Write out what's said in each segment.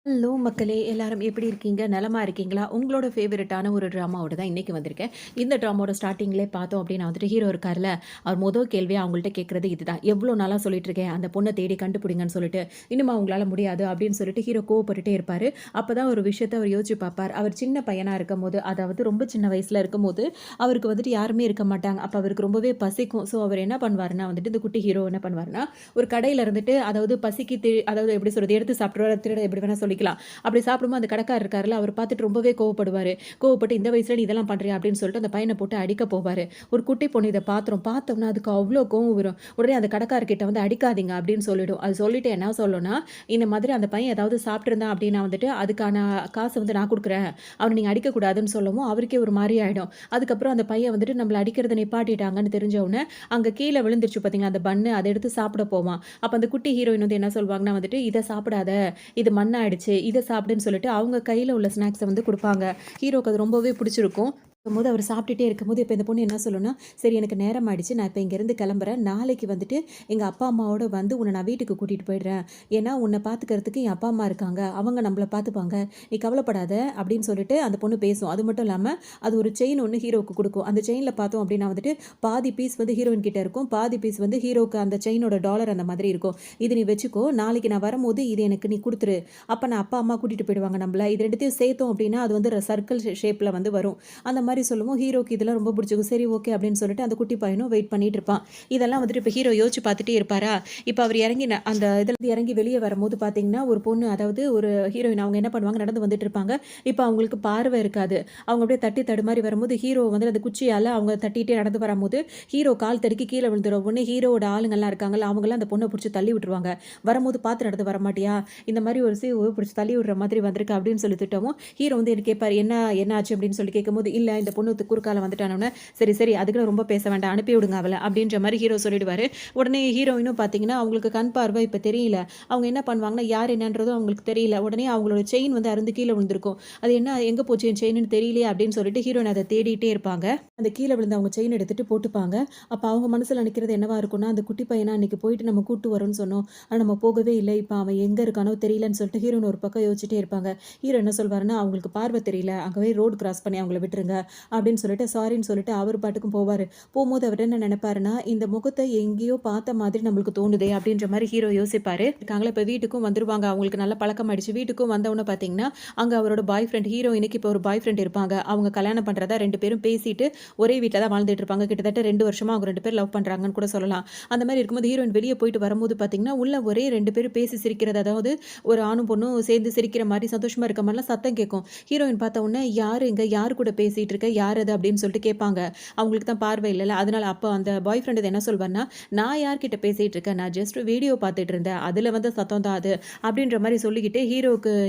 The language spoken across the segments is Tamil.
ஹலோ மக்களே! எல்லாரும் எப்படி இருக்கீங்க? நலமா இருக்கீங்களா? உங்களோட ஃபேவரட்டான ஒரு ட்ராமாவோட தான் இன்னைக்கு வந்திருக்கேன். இந்த ட்ராமாவோட ஸ்டார்ட்டிங்லே பார்த்தோம் அப்டின்னா வந்துட்டு ஹீரோ இருக்கார்ல, அவர் மொத கேள்வியா அவங்கள்ட்ட கேட்கறது இதுதான். "எவ்ளோ நாளா சொல்லிட்டு இருக்கேன், அந்த பொண்ண தேடி கண்டுபிடிங்கன்னு சொல்லிட்டு. இன்னுமா உங்களால முடியாது?" அப்டின்னு சொல்லிட்டு ஹீரோ கோவப்பட்டுட்டே இருப்பாரு. அப்பதான் ஒரு விஷயத்த அவர் யோசிச்சு பார்ப்பார். அவர் சின்ன பையனா இருக்கும்போது, அதாவது ரொம்ப சின்ன வயசுல இருக்கும்போது, அவருக்கு வந்துட்டு யாருமே இருக்க மாட்டாங்க. அப்ப அவருக்கு ரொம்பவே பசிக்கும். ஸோ அவர் என்ன பண்ணுவாருன்னா வந்துட்டு, இந்த குட்டி ஹீரோ என்ன பண்ணுவாருன்னா, ஒரு கடையில இருந்துட்டு அதாவது பசிக்கு அதாவது எப்படி சொல்றது? எடுத்து சாப்பிட்டுருவாரு, திருட எப்படி வேணா சொல்லிக்கலாம். அப்படி சாப்பிடும்போது அந்த கடைக்காரர் இருக்காருல்ல, அவர் பார்த்துட்டு ரொம்பவே கோவப்படுவாரு. கோவப்பட்டு இந்த வயசுல நீ இதெல்லாம் பண்றியா? அப்படின்னு சொல்லிட்டு அந்த பையன போட்டு அடிக்க போவாரு. ஒரு குட்டி பொண்ணு இத பாத்துரும். பார்த்தோம்னா அதுக்கு அவ்ளோ கோவம் வரும். உடனே அந்த கடைக்காரர்கிட்ட வந்து அடிக்காதீங்க அப்படின்னு சொல்லிடும். அது சொல்லிட்டு என்ன சொல்லும்னா, இந்த மாதிரி அந்த பையன் ஏதாவது சாப்பிட்டுருந்தான் அப்படின்னா வந்துட்டு, அதுக்கான காசு வந்து நான் குடுக்குறேன். அவன நீங்க அடிக்கக்கூடாதுன்னு சொல்லவும், அவருக்கே ஒரு மாரி ஆயிடும். அதுக்கப்புறம் அந்த பையன் வந்துட்டு நம்மள அடிக்கிறத நிப்பாட்டிட்டாங்கன்னு தெரிஞ்ச உடனே, அங்க கீழ விழுந்துருச்சு பார்த்தீங்களா, அந்த பன்னு அத எடுத்து சாப்பிட போவான். அப்ப அந்த குட்டி ஹீரோயின் வந்து என்ன சொல்வாங்கன்னா வந்துட்டு, "இத சாப்பிடாத. இது மண்ணாயிடுச்சு. இத சாப்பிடுன்னு சொல்லிட்டு அவங்க கையில உள்ள ஸ்நாக்ஸ வந்து குடுப்பாங்க. ஹீரோக்கு அது ரொம்பவே பிடிச்சிருக்கும். இருக்கும்போது அவர் சாப்பிட்டுட்டே இருக்கும்போது, இப்ப இந்த பொண்ணு என்ன சொல்லும்னா, "சரி எனக்கு நேரம் ஆயிடுச்சு. நான் இப்ப இங்கேருந்து கிளம்புறேன். நாளைக்கு வந்துட்டு எங்க அப்பா, அம்மாவோட வந்து உன்ன நான் வீட்டுக்கு கூட்டிட்டு போயிடுறேன். ஏன்னா, உன்ன பார்த்துக்கிறதுக்கு என் அப்பா, அம்மா இருக்காங்க. அவங்க நம்மள பார்த்துப்பாங்க. நீ கவலைப்படாத." அப்படின்னு சொல்லிட்டு அந்த பொண்ணு பேசும். அது மட்டும் இல்லாம, அது ஒரு செயின் ஒண்ணு ஹீரோவுக்கு குடுக்கும். அந்த செயின்ல பார்த்தோம் அப்படின்னா வந்துட்டு, பாதி பீஸ் வந்து ஹீரோயின் கிட்ட இருக்கும். பாதி பீஸ் வந்து ஹீரோவுக்கு அந்த செயினோட டாலர் அந்த மாதிரி இருக்கும். "இது நீ வச்சுக்கோ. நாளைக்கு நான் வரும்போது இத எனக்கு நீ குடுத்துரு. அப்ப நான் அப்பா, அம்மா கூட்டிட்டு போயிடுவாங்க நம்மள. இது 2த்தையும் சேர்த்தோம் அப்படின்னா, அது வந்து சர்க்கிள் ஷேப்ல வந்து வரும்." அந்த மாரி சொல்லவும் ஹீரோக்கு இதெல்லாம் ரொம்ப பிடிச்சிருக்கும். சரி ஓகே அப்படின்னு சொல்லிட்டு அந்த குட்டி பையனும் வெயிட் பண்ணிட்டு இருப்பான். இதெல்லாம் வந்துட்டு இப்ப ஹீரோ யோசிச்சு பார்த்துட்டே இருப்பாரா, இப்ப அவர் இறங்கி அந்த இதுலருந்து இறங்கி வெளிய வரும்போது பார்த்தீங்கன்னா, ஒரு பொண்ணு அதாவது ஒரு ஹீரோயின் அவங்க என்ன பண்ணுவாங்க, நடந்து வந்துட்டு இருப்பாங்க. இப்ப அவங்களுக்கு பார்வை இருக்காது. அவங்க அப்படியே தட்டி தடுமாறி வரும்போது, ஹீரோ வந்து அந்த குச்சியால அவங்க தட்டிட்டே நடந்து வரும்போது, ஹீரோ கால் தடுக்கி கீழ விழுந்துரும். உடனே ஹீரோவோட ஆளுங்கலாம் இருக்காங்கல்ல, அவங்கலாம் அந்த பொண்ண புடிச்சு தள்ளி விட்டுருவாங்க. வரும்போது பார்த்து நடந்து வரமாட்டியா? இந்த மாரி ஒரு புடிச்சு தள்ளி விடுற மாதிரி வந்திருக்கு அப்படின்னு சொல்லி திட்டவும், ஹீரோ வந்து என்ன கேட்பாரு, என்ன ஆச்சு அப்படின்னு சொல்லி கேட்கும்போது, இல்ல இந்த பொண்ணு குறுக்கால வந்துட்டானோனே, சரி சரி அதுக்குன்னு ரொம்ப பேச வேண்டாம். அனுப்பி விடுங்க அவள அப்படின்ற மாரி ஹீரோ சொல்லிடுவாரு. உடனே ஹீரோயினும் பார்த்தீங்கன்னா, அவங்களுக்கு கண் பார்வை இப்ப தெரியல. அவங்க என்ன பண்ணுவாங்கன்னா, யார் என்னன்றதும் அவங்களுக்கு தெரியல. உடனே அவங்களோட செயின் வந்து அறுந்து கீழ விழுந்திருக்கும். அது என்ன எங்க போச்சு என் செயின்னு தெரியலையே அப்படின்னு சொல்லிட்டு ஹீரோயின் அத தேடிட்டே இருப்பாங்க. அந்த கீழ விழுந்த அவங்க செயின் எடுத்துட்டு போட்டுப்பாங்க. அப்ப அவங்க மனசுல நினைக்கிறது என்னவா இருக்கும்னா, அந்த குட்டி பையன அன்னைக்கு போயிட்டு நம்ம கூட்டு வரோம்ன்னு சொன்னோம். ஆனா நம்ம போகவே இல்ல. இப்ப அவன் எங்க இருக்கானோ தெரியலன்னு சொல்லிட்டு ஹீரோயின் ஒரு பக்கம் யோசிச்சுட்டே இருப்பாங்க. ஹீரோ என்ன சொல்வாருன்னா, அவங்களுக்கு பார்வை தெரியல. அங்கவே ரோட் கிராஸ் பண்ணி அவங்கள விட்டுருங்க அப்படின்னு சொல்லிட்டு சாரின்னு சொல்லிட்டு அவர் பாட்டுக்கும் போவாரு. போம்போது அவர் என்ன நினைப்பாருன்னா, இந்த முகத்த எங்கேயோ பார்த்த மாதிரி நம்மளுக்கு தோணுதே அப்படின்ற மாரி ஹீரோ யோசிப்பாரு. இருக்காங்களா இப்ப வீட்டுக்கும் வந்துருவாங்க. அவங்களுக்கு நல்ல பழக்கமாயிடுச்சு. வீட்டுக்கும் வந்தவுடனே பார்த்தீங்கன்னா, அங்க அவரோட பாய் ஃப்ரெண்ட் ஹீரோயினுக்கு இப்ப ஒரு பாய் ஃப்ரெண்ட் இருப்பாங்க. அவங்க கல்யாணம் பண்றதா 2 பேரும் பேசிட்டு ஒரே வீட்ல தான் வாழ்ந்துட்டு இருப்பாங்க. கிட்டத்தட்ட 2 வருஷமா அவங்க 2 பேரும் லவ் பண்றாங்கன்னு கூட சொல்லலாம். அந்த மாரி இருக்கும்போது ஹீரோயின் வெளிய போயிட்டு வரும்போது பார்த்தீங்கன்னா, உள்ள ஒரே 2 பேரும் பேசி சிரிக்கிறது. அதாவது ஒரு ஆணும் பொண்ணும் சேர்ந்து சிரிக்கிற மாரி, சந்தோஷமா இருக்க மாரிலாம் சத்தம் கேட்கும். ஹீரோயின் பார்த்த உடனே, "யாரு இங்க? யாரு கூட பேசிட்டு இருக்க? யார் அது?" அப்படின்னு சொல்லிட்டு கேட்பாங்க. அவங்களுக்கு தான் பார்வை இல்லல்ல. அதனால அப்ப அந்த பாய் ஃப்ரெண்ட் என்ன சொல்வார்ன்னா, "நான் யார்கிட்ட பேசிட்டு இருக்கேன்? நான் ஜஸ்ட் வீடியோ பார்த்துட்டு இருந்தேன். அதுல வந்த சத்தம் தான் அது." அப்படின்ற மாரி சொல்லிக்கிட்டு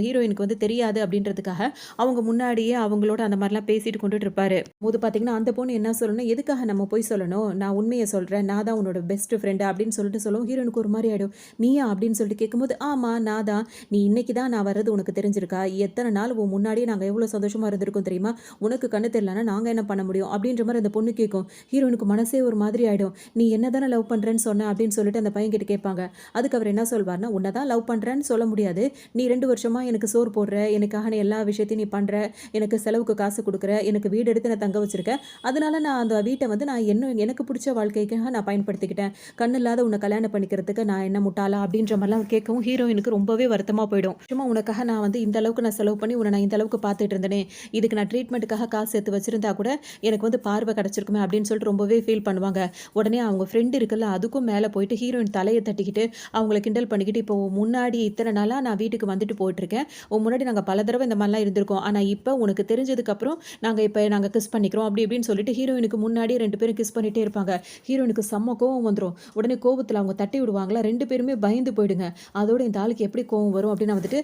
ஹீரோயினுக்கு வந்து தெரியாது அப்படின்றதுக்காக, அவங்க முன்னாடியே அவங்களோட அந்த மாரிலாம் பேசிட்டு கொண்டுட்டு இருப்பாரு. போது பார்த்தீங்கன்னா, அந்த பொண்ணு என்ன சொல்லணும்னா, "எதுக்காக நம்ம பொய் சொல்லணும்? நான் உண்மைய சொல்றேன். நான் தான் உன்னோட பெஸ்ட் ஃப்ரெண்ட்" அப்படின்னு சொல்லிட்டு சொல்லவும், ஹீரோயினுக்கு ஒரு மாரி ஆயிடும். "நீயா?" அப்படின்னு சொல்லிட்டு கேட்கும்போது, "ஆமா, நான் தான். நீ இன்னைக்கு தான் நான் வர்றது உனக்கு தெரிஞ்சிருக்கா? எத்தன நாள் உன் முன்னாடியே நாங்க எவ்வளோ சந்தோஷமா இருந்திருக்கோம் தெரியுமா? உனக்கு கண்ணு தெரியலன்னா நாங்க என்ன பண்ண முடியும்?" அப்படின்ற மாரி அந்த பொண்ணு கேட்கும். ஹீரோயினுக்கு மனசே ஒரு மாதிரி ஆயிடும். "நீ என்ன தானே லவ் பண்றேன்னு சொன்ன" அப்படின்னு சொல்லிட்டு அந்த பையன்கிட்ட கேட்பாங்க. அதுக்கு அவர் என்ன சொல்வார்ன்னா, "உன்ன தான் லவ் பண்றேன்னு சொல்ல முடியாது. நீ 2 வருஷமா எனக்கு சோறு போடுற, எனக்காக நீ எல்லா விஷயத்தையும் நீ பண்ற, எனக்கு செலவுக்கு காசு குடுக்குற, எனக்கு வீடு எடுத்து நான் தங்க வச்சிருக்கேன். அதனால நான் அந்த வீட்ட வந்து நான் எனக்கு புடிச்ச வாழ்க்கைக்காக நான் பயன்படுத்திக்கிட்டேன். கண்ணு இல்லாத உன்ன கல்யாணம் பண்ணிக்கிறதுக்கு நான் என்ன முட்டாளா?" அப்படின்ற மாரிலாம் கேட்கவும் ஹீரோயினுக்கு ரொம்பவே வருத்தமா போயிடும். சும்மா உனக்காக நான் வந்து இந்த அளவுக்கு நான் செலவு பண்ணி உன்ன நான் இந்த அளவுக்கு பார்த்துட்டு இருந்தேனே, இதுக்கு நான் ட்ரீட்மெண்ட்டுக்காக காசு சேர்த்து வச்சிருந்தா கூட எனக்கு வந்து பார்வை கிடைச்சிருக்குமே அப்படின்னு சொல்லிட்டு ரொம்பவே ஃபீல் பண்ணுவாங்க. உடனே அவங்க ஃப்ரெண்ட் இருக்குல்ல, அதுக்கும் மேல போயிட்டு ஹீரோயின் தலைய தட்டிக்கிட்டு, அவங்கள கிண்டல் பண்ணிக்கிட்டு, "இப்போ உன் முன்னாடி இத்தன நாளா நான் வீட்டுக்கு வந்துட்டு போயிட்டுருக்கேன். உன் முன்னாடி நாங்க பல தடவ இந்த மாரிலாம் இருந்திருக்கோம். ஆனா இப்ப உனக்கு தெரிஞ்சதுக்கப்புறம் நாங்க கிஸ் பண்ணிக்கிறோம்." அப்படி இப்படின்னு சொல்லிட்டு ஹீரோயினுக்கு முன்னாடி 2 பேரும் கிஸ் பண்ணிட்டே இருப்பாங்க. ஹீரோயினுக்கு செம்ம கோவம் வந்துரும். உடனே கோவத்துல அவங்க தட்டி விடுவாங்களா, 2 பேருமே பயந்து போயிடுங்க. அதோட இந்த ஆளுக்கு எப்படி கோவம் வரும் அப்படின்னா வந்துட்டு,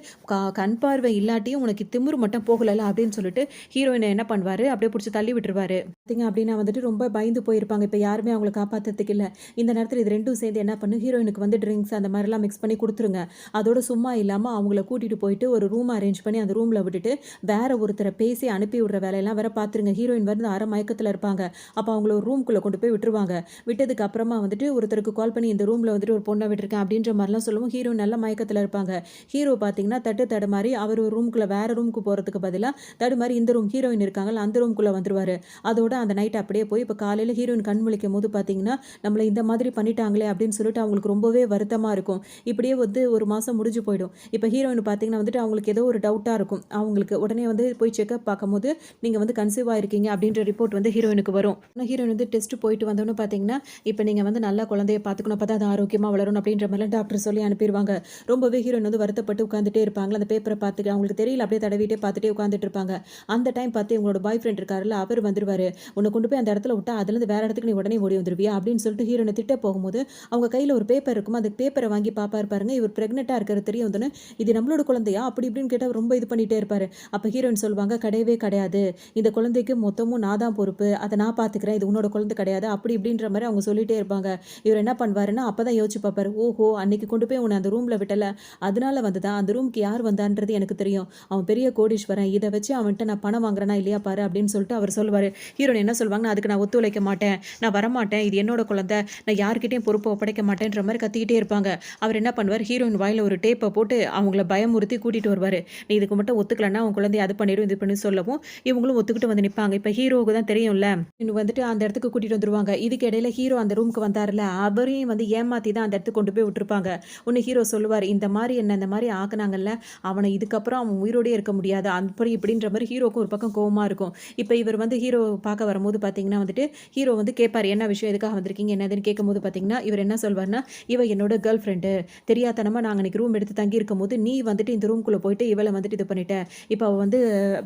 கண் பார்வை இல்லாட்டியும் உனக்கு திமிரு மட்டும் போகலல்ல அப்படின்னு சொல்லிட்டு ஹீரோயின் என்ன பண்ணுவாரு, அப்படியே புடிச்சு தள்ளி விட்டுருவாரு. பார்த்தீங்க அப்படின்னா வந்துட்டு ரொம்ப பயந்து போயிருப்பாங்க. இப்ப யாருமே அவங்கள காப்பாத்துறதுக்கு இல்ல. இந்த நேரத்துல இது 2ம் சேர்ந்து என்ன பண்ணு, ஹீரோயினுக்கு வந்து ட்ரிங்க்ஸ் அந்த மாரிலாம் மிக்ஸ் பண்ணி குடுத்துருங்க. அதோட சும்மா இல்லாம அவங்கள கூட்டிட்டு போயிட்டு ஒரு ரூம் அரேஞ்ச் பண்ணி அந்த ரூம்ல விட்டுட்டு, வேற ஒருத்தர பேசி அனுப்பி விடுற வேலையெல்லாம் வேற பார்த்துருங்க. ஹீரோயின் வந்து அரை மயக்கத்துல இருப்பாங்க. அப்ப அவங்கள ஒரு ரூம்குள்ள கொண்டு போய் விட்டுருவாங்க. விட்டதுக்கு அப்புறமா வந்துட்டு ஒருத்தருக்கு கால் பண்ணி இந்த ரூம்ல வந்துட்டு ஒரு பொண்ண விட்டுருக்கேன் அப்படின்ற மாரிலாம் சொல்லவும், ஹீரோயின் நல்ல மயக்கத்துல இருப்பாங்க. ஹீரோ பார்த்தீங்கன்னா தடுமாறி அவர் ஒரு ரூம்குள்ள வேற ரூமுக்கு போறதுக்கு பதிலா தடுமாறி இந்த ரூம் ஹீரோயின் இருக்காங்கல்ல அந்த ரூம்குள்ள வந்துருவாரு. அதோட அந்த நைட் அப்படியே போய் இப்ப காலையில ஹீரோயின் கண் முழிக்கும்போது பார்த்தீங்கன்னா, நம்மள இந்த மாதிரி பண்ணிட்டாங்களே அப்படின்னு சொல்லிட்டு அவங்களுக்கு ரொம்பவே வருத்தமா இருக்கும். இப்படியே வந்து 1 மாசம் முடிஞ்சு போயிடும். இப்ப ஹீரோயின் பார்த்தீங்கன்னா வந்துட்டு அவங்களுக்கு ஏதோ ஒரு டவுட்டா இருக்கும். அவங்களுக்கு உடனே வந்து போய் செக்கப் பார்க்கும்போது, நீங்க வந்து கன்சீவ் ஆயிருக்கீங்க அப்படின்ற ரிப்போர்ட் வந்து ஹீரோயினுக்கு வரும். ஆனா ஹீரோயின் வந்து டெஸ்ட் போயிட்டு வந்தோனே பார்த்தீங்கன்னா, இப்ப நீங்க வந்து நல்லா குழந்தைய பார்த்துக்கணும். அப்பதான் அது ஆரோக்கியமா வளரும் அப்படின்ற மாரிலாம் டாக்டர் சொல்லி அனுப்பிருவாங்க. ரொம்பவே ஹீரோயின் வந்து வருத்தப்பட்டு உட்கார்ந்துட்டே இருப்பாங்களா, அந்த பேப்பர பார்த்துட்டு அவங்களுக்கு தெரியல அப்படியே தடவிட்டே பார்த்துட்டே உட்கார்ந்துட்டு இருப்பாங்க. அந்த டைம் பார்த்து இவங்களோட பாய் ஃப்ரெண்ட் இருக்காருல்ல, அவர் வந்துருவாரு. "உன்ன கொண்டு போய் அந்த இடத்துல விட்டா, அதுலேருந்து வேற இடத்துக்கு நீ உடனே ஓடி வந்துருவியா?" அப்படின்னு சொல்லிட்டு ஹீரோயின திட்ட போகும்போது, அவங்க கையில ஒரு பேப்பர் இருக்கும். அந்த பேப்பர வாங்கி பாப்பாரு பாருங்க. இவர் பிரெக்னன்ட்டா இருக்கிறது தெரிய வந்தோனே, "இது நம்மளோட குழந்தையா?" அப்படி இப்படின்னு கேட்டா ரொம்ப இது பண்ணிட்டே இருப்பாரு. அப்ப ஹீரோயின் சொல்லுவாங்க, "கிடையவே கிடையாது. இந்த குழந்தைக்கு மொத்தமும் நான் தான் பொறுப்பு. அத நான் பார்த்துக்கிறேன். இது உன்னோட குழந்தை கிடையாது." அப்படி இப்படின்ற மாரி அவங்க சொல்லிட்டே இருப்பாங்க. இவர் என்ன பண்ணுவாருன்னா, அப்பதான் யோசிச்சு பார்ப்பாரு. "ஓஹோ! அன்னைக்கு கொண்டு போய் உன்ன அந்த ரூம்ல விட்டல. அதனால வந்ததா? அந்த ரூம்க்கு யார் வந்தான்றது எனக்கு தெரியும். அவன் பெரிய கோடீஸ்வரன். இத வச்சு அவன்ட்ட நான் பணம் வாங்குறேனா இல்லையா பாரு" அப்படின்னு சொல்லிட்டு அவர் சொல்லுவாரு. ஹீரோயின் என்ன சொல்வாங்கன்னா, "அதுக்கு நான் ஒத்துழைக்க மாட்டேன். நான் வரமாட்டேன். இது என்னோட குழந்தை. நான் யார்கிட்டயும் பொறுப்ப ஒப்படைக்க மாட்டேன்ற" மாரி கத்திக்கிட்டே இருப்பாங்க. அவர் என்ன பண்ணுவாரு, ஹீரோயின் வாயில ஒரு டேப்ப போட்டு அவங்கள பயமுறுத்தி கூட்டிட்டு வருவாரு. "நீ இதுக்கு மட்டும் ஒத்துக்கலன்னா உன் குழந்தைய அது பண்ணிடும், இது பண்ணி" சொல்லவும், இவங்களும் ஒத்துக்கிட்டு வந்து நிப்பாங்க. இப்ப ஹீரோவுக்கு தான் தெரியும்ல. இவங்க வந்துட்டு அந்த இடத்துக்கு கூட்டிட்டு வந்துருவாங்க. இதுக்கு இடையில ஹீரோ அந்த ரூமுக்கு வந்தாருல்ல, அவரையும் வந்து ஏமாத்தி தான் அந்த இடத்துக்கு கொண்டு போய் விட்டுருப்பாங்க. உடனே ஹீரோ சொல்லுவாரு, "இந்த மாரி என்ன இந்த மாரி ஆக்குனாங்கல்ல, அவன இதுக்கப்புறம் அவன் உயிரோடயே இருக்க முடியாது." அப்படி இப்படின்ற மாரி ஹீரோவுக்கும் ஒரு பக்கம் கோவமா இருக்கும். இப்ப இவர் வந்து ஹீரோ பார்க்க வரும்போது பார்த்தீங்கன்னா வந்துட்டு, ஹீரோ வந்து கேட்பாரு, "என்ன விஷயம்? எதுக்காக வந்திருக்கீங்க? என்னதுன்னு?" கேட்கும்போது பார்த்தீங்கன்னா, இவர் என்ன சொல்வாருன்னா, "இவ என்னோட கேர்ள் ஃப்ரெண்டு. தெரியாத்தனமா நாங்க அன்னைக்கு ரூம் எடுத்து தங்கியிருக்கும்போது, நீ வந்துட்டு இந்த ரூம்குள்ள போயிட்டு இவள வந்துட்டு இது பண்ணிட்ட. இப்ப அவ வந்து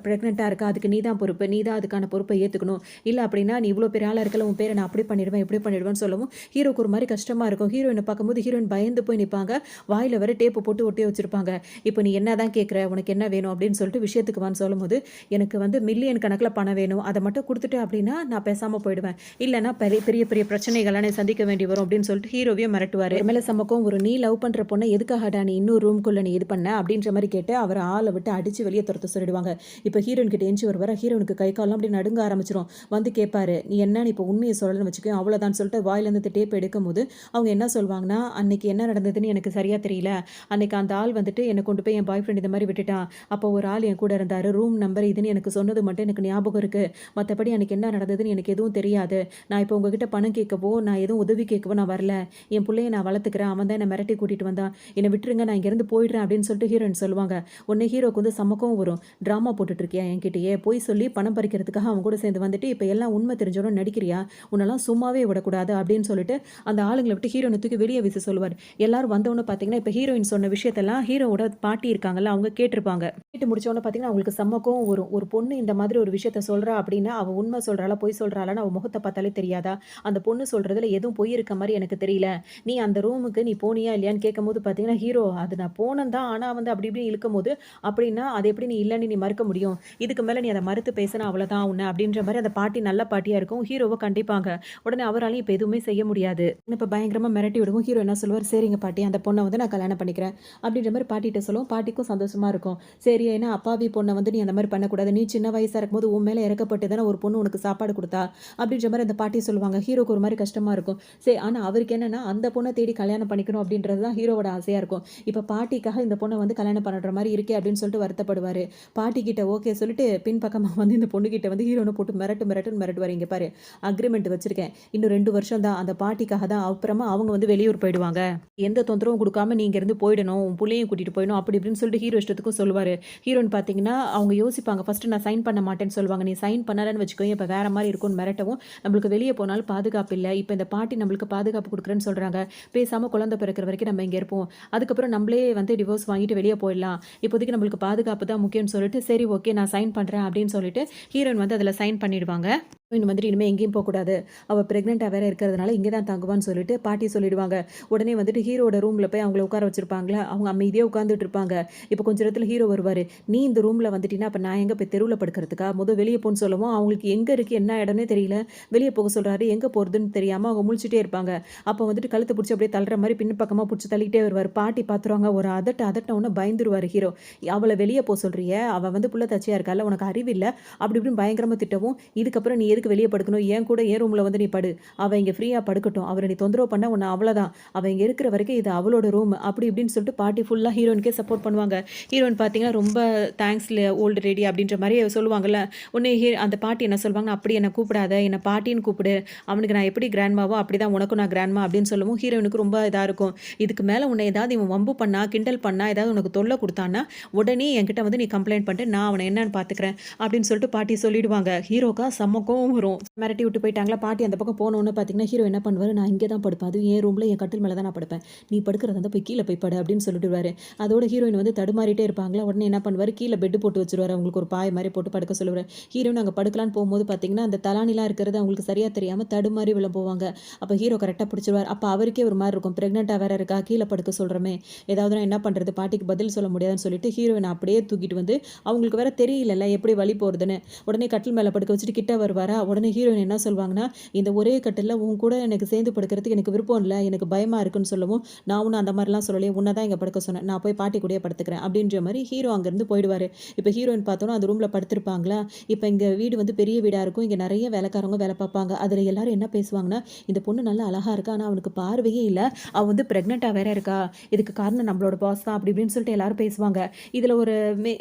பிரெக்னன்ட்டா இருக்கா. அதுக்கு நீ தான் பொறுப்பு. நீ தான் அதுக்கான பொறுப்ப ஏத்துக்கணும். இல்ல அப்படின்னா நீ இவ்ளோ பெரிய ஆளா இருக்கல, உன் பேர நான் அப்படி பண்ணிடுவேன், இப்படி பண்ணிடுவேன்னு" சொல்லவும், ஹீரோக்கு ஒரு மாரி கஷ்டமா இருக்கும். ஹீரோயின பார்க்கும்போது ஹீரோயின் பயந்து போய் நிப்பாங்க. வாயில வேற டேப் போட்டு ஒட்டி வச்சிருப்பாங்க. "இப்ப நீ என்ன தான் கேட்குற? உனக்கு என்ன வேணும்?" அப்படின்னு சொல்லிட்டு விஷயத்துக்கு வான்னு சொல்லும்போது, "எனக்கு வந்து மில்லியன் கணக்குல பணம் வேணும். அத மட்டும் குடுத்துட்ட அப்படின்னா நான் பேசாம போயிடுவேன். இல்லன்னா பெரிய பெரிய பெரிய பிரச்சனைகள நான் சந்திக்க வேண்டி வரும்" அப்படின்னு சொல்லிட்டு ஹீரோவையும் மிரட்டுவாரு. அவர் மேல செம கோவம் வரும். "நீ லவ் பண்ற பொண்ண எதுக்காகடா நீ இன்னொரு ரூம்குள்ள நீ இது பண்ண?" அப்படின்ற மாரி கேட்டு அவர ஆள விட்டு அடிச்சு வெளிய துரத்த சொல்லிடுவாங்க. இப்ப ஹீரோயின் கிட்ட எந்திச்சு வருவாரு. ஹீரோயினுக்கு கை கால்லாம் அப்படியே நடுங்க ஆரம்பிச்சுரும். வந்து கேட்பாரு, "நீ என்னன்னு இப்ப உண்மைய சொல்லலன்னு வச்சுக்கோயேன், அவ்வளோதான்னு" சொல்லிட்டு வாயிலேருந்து இந்த டேப் எடுக்கும்போது, அவங்க என்ன சொல்வாங்கன்னா, "அன்னைக்கு என்ன நடந்ததுன்னு எனக்கு சரியா தெரியல. அன்னைக்கு அந்த ஆள் வந்துட்டு என்ன கொண்டு போய் என் பாய் ஃப்ரெண்ட் இந்த மாரி விட்டுட்டான். அப்போ ஒரு ஆள் என் கூட இருந்தாரு. ரூம் நம்பர் இதுன்னு எனக்கு சொன்னது மட்டும் எனக்கு ஞாபகம் இருக்கு. மத்தபடி அன்னைக்கு என்ன நடந்ததுன்னு எனக்கு எதுவும் தெரியாது. நான் இப்போ உங்ககிட்ட பணம் கேட்கவோ, நான் எதுவும் உதவி கேட்கவோ நான் வரல. என் புள்ளைய நான் வளர்த்துக்கிறேன். அவன் தான் என்ன மிரட்டி கூட்டிட்டு வந்தான். என்ன விட்டுருங்க. நான் இங்கேருந்து போயிடுறேன்" அப்படின்னு சொல்லிட்டு ஹீரோயின் சொல்லுவாங்க. உடனே ஹீரோக்கு வந்து செம கோவம் வரும். "ட்ராமா போட்டுட்டு இருக்கியா என்கிட்டயே? பொய் சொல்லி பணம் பறிக்கிறதுக்காக அவன் கூட சேர்ந்து வந்துட்டு, இப்ப எல்லாம் உண்மை தெரிஞ்சோன நடிக்கிறியா? உன்னெல்லாம் சும்மாவே விடக்கூடாது" அப்படின்னு சொல்லிட்டு அந்த ஆளுங்கள விட்டு ஹீரோயின தூக்கி வெளிய வீச சொல்லுவாரு. எல்லாரும் வந்தோனே பார்த்தீங்கன்னா, இப்ப ஹீரோயின் சொன்ன விஷயத்தெல்லாம் ஹீரோவோட பாட்டி இருக்காங்கல்ல, அவங்க கேட்டுருப்பாங்க. கேட்டு முடிச்சோனே பார்த்தீங்கன்னா, அவங்களுக்கு செம்ம கோவம் வரும். ஒரு பொண்ணு இந்த மாதிரி ஒரு விஷயத்த சொல்றா அப்படின்னா, அவ உண்மை சொல்றாளா? பொய் சொல்றாளான்னு அவ முகத்த பார்த்தாலே தெரியாதா? அந்த பொண்ணு சொல்றதுல எதுவும் பொய் இருக்க மாரி எனக்கு தெரியல. நீ அந்த ரூமுக்கு நீ போனியா? இல்லையான்னு கேட்கும்போது பார்த்தீங்கன்னா, ஹீரோ அது நான் போனேன் தான். ஆனா வந்து அப்படி இப்படின்னு இழுக்கும்போது, அப்படின்னா அது எப்படி நீ இல்லன்னு நீ மறுக்க முடியும்? இதுக்கு மேல நீ அத மறுத்து பேசினா அவ்வளோதான் உன்ன அப்படின்ற மாரி அந்த பாட்டி நல்ல பாட்டியா இருக்கும். ஹீரோவ கண்டிப்பாங்க. உடனே அவராலயும் இப்ப எதுவுமே செய்ய முடியாது. இப்ப பயங்கரமா மிரட்டி விடவும் ஹீரோ என்ன சொல்லுவாரு, "சரிங்க பாட்டி, அந்த பொண்ண வந்து நான் கல்யாணம் பண்ணிக்கிறேன்" அப்படின்ற மாரி பாட்டிட்ட சொல்லவும், பாட்டிக்கும் சந்தோஷமா இருக்கும். சரி, ஏன்னா அப்பாவி பொண்ண வந்து நீ அந்த மாரி பண்ணக்கூடாது. நீ சின்ன வயசா இருக்கும்போது உன் மேல இறக்கப்பட்டு தானே ஒரு பொண்ணு உனக்கு சாப்பாடு குடுத்தா, அப்படின்ற மாரி அந்த பாட்டி சொல்லுவாங்க. ஹீரோக்கு ஒரு மாரி கஷ்டமா இருக்கும். சரி, ஆனா அவருக்கு என்னன்னா, அந்த பொண்ண தேடி கல்யாணம் பண்ணிக்கணும் அப்படின்றது தான் ஹீரோவோட ஆசையா இருக்கும். இப்ப பாட்டிக்காக இந்த பொண்ண வந்து கல்யாணம் பண்ற மாரி இருக்கே அப்படின்னு சொல்லிட்டு வருத்தப்படுவாரு. பாட்டி கிட்ட ஓகே சொல்லிட்டு பின்பக்கமா வந்து இந்த பொண்ணுகிட்ட வந்து ஹீரோன போட்டு மிரட்டுன்னு மிரட்டுவாரு. "இங்க பாரு, அக்ரீமெண்ட் வச்சிருக்கேன். இன்னும் 2 வருஷம் தான். அந்த பாட்டிக்காக தான். அப்புறமா அவங்க வந்து வெளியூர் போயிடுவாங்க. எந்த தொந்தரவும் குடுக்காம நீ இங்கேருந்து போயிடணும். உன் புள்ளையும் கூட்டிட்டு போயிடணும்" அப்படி இப்படின்னு சொல்லிட்டு ஹீரோ இஷ்டத்துக்கும் சொல்லுவாரு. ஹீரோயின் பார்த்தீங்கன்னா, அவங்க யோசிப்பாங்க. ஃபர்ஸ்ட்டு நான் சைன் பண்ண மாட்டேன்னு சொல்லுவாங்க. "நீ சைன் பண்ணலன்னு வச்சுக்கோயேன், இப்ப வேற மாரி இருக்கும்னு" மிரட்டவும், நம்மளுக்கு வெளிய போனாலும் பாதுகாப்பு இல்ல. இப்ப இந்த பாட்டி நம்மளுக்கு பாதுகாப்பு குடுக்குறேன்னு சொல்றாங்க. பேசாம குழந்தை பிறக்கிற வரைக்கும் நம்ம இங்க இருப்போம். அதுக்கப்புறம் நம்மளே வந்து டிவோர்ஸ் வாங்கிட்டு வெளிய போயிடலாம். இப்போதைக்கு நம்மளுக்கு பாதுகாப்பு தான் முக்கியம்னு சொல்லிட்டு, "சரி ஓகே நான் சைன் பண்றேன்" அப்படின்னு சொல்லிட்டு ஹீரோயின் வந்து அதில சைன் பண்ணிடுவாங்க. ஹீரோயின் வந்துட்டு இனிமே எங்கேயும் போக்கூடாது. அவ பிரெக்னன்ட்டா வேற இருக்கிறதுனால இங்கே தான் தங்குவான்னு சொல்லிட்டு பாட்டி சொல்லிடுவாங்க. உடனே வந்துட்டு ஹீரோவோட ரூம்ல போய் அவங்கள உட்கார வச்சிருப்பாங்களா, அவங்க அமைதியா உட்கார்ந்துட்டு இருப்பாங்க. இப்போ கொஞ்ச நேரத்துல ஹீரோ வருவாரு. "நீ இந்த ரூம்ல வந்துட்டீன்னா, அப்ப நான் எங்க போய் தெருவுல படுக்கிறதுக்கா? வெளிய போன்னு" சொல்லவும், அவங்களுக்கு எங்க இருக்கு, என்ன இடம்னே தெரியல. வெளிய போக சொல்றாரு. எங்க போறதுன்னு தெரியாம அவங்க முழிச்சுட்டே இருப்பாங்க. அப்போ வந்துட்டு கழுத்த புடிச்சு அப்படியே தள்ளுற மாரி பின் பக்கமா புடிச்சு தள்ளிட்டே வருவாரு. பாட்டி பாத்துருவாங்க. ஒரு அதட்ட உடனே பயந்துருவாரு ஹீரோ. "அவள வெளிய போ சொல்றிய? அவ வந்து புள்ள தச்சையா இருக்கால்ல, உனக்கு அறிவில்ல?" அப்படி இப்படின்னு பயங்கரமா திட்டவும், "இதுக்கப்புறம் நீ எதுக்கு வெளிய படுக்கணும்? என் கூட என் ரூம்ல வந்து நீ படு. அவ இங்க ஃப்ரீயா படுக்கட்டும். அவர நீ தொந்தரவு பண்ண உன்ன அவ்வளதான். அவ இங்க இருக்கிற வரைக்கும் இது அவளோட ரூம்." அப்படி இப்படின்னு சொல்லிட்டு பாட்டி ஃபுல்லா ஹீரோயினுக்கே சப்போர்ட் பண்ணுவாங்க. ஹீரோயின் பார்த்தீங்கன்னா, ரொம்ப தேங்க்ஸ்ல ஓல்டு லேடி அப்படின்ற மாரி சொல்லுவாங்கல்ல. உடனே அந்த பாட்டி என்ன சொல்வாங்கன்னா, "அப்படி என்ன கூப்பிடாத. என்ன பாட்டின்னு கூப்பிடு. அவனுக்கு நான் எப்படி கிராண்ட்மாவோ அப்படிதான் உனக்கும் நான் கிராண்ட்மா." அப்படின்னு சொல்லவும் ஹீரோயினுக்கு ரொம்ப இதா இருக்கும். இதுக்கு மேல உன்னை ஏதாவது இவன் வம்பு பண்ணா, கிண்டல் பண்ணா, ஏதாவது உனக்கு தொல்ல குடுத்தான்னா, உடனே என்கிட்ட வந்து நீ கம்ப்ளைண்ட் பண்ணிட்டு நான் அவன என்னன்னு பார்த்துக்கிறேன் அப்படின்னு சொல்லிட்டு பாட்டி சொல்லிடுவாங்க. ஹீரோக்கா செம்ம கோவம் வரும். மிரட்டி விட்டு போயிட்டாங்களா, பாட்டி அந்த பக்கம் போனோனே பார்த்தீங்கன்னா, ஹீரோ என்ன பண்ணுவாரு, "நான் இங்கே தான் படுப்பேன். அதுவும் என் ரூம்ல என் கட்டில் மேல தான் நான் படுப்பேன். நீ படுக்கிறதா இருந்தா போய் கீழ போய் படு" அப்படின்னு சொல்லிடுவாரு. அதோட ஹீரோயின் வந்து தடுமாறிட்டே இருப்பாங்களா, உடனே என்ன பண்ணுவாரு, கீழ பெட் போட்டு வச்சுருவாரு. அவங்களுக்கு ஒரு பாய் மாரி போட்டு படுக்க சொல்லுவாரு. ஹீரோயின் அங்க படுக்கலான்னு போம்போது பார்த்தீங்கன்னா, அந்த தலாணிலாம் இருக்கிறது அவங்களுக்கு சரியா தெரியாம தடுமாறி விழ போவாங்க. அப்ப ஹீரோ கரெக்ட்டா பிடிச்சிருவாரு. அப்ப அவருக்கே ஒரு மாரி இருக்கும். பிரெக்னன்ட்டா வேற இருக்கா, கீழ படுக்க சொல்றோமே, ஏதாவது நான் என்ன பண்றது, பாட்டிக்கு பதில் சொல்ல முடியாதுன்னு சொல்லிட்டு ஹீரோயின அப்படியே தூக்கிட்டு வந்து, அவங்களுக்கு வேற தெரியலல்ல எப்படி வழி போறதுன்னு. உடனே கட்டில் மேல படுக்க வச்சுட்டு கிட்ட வருவாரா, உடனே ஹீரோயின் என்ன சொல்வாங்கன்னா, "இந்த ஒரே கட்டில்ல உன் கூட எனக்கு சேர்ந்து படுக்கிறதுக்கு எனக்கு விருப்பம் இல்ல. எனக்கு பயமா இருக்குன்னு" சொல்லவும், "நான் ஒண்ணும் அந்த மாரிலாம் சொல்லலையே. உன்ன தான் இங்க படுக்க சொன்னேன். நான் போய் பாட்டி கூடயே படுத்துக்கிறேன்." அப்படின்ற மாரி ஹீரோ அங்கருந்து போயிடுவாரு. இப்ப ஹீரோயின் பார்த்தோம்னா, அந்த ரூம்ல படுத்திருப்பாங்களா, இப்ப இங்க வீடு வந்து பெரிய வீடா இருக்கும். இங்க நெறைய வேலைக்காரவங்க வேலை பார்ப்பாங்க. அதுல எல்லாரும் என்ன பேசுவாங்கன்னா, "இந்த பொண்ணு நல்லா அழகா இருக்கா. ஆனா அவனுக்கு பார்வையே இல்ல. அவ வந்து பிரெக்னன்ட்டா வேற இருக்கா. இதுக்கு காரணம் நம்மளோட பாஸ் தான்." அப்படி இப்படின்னு சொல்லிட்டு எல்லாரும் பேசுவாங்க. இதுல ஒரு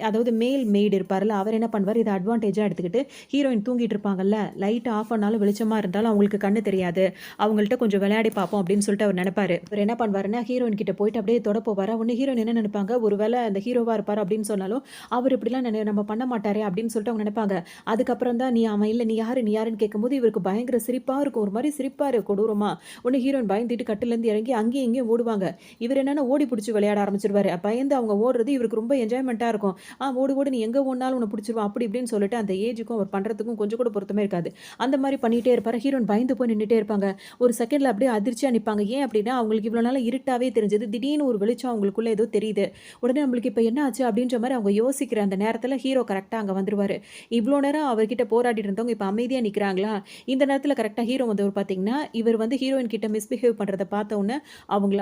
அதாவது மேல் மெய்டு இருப்பார்ல, அவர் என்ன பண்ணுவாரு, இத அட்வான்டேஜா எடுத்துக்கிட்டு, ஹீரோயின் தூங்கிட்டு இருப்பாங்கல்ல, லைட் ஆஃப் பண்ணாலும் வெளிச்சமா இருந்தாலும் அவங்களுக்கு கண்ணு தெரியாது. அவங்கள்ட்ட கொஞ்சம் விளையாடி பார்ப்போம் அப்படின்னு சொல்லிட்டு அவர் நெனைப்பாரு. இவரு என்ன பண்ணுவாருன்னா, ஹீரோயின் கிட்ட போயிட்டு அப்படியே தொட போவாரா, உடனே ஹீரோயின் என்ன நெனைப்பாங்க, ஒரு வேள அந்த ஹீரோவா இருப்பாரு அப்படின்னு சொன்னாலும், அவர் இப்படிலாம் நம்ம பண்ண மாட்டாரே அப்படின்னு சொல்லிட்டு அவங்க நெனைப்பாங்க. அதுக்கப்புறம் தான், அவன் இல்ல, நீ யாரு நீ யாருன்னு கேட்கும்போது இவருக்கு பயங்கர சிரிப்பா இருக்கும். ஒரு மாரி சிரிப்பாரு கொடூரமா. உடனே ஹீரோயின் பயந்துட்டு கட்டிலேருந்து இறங்கி அங்கேயும் இங்கேயும் ஓடுவாங்க. இவர் என்னன்னா ஓடி புடிச்சு விளையாட ஆரம்பிச்சுருவாரு. பயந்து அவங்க ஓடுறது இவருக்கு ரொம்ப என்ஜாய்மென்ட்டா இருக்கும். ஓடு ஓடு, நீ எங்க ஓடுனாலும் உன்ன புடிச்சுருவான் அப்படி இப்படின்னு சொல்லிட்டு அந்த ஏஜுக்கும் அவர் பண்றதுக்கும் கொஞ்சம் கூட பொருத்தமே இருக்காது. அந்த மாரி பண்ணிட்டே இருப்பாரு. ஹீரோயின் பயந்து போய் நின்னுட்டே இருப்பாங்க. ஒரு செகண்ட்ல அப்படியே அதிர்ச்சியா நிப்பாங்க. ஏன் அப்படின்னா, அவங்களுக்கு இவ்வளோ நாளா இருட்டாவே தெரிஞ்சது. திடீர்னு ஒரு வெளிச்சம் அவங்களுக்குள்ள ஏதோ தெரியுது. உடனே நம்மளுக்கு இப்ப என்ன ஆச்சு அப்படின்ற மாரி அவங்க யோசிக்கிற அந்த நேரத்துல ஹீரோ கரெக்ட்டா அங்க வந்துருவாரு. இவ்வளோ நேரம் அவர்கிட்ட போராடிட்டு இருந்தவங்க இப்ப அமைதியா நிக்கிறாங்களா, இந்த நேரத்துல கரெக்ட்டா ஹீரோ வந்தவர் பார்த்தீங்கன்னா, இவர் வந்து ஹீரோயின் கிட்ட மிஸ்பிஹேவ் பண்றத பார்த்த உடனே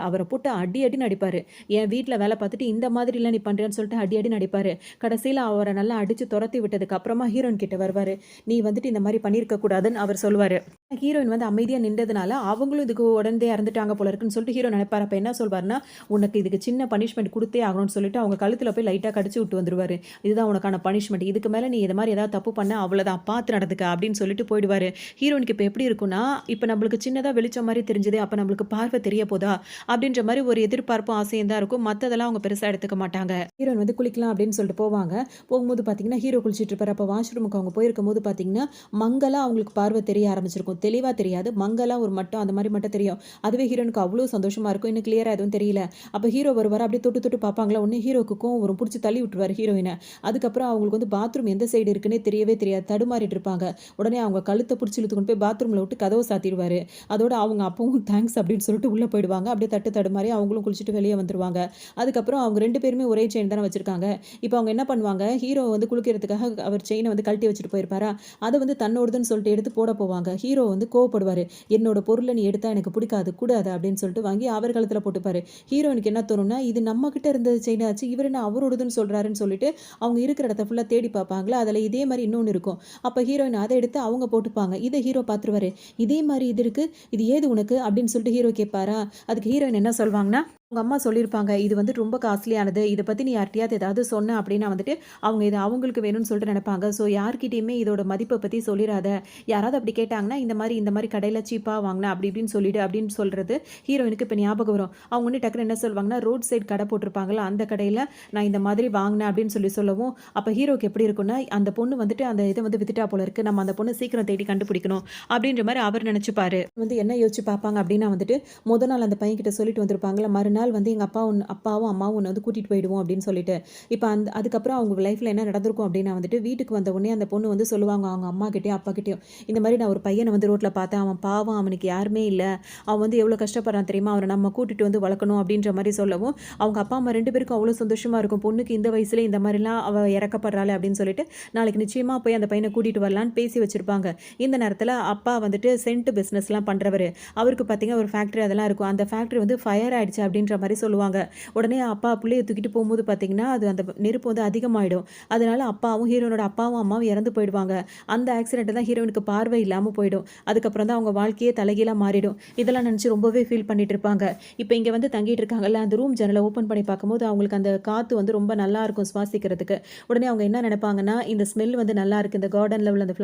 அவர போட்டு அடி அடின்னு அடிப்பாரு. என் வீட்ல வேல பார்த்துட்டு இந்த மாதிரிலாம் நீ பண்றியான்னு சொல்லிட்டு அடி அடின்னு அடிப்பாரு. கடைசியில அவர நல்லா அடிச்சு தொரத்தி விட்டதுக்கு அப்புறமா ஹீரோயின் கிட்ட வருவாரு. "நீ வந்துட்டு இந்த மாரி பண்ணியிருக்க கூடாதுன்னு" அவர் சொல்லுவாரு. ஹீரோயின் வந்து அமைதியா நின்றதுனால, அவங்களும் இதுக்கு உடந்தே இறந்துட்டாங்க போல இருக்குன்னு சொல்லிட்டு ஹீரோ நினைப்பாரு. அப்ப என்ன சொல்வாருன்னா, "உனக்கு இதுக்கு சின்ன பனிஷ்மென்ட் குடுத்தே ஆகணும்னு" சொல்லிட்டு அவங்க கழுத்துல போய் லைட்டா கடிச்சு விட்டு வந்துருவாரு. "இதுதான் உனக்கான பனிஷ்மென்ட். இதுக்கு மேல நீ இது மாரி ஏதாவது தப்பு பண்ண அவ்வளதான். பார்த்து நடந்துக்க" அப்படின்னு சொல்லிட்டு போயிடுவாரு. ஹீரோயினுக்கு இப்ப எப்படி இருக்கும்னா, இப்ப நம்மளுக்கு சின்னதா வெளிச்சம் மாரி தெரிஞ்சதே, அப்ப நம்மளுக்கு பார்வை தெரிய போதா? அப்படின்ற மாரி ஒரு எதிர்பார்ப்பும், ஆசையும் தான் இருக்கும். மத்ததெல்லாம் அவங்க பெருசா எடுத்துக்க மாட்டாங்க. ஹீரோயின் வந்து குளிக்கலாம் அப்படின்னு சொல்லிட்டு போவாங்க. போகும்போது பார்த்தீங்கன்னா, ஹீரோ குளிச்சிட்டு இருப்பாரு. அப்ப வாஷ்ரூமுக்கு அவங்க போயிருக்கும்போது பார்த்தீங்கன்னா, மங்கலா அவங்களுக்கு பார்வை தெரிய ஆரம்பிச்சிருக்கும். தெளிவா தெரியாது. மங்கலா ஒரு மட்டம் அந்த மாரி மட்டும் தெரியும். அதுவே ஹீரோயினுக்கு அவ்ளோ சந்தோஷமா இருக்கும். இன்னும் கிளியரா எதுவும் தெரியல. அப்ப ஹீரோ வருவாரு. அப்படியே தொட்டு தொட்டு பார்ப்பாங்களா, உடனே ஹீரோக்கு கோவம் வரும். புடிச்சு தள்ளி விட்டுருவாரு ஹீரோயின. அதுக்கப்புறம் அவங்களுக்கு வந்து பாத்ரூம் எந்த சைடு இருக்குன்னே தெரியவே தெரியாது. தடுமாறிட்டு இருப்பாங்க. உடனே அவங்க கழுத்த புடிச்சு இழுத்து கொண்டு போய் பாத்ரூம்ல விட்டு கதவ சாத்திருவாரு. அதோட அவங்க அப்பவும் தேங்க்ஸ் அப்படின்னு சொல்லிட்டு உள்ள போயிடுவாங்க. அப்படியே தட்டு தடுமாறி அவங்களும் குளிச்சுட்டு வெளிய வந்துருவாங்க. அதுக்கப்புறம் அவங்க 2 பேருமே ஒரே செயின் தானே வச்சிருக்காங்க. இப்ப அவங்க என்ன பண்ணுவாங்க, ஹீரோ வந்து குளிக்கிறதுக்காக அவர் செயின வந்து கழட்டி வச்சுட்டு போயிருப்பாரா, அத வந்து தன்னோடதுன்னு சொல்லிட்டு எடுத்து போட போவாங்க. ஹீரோ வந்து கோவப்படுவாரு. "என்னோட பொருள நீ எடுத்தா எனக்கு பிடிக்காது. குடு அத" அப்படின்னு சொல்லிட்டு வாங்கி அவர் கழுத்துல போட்டுப்பாரு. ஹீரோயினுக்கு என்ன தோணும்னா, இது நம்ம கிட்ட இருந்த செயினாச்சு, இவரு என்ன அவரோடதுன்னு சொல்றாருன்னு சொல்லிட்டு அவங்க இருக்கிற இடத்த ஃபுல்லா தேடி பார்ப்பாங்களா, அதுல இதே மாரி இன்னொன்னு இருக்கும். அப்ப ஹீரோயின் அத எடுத்து அவங்க போட்டுப்பாங்க. இத ஹீரோ பார்த்துருவாரு. "இதே மாரி இது இருக்கு. இது ஏது உனக்கு?" அப்படின்னு சொல்லிட்டு ஹீரோ கேட்பாரா, அதுக்கு ஹீரோயின் என்ன சொல்வாங்கன்னா, உங்க அம்மா சொல்லியிருப்பாங்க, "இது வந்து ரொம்ப காஸ்ட்லியானது. இத பத்தி நீ யார்ட்டயாவது ஏதாவது சொன்ன அப்படின்னா வந்துட்டு, அவங்க இத அவங்களுக்கு வேணும்னு சொல்லிட்டு நெனைப்பாங்க. ஸோ யார்கிட்டயுமே இதோட மதிப்ப பத்தி சொல்லிறாத. யாராவது அப்படி கேட்டாங்கன்னா, இந்த மாரி கடையில சீப்பா வாங்குனேன் அப்படி இப்படின்னு சொல்லிடு" அப்படின்னு சொல்றது ஹீரோயினுக்கு இப்ப ஞாபகம் வரும். அவங்க உடனே டக்குனு என்ன சொல்வாங்கன்னா, ரோட் சைட் கடை போட்டிருப்பாங்கல்ல, அந்த கடையில நான் இந்த மாதிரி வாங்குனேன் அப்படின்னு சொல்லவும், அப்ப ஹீரோக்கு எப்படி இருக்கும்னா, அந்த பொண்ணு வந்துட்டு அந்த இத வந்து வித்துட்டா போல இருக்கு. நம்ம அந்த பொண்ண சீக்கிரம் தேடி கண்டுபிடிக்கணும் அப்படின்ற மாரி அவர் நெனச்சுப்பாரு. வந்து என்ன யோசிச்சு பார்ப்பாங்க அப்படின்னா வந்துட்டு, மொத நாள் அந்த பையன்கிட்ட சொல்லிட்டு வந்திருப்பாங்கல்ல, மறுநாள் நாள் வந்து எங்க அப்பாவும், அம்மாவும் உன்ன வந்து கூட்டிட்டு போயிடுவோம் அப்படின்னு சொல்லிட்டு. இப்ப அதுக்கப்புறம் அவங்க லைஃப்ல என்ன நடந்திருக்கும் அப்படின்னா வந்துட்டு, வீட்டுக்கு வந்த உடனே அந்த பொண்ணு வந்து சொல்லுவாங்க அவங்க அம்மாகிட்டயும், அப்பாகிட்டயும். இந்த மாரி நான் ஒரு பையன வந்து ரோட்ல பார்த்தேன். அவன் பாவம் அவனுக்கு யாருமே இல்ல. அவன் வந்து எவ்வளோ கஷ்டப்படுறான் தெரியுமா? அவன நம்ம கூட்டிட்டு வந்து வளர்க்கணும் அப்படின்ற மாரி சொல்லவும், அவங்க அப்பா, அம்மா 2 பேருக்கும் அவ்வளோ சந்தோஷமா இருக்கும். பொண்ணுக்கு இந்த வயசுல இந்த மாரிலாம் அவ இறக்கப்படுறாளே அப்படின்னு சொல்லிட்டு, நாளைக்கு நிச்சயமா போய் அந்த பையன கூட்டிட்டு வரலான்னு பேசி வச்சிருப்பாங்க. இந்த நேரத்தில அப்பா வந்துட்டு சென்ட் பிசினஸ்லாம் பண்றவரு. அவருக்கு பார்த்தீங்கன்னா ஒரு ஃபேக்டரி அதெல்லாம் இருக்கும். அந்த ஃபேக்டரி வந்து ஃபயர் ஆயிடுச்சு அப்படின்ற மாரி சொல்லுவாங்க. உடனே அப்பா புள்ளைய தூக்கிட்டு போம்போது பார்த்தீங்கன்னா, அது அந்த நெருப்பு வந்து அதிகமாயிடும். அதனால ஹீரோயினோட அப்பாவும், அம்மாவும் இறந்து போயிடுவாங்க. அந்த ஆக்சிடென்ட் தான் ஹீரோயினுக்கு பார்வை இல்லாம போயிடும். அதுக்கப்புறம் தான் அவங்க வாழ்க்கையே தலைகீழா மாறிடும். இதெல்லாம் நினச்சு ரொம்பவே ஃபீல் பண்ணிட்டு இருப்பாங்க. இப்ப இங்க வந்து தங்கிட்டு இருக்காங்கல்ல, அந்த ரூம் ஜன்னல ஓப்பன் பண்ணி பார்க்கும்போது அவங்களுக்கு அந்த காத்து வந்து ரொம்ப நல்லா இருக்கும் சுவாசிக்கிறதுக்கு. உடனே அவங்க என்ன நினைப்பாங்கன்னா, இந்த ஸ்மெல் வந்து நல்லாருக்கு. இந்த கார்டன்ல உள்ள அந்த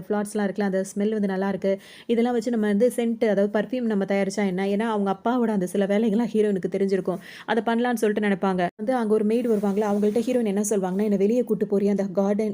ஃப்ளார்ஸ்லாம் இருக்குல்ல, அந்த ஸ்மெல் வந்து நல்லாருக்கு. இதெல்லாம் வச்சு நம்ம வந்து சென்ட் அதாவது பர்ஃப்யூம் நம்ம தயாரிச்சா என்ன? ஏன்னா அவங்க அப்பாவோட அந்த சில வேலைகள்லாம் ஹீரோயினுக்கு தெரிஞ்சிருக்கும். அத பண்ணலான்னு சொல்லிட்டு நினைப்பாங்க. வந்து அங்க ஒரு மெய்டு வருவாங்கல்ல, அவங்கள்ட்ட ஹீரோயின் என்ன சொல்வாங்கன்னா, "என்ன வெளிய கூட்டு போறியா? அந்த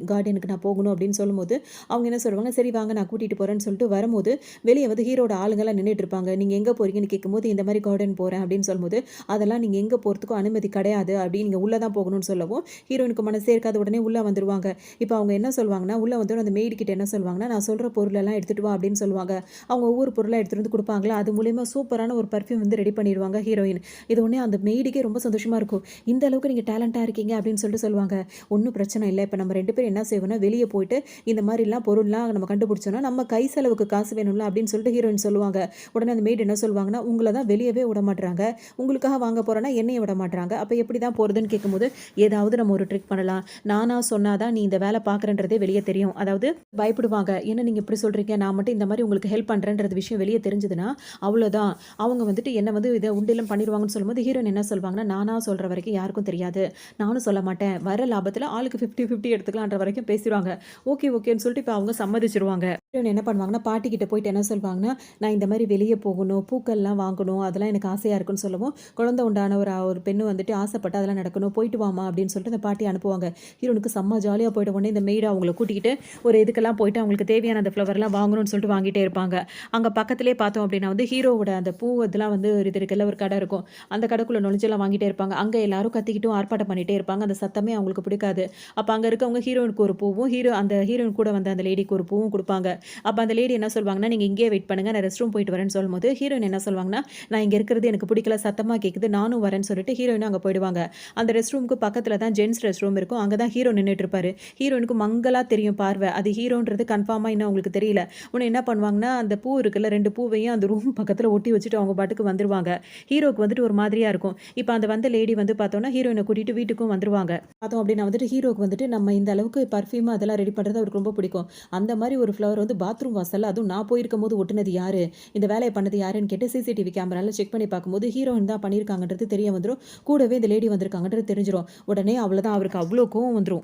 கார்டனுக்கு நான் போகணும்." அப்படின்னு சொல்லும்போது, அவங்க என்ன சொல்லுவாங்க, "சரி வாங்க நான் கூட்டிட்டு போறேன்னு" சொல்லிட்டு வரும்போது, வெளிய வந்து ஹீரோட ஆளுங்கலாம் நின்னுட்டு இருப்பாங்க. "நீங்க எங்க போறீங்கன்னு?" கேட்கும்போது, "இந்த மாரி கார்டன் போறேன்." அப்படின்னு சொல்லும்போது, "அதெல்லாம் நீங்க எங்க போறதுக்கும் அனுமதி கிடையாது." அப்படி நீங்க உள்ள தான் போகணும்னு சொல்லவும், ஹீரோயினுக்கு மனசே இருக்காது. உடனே உள்ள வந்துருவாங்க. இப்ப அவங்க என்ன சொல்வாங்கன்னா, உள்ள வந்தோனே அந்த மெய்டு கிட்ட என்ன சொல்வாங்கன்னா, "நான் சொல்ற பொருளெல்லாம் எடுத்துட்டு வா." அப்படின்னு சொல்லுவாங்க. அவங்க ஒவ்வொரு பொருளா எடுத்துட்டு வந்து குடுப்பாங்களா, அது மூலியமா சூப்பரான ஒரு பர்ஃப்யூம் வந்து ரெடி பண்ணிருவாங்க ஹீரோயின். இது உடனே அந்த மெய்டுக்கே ரொம்ப சந்தோஷமா இருக்கும். "இந்த அளவுக்கு நீங்க டேலண்டா இருக்கீங்க." அப்படின்னு சொல்லிட்டு சொல்லுவாங்க. "ஒண்ணும் பிரச்சனை இல்ல. இப்ப நம்ம 2 பேரும் என்ன செய்வோம்னா, வெளிய போயிட்டு இந்த மாரிலாம் பொருள்லாம் நம்ம கண்டுபிடிச்சோம்னா, நம்ம கை செலவுக்கு காசு வேணும்ல." அப்படின்னு சொல்லிட்டு ஹீரோயின் சொல்லுவாங்க. உடனே அந்த மெய்டு என்ன சொல்லுவாங்கன்னா, "உங்கள தான் வெளியவே விடமாட்றாங்க. உங்களுக்காக வாங்க போறேன்னா என்னைய விட மாட்றாங்க. அப்ப எப்படி தான் போறதுன்னு?" கேட்கும்போது, "ஏதாவது நம்ம ஒரு ட்ரிக் பண்ணலாம். நானா சொன்னா தான் நீ இந்த வேல பார்க்குறன்றதே வெளிய தெரியும்." அதாவது பயப்படுவாங்க. "என்ன நீங்க இப்படி சொல்றீங்க? நான் மட்டும் இந்த மாரி உங்களுக்கு ஹெல்ப் பண்றேன்றது விஷயம் வெளிய தெரிஞ்சதுன்னா, அவ்வளோதான். அவங்க வந்துட்டு என்ன வந்து இத உண்டியலும் பண்ணிருவாங்கன்னு." சொல்லும்போது ஹீரோயின் என்ன சொல்வாங்கன்னா, "நானா சொல்ற வரைக்கும் யாருக்கும் தெரியாது. நானும் சொல்ல மாட்டேன். வர லாபத்துல ஆளுக்கு 50, 50 எடுத்துக்கலான்ற வரைக்கும் பேசிருவாங்க." ஓகே, ஓகேன்னு சொல்லிட்டு இப்ப அவங்க சம்மதிச்சுருவாங்க. ஹீரோயின் என்ன பண்ணுவாங்கன்னா, பாட்டி கிட்ட போயிட்டு என்ன சொல்வாங்கன்னா, "நான் இந்த மாரி வெளிய போகணும், பூக்கள்லாம் வாங்கணும். அதெல்லாம் எனக்கு ஆசையா இருக்குன்னு." சொல்லவும், குழந்தை உண்டான ஒரு பெண்ணு வந்துட்டு ஆசைப்பட்டு அதெல்லாம் நடக்கணும். "போயிட்டு வாம்மா" அப்படின்னு சொல்லிட்டு அந்த பாட்டி அனுப்புவாங்க. ஹீரோனுக்கு செம்ம ஜாலியா போயிட்ட உடனே இந்த மெய்டு அவங்கள கூட்டிக்கிட்டு ஒரு இதுக்கெல்லாம் போயிட்டு அவங்களுக்கு தேவையான அந்த ஃப்ளவர்லாம் வாங்கணும்னு சொல்லிட்டு வாங்கிட்டே இருப்பாங்க. அங்க பக்கத்திலேயே பார்த்தோம் அப்படின்னா வந்து ஹீரோவோட அந்த பூ இதெல்லாம் வந்து இது இருக்குல்ல ஒரு கடை இருக்கும். அந்த கடைக்குள்ள நுழைஞ்செல்லாம் வாங்கிட்டே இருப்பாங்க. அங்க எல்லாரும் கத்திக்கிட்டும் ஆர்ப்பாட்டம் பண்ணிட்டே இருப்பாங்க. அந்த சத்தமே அவங்களுக்கு பிடிக்காது. அப்ப அங்க இருக்கவங்க ஹீரோயினுக்கு ஒரு பூவும், அந்த ஹீரோயின் கூட வந்த அந்த லேடிக்கு ஒரு பூவும் குடுப்பாங்க. அப்ப அந்த லேடி என்ன சொல்வாங்கன்னா, "நீங்க இங்கேயே வெயிட் பண்ணுங்க. நான் ரெஸ்ட் ரூம் போயிட்டு வரேன்னு." சொல்லும்போது, ஹீரோயின் என்ன சொல்வாங்கன்னா, "நான் இங்க இருக்கிறது எனக்கு பிடிக்கல. சத்தமா கேட்குது. நானும் வரேன்னு." சொல்லிட்டு ஹீரோயினும் அங்க போயிடுவாங்க. அந்த ரெஸ்ட் ரூமுக்கு பக்கத்துல தான் ஜென்ட்ஸ் ரெஸ்ட் ரூம் இருக்கும். அங்க தான் ஹீரோ நின்னுட்டு இருப்பாரு. ஹீரோயினுக்கு மங்கலா தெரியும் பார்வை. அது ஹீரோன்றது கன்ஃபார்மா இன்னும் அவங்களுக்கு தெரியல. உடனே என்ன பண்ணுவாங்கன்னா, அந்த பூ இருக்குல்ல 2 பூவையும் அந்த ரூம் பக்கத்துல ஒட்டி வச்சுட்டு அவங்க பாட்டுக்கு வந்துருவாங்க. ஹீரோக்கு வந்துட்டு ஒரு மாதிரியா இருக்கும். இப்ப அந்த வந்த லேடி வந்து பார்த்தோம்னா, ஹீரோயின கூட்டிட்டு வீட்டுக்கும் வந்துருவாங்க. பார்த்தோம் அப்டின்னா வந்துட்டு ஹீரோக்கு வந்துட்டு நம்ம இந்த அளவுக்கு பர்ஃப்யூம் அதெல்லாம் ரெடி பண்றது அவருக்கு ரொம்ப பிடிக்கும். அந்த மாரி ஒரு ஃப்ளவர் வந்து பாத்ரூம் வாசல்ல அதுவும் நான் போயிருக்கும்போது ஒட்டுனது யாரு? இந்த வேலைய பண்ணது யாருன்னு கேட்டு சிசிடிவி கேமரால செக் பண்ணி பார்க்கும்போது ஹீரோயின் தான் பண்ணியிருக்காங்கன்றது தெரிய வந்துரும். கூடவே இந்த லேடி வந்திருக்காங்கன்றது தெரிஞ்சிரும். உடனே அவ்வளோதான் அவருக்கு அவ்ளோ கோவம் வந்துரும்.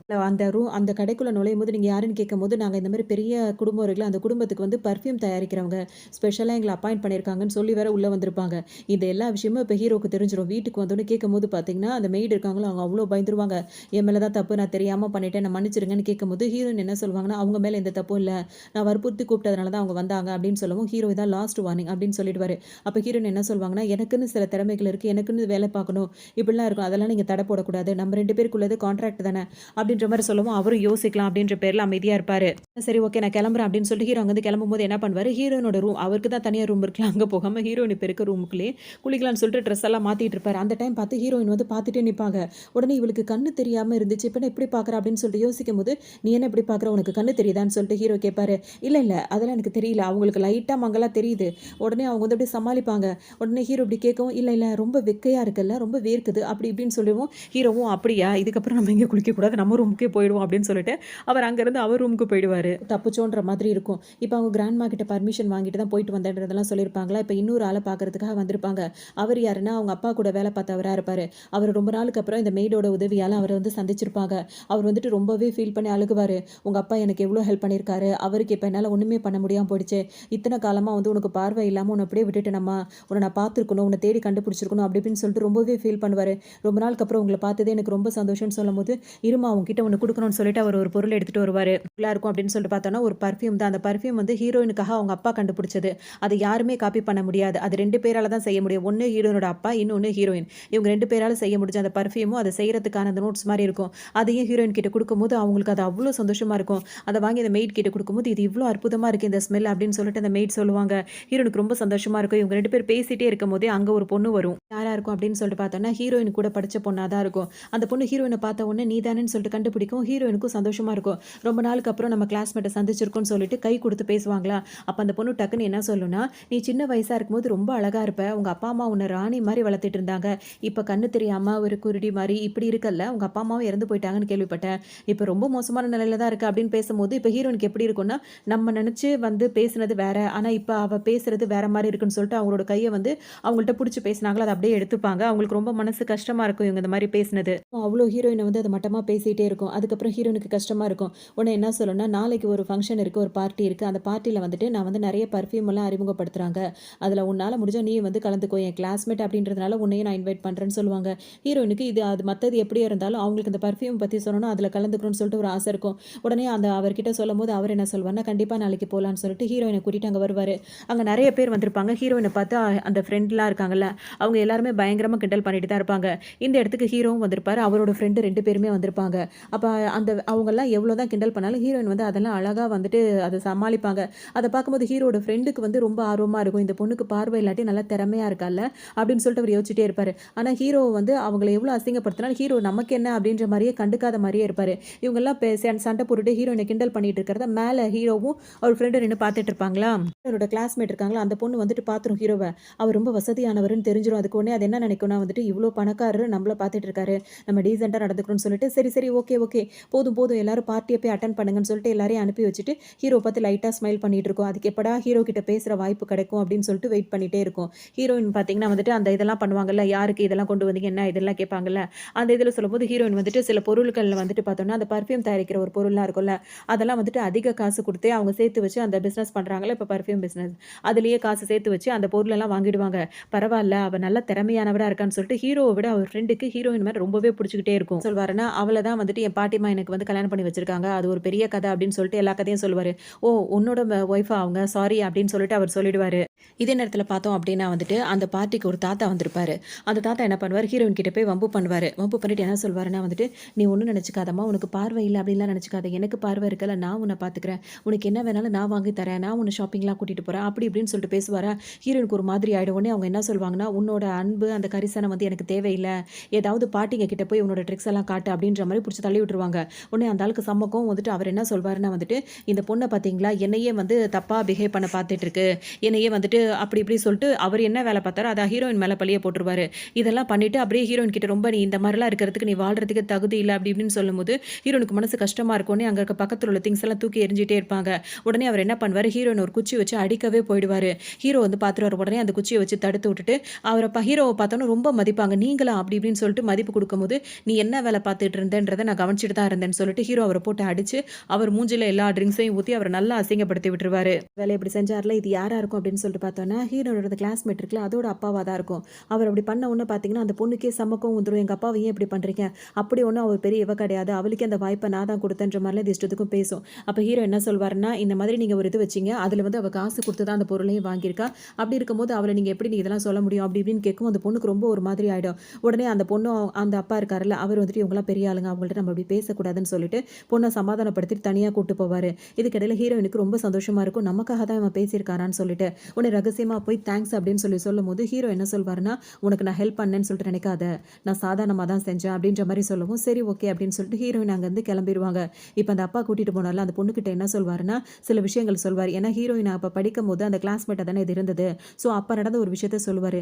அந்த கடைக்குள்ள நுழையும்போது நீங்க யாருன்னு கேட்கும்போது, நாங்க இந்த மாரி பெரிய குடும்பம் இருக்குல்ல, அந்த குடும்பத்துக்கு வந்து பர்ஃப்யூம் தயாரிக்கிறவங்க. ஸ்பெஷலா எங்கள அப்பாயிண்ட் பண்ணியிருக்காங்கன்னு சொல்லி வேற உள்ள வந்திருப்பாங்க. இந்த எல்லா விஷயமும் இப்ப ஹீரோக்கு தெரிஞ்சிரும். வீட்டுக்கு வந்தோனே கேட்கும்போது பார்த்தீங்கன்னா, அந்த மெய்டு இருக்காங்கல்ல, அவங்க அவ்ளோ பயந்துருவாங்க. என் மேல தான் தப்பு. நான் தெரியாம பண்ணிட்டேன். என்ன மன்னிச்சிடுங்கன்னு கேட்கும்போது, ஹீரோயின் என்ன சொல்வாங்கன்னா, அவங்க மேல எந்த தப்பும் இல்ல. நான் வற்புறுத்தி கூப்பிட்டதுனால தான் அவங்க வந்தாங்க அப்படின்னு சொல்லவும், ஹீரோ இதான் லாஸ்ட் வார்னிங் அப்படின்னு சொல்லிடுவாரு. அப்ப ஹீரோயின் என்ன சொல்வாங்கன்னா, எனக்குன்னு சில திறமைகள் இருக்கு. எனக்குன்னு வேலை பார்க்கணும். இப்படிலாம் இருக்கும். அதெல்லாம் நீங்க தடை போடக்கூடாது. நம்ம 2 பேருக்குள்ளது கான்ட்ராக்ட் தானே அப்படின்ற மாரி சொல்லவும், அவரும் யோசிக்கலாம் அப்படின்ற பேர்ல அமைதியா இருப்பாரு. சரி ஓகே நான் கிளம்புறேன் அப்படின்னு சொல்லிட்டு ஹீரோ அங்கருந்து கிளம்பும்போது என்ன பண்ணுவாரு, ஹீரோயினோட ரூம் அவருக்கு தான் தனியா ரூம் இருக்குல்ல, அங்க போகாம ஹீரோயின் இப்ப இருக்க ரூமுக்குள்ளேயே குளிக்கலாம்னு சொல்லிட்டு ட்ரெஸ் எல்லாம் மாத்திட்டு இருப்பாரு. அந்த டைம் பார்த்து ஹீரோயின் வந்து பார்த்துட்டே நிப்பாங்க. உடனே இவளுக்கு கண்ணு தெரியாம இருந்துச்சு. இப்ப என்ன இப்படி பார்க்குறா அப்படின்னு சொல்லிட்டு யோசிக்கும்போது, "நீ என்ன இப்படி பார்க்குற? உனக்கு கண்ணு தெரியுதான்னு?" சொல்லிட்டு ஹீரோ கேட்பாரு. "இல்ல, இல்ல அதெல்லாம் எனக்கு தெரியல." அவங்களுக்கு லைட்டா மங்கலா தெரியுது. உடனே அவங்க வந்து அப்படியே சமாளிப்பாங்க. உடனே ஹீரோ இப்படி கேட்கவும், "இல்ல, இல்ல ரொம்ப வெக்கையா இருக்குல்ல, ரொம்ப வேர்க்குது." அப்படி இப்படின்னு சொல்லவும், ஹீரோவும் "அப்படியா? இதுக்கப்புறம் நம்ம இங்க குளிக்கக்கூடாது. நம்ம ரூமுக்கே போயிடுவோம்." அப்படின்னு சொல்லிட்டு அவர் அங்கருந்து அவர் ரூமுக்கு போயிடுவாரு. தப்பிச்சோன்ற மாதிரி இருக்கும். இப்ப அவங்க கிராண்ட்மா கிட்ட பர்மிஷன் வாங்கிட்டு தான் போயிட்டு வந்தேன்றதெல்லாம் சொல்லியிருப்பாங்களா, இப்ப இன்னொரு ஆள பார்க்கறதுக்காக வந்திருப்பாங்க. அவர் யாருன்னா, அவங்க அப்பா கூட வேலை பார்த்தவரா இருப்பாரு. அவரு ரொம்ப நாளுக்கு அப்புறம் இந்த மெய்டோட உதவியால அவர வந்து சந்திச்சிருப்பாங்க. அவர் வந்துட்டு ரொம்பவே ஃபீல் பண்ணி அழுகுவாரு. "உங்க அப்பா எனக்கு எவ்ளோ ஹெல்ப் பண்ணியிருக்காரு. அவருக்கு இப்ப என்னால ஒண்ணுமே பண்ண முடியாம போயிடுச்சு. இத்தன காலமா வந்து உனக்கு பார்வை இல்லாம உன்ன அப்படியே விட்டுட்டேனம்மா. உன்ன நான் பார்த்துருக்கணும். உன்ன தேடி கண்டுபிடிச்சிருக்கணும்." அப்படி இப்படின்னு சொல்லிட்டு ரொம்பவே ஃபீல் பண்ணுவாரு. ரொம்ப நாளுக்கு அப்புறம் உங்கள பார்த்ததே எனக்கு ரொம்ப சந்தோஷம்னு சொல்லும்போது, "இரும்மா உன்கிட்ட ஒண்ணு குடுக்கணும்னு" சொல்லிட்டு அவர் ஒரு பொருள் எடுத்துட்டு வருவாரு. நல்லா இருக்கும் அப்படின்னு சொல்லிட்டு பார்த்தோம்னா, ஒரு பர்ஃப்யூம் தான். அந்த பர்ஃப்யூம் வந்து ஹீரோயினுக்காக அவங்க அப்பா கண்டுபிடிச்சது. அத யாருமே காப்பி பண்ண முடியாது. அது 2 பேரால தான் செய்ய முடியும். ஒண்ணு ஹீரோயினோட அப்பா, இன்னொன்னு ஹீரோயின். இவங்க 2 பேரால செய்ய முடிஞ்ச அந்த பெர்ஃப்யூமும், அத செய்றதுக்கான அந்த நோட்ஸ் மாரி இருக்கும். அதையும் ஹீரோயின் கிட்ட குடுக்கும்போது, அவங்களுக்கு அது அவ்ளோ சந்தோஷமா இருக்கும். அத வாங்கி அந்த மெய்ட் கிட்ட குடுக்கும்போது, "இது இவ்ளோ அற்புதமா இருக்கு இந்த ஸ்மெல்" அப்படின்னு சொல்லிட்டு அந்த மெய்ட் சொல்லுவாங்க. ஹீரோயினுக்கு ரொம்ப சந்தோஷமா இருக்கும். இவங்க 2 பேரும் பேசிட்டே இருக்கும்போதே, அங்க ஒரு பொண்ணு வரும். யாரா இருக்கும் அப்படின்னு சொல்லிட்டு பார்த்தோம்னா, ஹீரோயின் கூட படிச்ச பொண்ணா தான் இருக்கும். அந்த பொண்ணு ஹீரோயின பார்த்த உடனே நீ தானேன்னு சொல்லிட்டு கண்டுபிடிக்கும். ஹீரோயினுக்கும் சந்தோஷமா இருக்கும். ரொம்ப நாளுக்கு அப்புறம் நம்ம கிளாஸ்மேட்ட சந்திச்சிருக்கோம்னு சொல்லிட்டு கை குடுத்து பேசுவாங்களா, அப்ப அந்த பொண்ணு டக்குன்னு என்ன சொல்லும்னா, "நீ சின்ன வயசா இருக்கும்போது ரொம்ப அழகா இருப்ப. உங்க அப்பா, அம்மா உன்ன ராணி மாரி வளர்த்துட்டு இருந்தாங்க. இப்ப கண்ணு தெரியாம ஒரு குருடி மாரி இப்படி இருக்கல்ல. உங்க அப்பா, அம்மாவும் இறந்து போயிட்டாங்கன்னு கேள்விப்பட்டேன். இப்ப ரொம்ப மோசமான நிலையில தான் இருக்க" அப்படின்னு பேசும்போது, இப்ப ஹீரோயினுக்கு எப்படி இருக்கும்னா, நம்ம நெனச்சு வந்து பேசுனது வேற. ஆனா இப்ப அவ பேசுறது வேற மாரி இருக்குன்னு சொல்லிட்டு அவங்களோட கைய வந்து அவங்கள்ட்ட புடிச்சு பேசினாங்களா, அத அப்படியே எடுத்துப்பாங்க. அவங்களுக்கு ரொம்ப மனசு கஷ்டமா இருக்கும் இவங்க இந்த மாரி பேசினது. அவ்ளோ ஹீரோயின வந்து அது மட்டமா பேசிட்டே இருக்கும். அதுக்கப்புறம் ஹீரோயினுக்கு கஷ்டமா இருக்கும். உடனே என்ன சொல்லும்னா, "நாளைக்கு ஒரு ஃபங்ஷன் இருக்கு, ஒரு பார்ட்டி இருக்கு. அந்த பார்ட்டில வந்துட்டு நான் வந்து நெறைய பெர்ஃப்யூம் எல்லாம் அறிமுகப்படுத்துறாங்க. அதுல உன்னால முடிஞ்சா நீ வந்து கலந்துக்கோ. என் கிளாஸ்மேட் அப்படின்றதுனால உன்னையும் நான் இன்வைட் பண்றேன்னு" சொல்லுவாங்க. ஹீரோயினுக்கு இது அது மத்தது எப்படியா இருந்தாலும் அவங்களுக்கு இந்த பெர்ஃப்யூம் பத்தி சொன்னோனே அதுல கலந்துக்கணும்னு சொல்லிட்டு ஒரு ஆசை இருக்கும். உடனே அந்த அவர்கிட்ட சொல்லும்போது அவர் என்ன சொல்வார்னா, "கண்டிப்பா நாளைக்கு போலான்னு" சொல்லிட்டு ஹீரோயின கூட்டிட்டு அங்க வருவாரு. அங்க நெறைய பேர் வந்திருப்பாங்க. ஹீரோயின பார்த்து அந்த ஃப்ரெண்ட்லாம் இருக்காங்கல்ல, அவங்க எல்லாருமே பயங்கரமா கிண்டல் பண்ணிட்டு தான் இருப்பாங்க. இந்த இடத்துக்கு ஹீரோவும் வந்திருப்பாரு. அவரோட ஃப்ரெண்டு 2 பேருமே வந்திருப்பாங்க. அப்ப அந்த அவங்கலாம் எவ்வளோ தான் கிண்டல் பண்ணாலும், ஹீரோயின் வந்து அதெல்லாம் அழகா வந்துட்டு அத சமாளிப்பாங்க. அத பார்க்கும்போது ஹீரோவோட ஃப்ரெண்டுக்கு வந்து ரொம்ப ஆர்வமா இருக்கும். இந்த பொண்ணுக்கு பார்வை இல்லாட்டி நல்லா திறமையா இருக்கால்ல, அப்படின்னு சொல்லிட்டு அவர் யோசிச்சுட்டே இருப்பாரு. ஆனா ஹீரோ வந்து அவங்கள எவ்வளோ அசிங்கப்படுத்தினாலும், ஹீரோ நமக்கு என்ன அப்படின்ற மாரியே கண்டுக்காத மாரியே இருப்பாரு. இவங்கலாம் சண்டை போட்டுட்டு ஹீரோயின கிண்டல் பண்ணிட்டு இருக்கிறத மேல ஹீரோவும் அவர் ஃப்ரெண்டும் நின்னு பார்த்துட்டு இருப்பாங்களா, அவரோட கிளாஸ்மேட் இருக்காங்களா, அந்த பொண்ணு வந்துட்டு பார்த்துரும் ஹீரோவ. அவர் ரொம்ப வசதியானவர்ன்னு தெரிஞ்சிரும். அதுக்கு உடனே அது என்ன நினைக்கும்னா வந்துட்டு, இவ்ளோ பணக்காரரு நம்மள பார்த்துட்டு இருக்காரு. நம்ம டீசென்ட்டா நடந்துக்கணும்னு சொல்லிட்டு, சரி, சரி, ஓகே, ஓகே. போதும், போதும் எல்லாரும் பார்ட்டிய போய் அட்டெண்ட் பண்ணுங்கன்னு சொல்லிட்டு எல்லாரையும் அனுப்பி வச்சுட்டு, ஹீரோ பார்த்து லைட்டா ஸ்மைல் பண்ணிட்டு இருக்கும். அதுக்கு எப்படா ஹீரோ கிட்ட பேசுற வாய்ப்பு கிடைக்கும் அப்படின்னு சொல்லிட்டு வெயிட் பண்ணிட்டே இருக்கும். ஹீரோயின் பார்த்தீங்கன்னா வந்துட்டு, அந்த இதெல்லாம் பண்ணுவாங்கல்ல, யாருக்கு இதெல்லாம் கொண்டு வந்தீங்க? என்ன இதெல்லாம் கேட்பாங்கல்ல, அந்த இதில சொல்லும்போது ஹீரோயின் வந்துட்டு சில பொருட்கள்ல வந்துட்டு பார்த்தோம்னா, அந்த பெர்ஃப்யூம் தயாரிக்கிற ஒரு பொருள்லாம் இருக்கும்ல, அதெல்லாம் வந்துட்டு அதிக காசு குடுத்தே அவங்க சேர்த்து வச்சு அந்த பிசினஸ் பண்றாங்கல்ல, இப்ப பெர்ஃப்யூம் பிசினஸ். அதிலேயே காசு சேர்த்து வச்சு அந்த பொருளெல்லாம் வாங்கிடுவாங்க. பரவால்ல, அவ நல்ல திறமையானவரா இருக்கான்னு சொல்லிட்டு ஹீரோவ விட அவர் ஃப்ரெண்டுக்கு ஹீரோயின் மேல ரொம்பவே புடிச்சுக்கிட்டே இருக்கும். சொல்வாருன்னா, "அவள தான் வந்துட்டு என் பாட்டிம்மா எனக்கு வந்து கல்யாணம் பண்ணி வச்சிருக்காங்க. அது ஒரு பெரிய கதை" அப்படின்னு சொல்லிட்டு எல்லா கதையும் சொல்லுவாரு. "ஓ! உன்னோட ஒய்ஃபா அவங்க? சாரி" அப்படின்னு சொல்லிட்டு அவர் சொல்லிடுவாரு. இதே நேரத்தில பார்த்தோம் அப்படின்னா வந்துட்டு, அந்த பார்ட்டிக்கு ஒரு தாத்தா வந்திருப்பாரு. அந்த தாத்தா என்ன பண்ணுவாரு, ஹீரோயின் கிட்ட போய் வம்பு பண்ணுவாரு. வம்பு பண்ணிட்டு என்ன சொல்வாருன்னா வந்துட்டு, "நீ ஒண்ணும் நினைச்சுக்காதம்மா, உனக்கு பார்வை இல்ல அப்படின்லாம் நினைச்சுக்காத. எனக்கு பார்வை இருக்குல்ல, நான் உன்ன பார்த்துக்கிறேன். உனக்கு என்ன வேணாலும் நான் வாங்கி தரேன். நான் உன்ன ஷாப்பிங்லாம் கூட்டிட்டு போறேன்." அப்படி இப்படின்னு சொல்லிட்டு பேசுவாரா, ஹீரோயினுக்கு ஒரு மாதிரி ஆயிடும். உடனே அவங்க என்ன சொல்வாங்கன்னா, "உன்னோட அன்பு, அந்த கரிசனம் வந்து எனக்கு தேவையில்ல. ஏதாவது பாட்டிங்க கிட்ட போய் உன்னோட ட்ரிக்ஸ் எல்லாம் காட்டு." அப்படின்ற மாரி புடிச்சு தள்ளி விட்டுருவாங்க. உடனே அந்த ஆளுக்கு செம்ம கோவம் வந்துட்டு அவர் என்ன சொல்வாருன்னா வந்துட்டு, "இந்த பொண்ண பார்த்தீங்களா, என்னையே வந்து தப்பா பிஹேவ் பண்ண பார்த்துட்டு இருக்கு. என்னையே வந்துட்டு" அப்படி இப்படி சொல்லிட்டு அவர் என்ன வேலை பார்த்தாரோ, அத ஹீரோயின் மேல பழிய போட்டுருவாரு. இதெல்லாம் பண்ணிட்டு அப்படியே ஹீரோயின் கிட்ட ரொம்ப, "நீ இந்த மாரிலாம் இருக்கிறதுக்கு நீ வாழ்றதுக்கு தகுதி இல்ல." அப்படி இப்படின்னு சொல்லும்போது, ஹீரோயினுக்கு மனசு கஷ்டமா இருக்கும். உடனே அங்க இருக்க பக்கத்துல உள்ள திங்ஸ் எல்லாம் தூக்கி எறிஞ்சிட்டே இருப்பாங்க. உடனே அவர் என்ன பண்ணுவாரு, ஹீரோயின் ஒரு குச்சி வச்சு அடிக்கவே போயிடுவாரு. ஹீரோ வந்து பார்த்துருவாரு. உடனே அந்த குச்சிய வச்சு தடுத்து விட்டுட்டு, அவர ஹீரோவ பார்த்தோனே ரொம்ப மதிப்பாங்க. "நீங்களா?" அப்படி இப்படின்னு சொல்லிட்டு மதிப்பு குடுக்கும்போது, "நீ என்ன வேலை பார்த்துட்டு இருந்தன்றத நான் கவனிச்சுட்டு தான் இருந்தேன்னு" சொல்லிட்டு ஹீரோ அவர போட்டு அடிச்சு, அவர் மூஞ்சில எல்லா ட்ரிங்க்ஸையும் ஊத்தி அவர நல்லா அசிங்கப்படுத்தி விட்டுருவாரு. வேலைய இப்படி செஞ்சார்ல, இது யாரா இருக்கும் அப்படின்னு சொல்லிட்டு பார்த்தோம்னா, ஹீரோனோட கிளாஸ்மேட் இருக்குல்ல, அதோட அப்பாவா தான் இருக்கும். அவர் அப்படி பண்ண உடனே பார்த்தீங்கன்னா, அந்த பொண்ணுக்கே செம்ம கோவம் வந்துரும். "எங்க அப்பாவ ஏன் இப்படி பண்றீங்க? அப்படி ஒண்ணும் அவர் பெரிய இவ கிடையாது. அவளுக்கே அந்த வாய்ப்ப நான் தான் குடுத்தேன்ற" மாரிலாம் இது இஷ்டத்துக்கும் பேசும். அப்ப ஹீரோ என்ன சொல்வாருன்னா, "இந்த மாதிரி நீங்க ஒரு இது வச்சீங்க. அதுல வந்து அவ காசு குடுத்து தான் அந்த பொருளையும் வாங்கியிருக்கா. அப்படி இருக்கும்போது அவள நீங்க எப்படி இதெல்லாம் சொல்ல முடியும்?" அப்படி இப்படின்னு கேட்கவும் அந்த பொண்ணுக்கு ரொம்ப ஒரு மாதிரி ஆயிடும். உடனே அந்த பொண்ணும் அந்த அப்பா இருக்காருல்ல, அவர் வந்துட்டு இவங்கலாம் பெரிய ஆளுங்க. அவங்கள்ட்ட நம்ம இப்படி பேசக்கூடாதுன்னு சொல்லிட்டு பொண்ண சமாதானப்படுத்திட்டு தனியா கூட்டு போவாரு. இதுக்கிடையில ஹீரோயினுக்கு ரொம்ப சந்தோஷமா இருக்கும். நமக்காக தான் இவன் பேசியிருக்காரான்னு சொல்லிட்டு. உடனே ரகசியமா போய் தேங்க்ஸ் அப்படின்னு சொல்லும்போது, ஹீரோ என்ன சொல்வாருன்னா, "உனக்கு நான் ஹெல்ப் பண்ணேன்னு சொல்லிட்டு நினைக்காத. நான் சாதாரணமா தான் செஞ்சேன்." அப்படின்ற மாரி சொல்லவும், சரி ஓகே அப்படின்னு சொல்லிட்டு ஹீரோயின் அங்கருந்து கிளம்பிருவாங்க. இப்ப அந்த அப்பா கூட்டிட்டு போனார்ல, அந்த பொண்ணுகிட்ட என்ன சொல்வாருன்னா, சில விஷயங்கள் சொல்வாரு. ஏன்னா ஹீரோயின் அப்ப படிக்கும்போது அந்த கிளாஸ்மேட்டா தானே இது இருந்தது. ஸோ அப்ப நடந்த ஒரு விஷயத்த சொல்லுவாரு.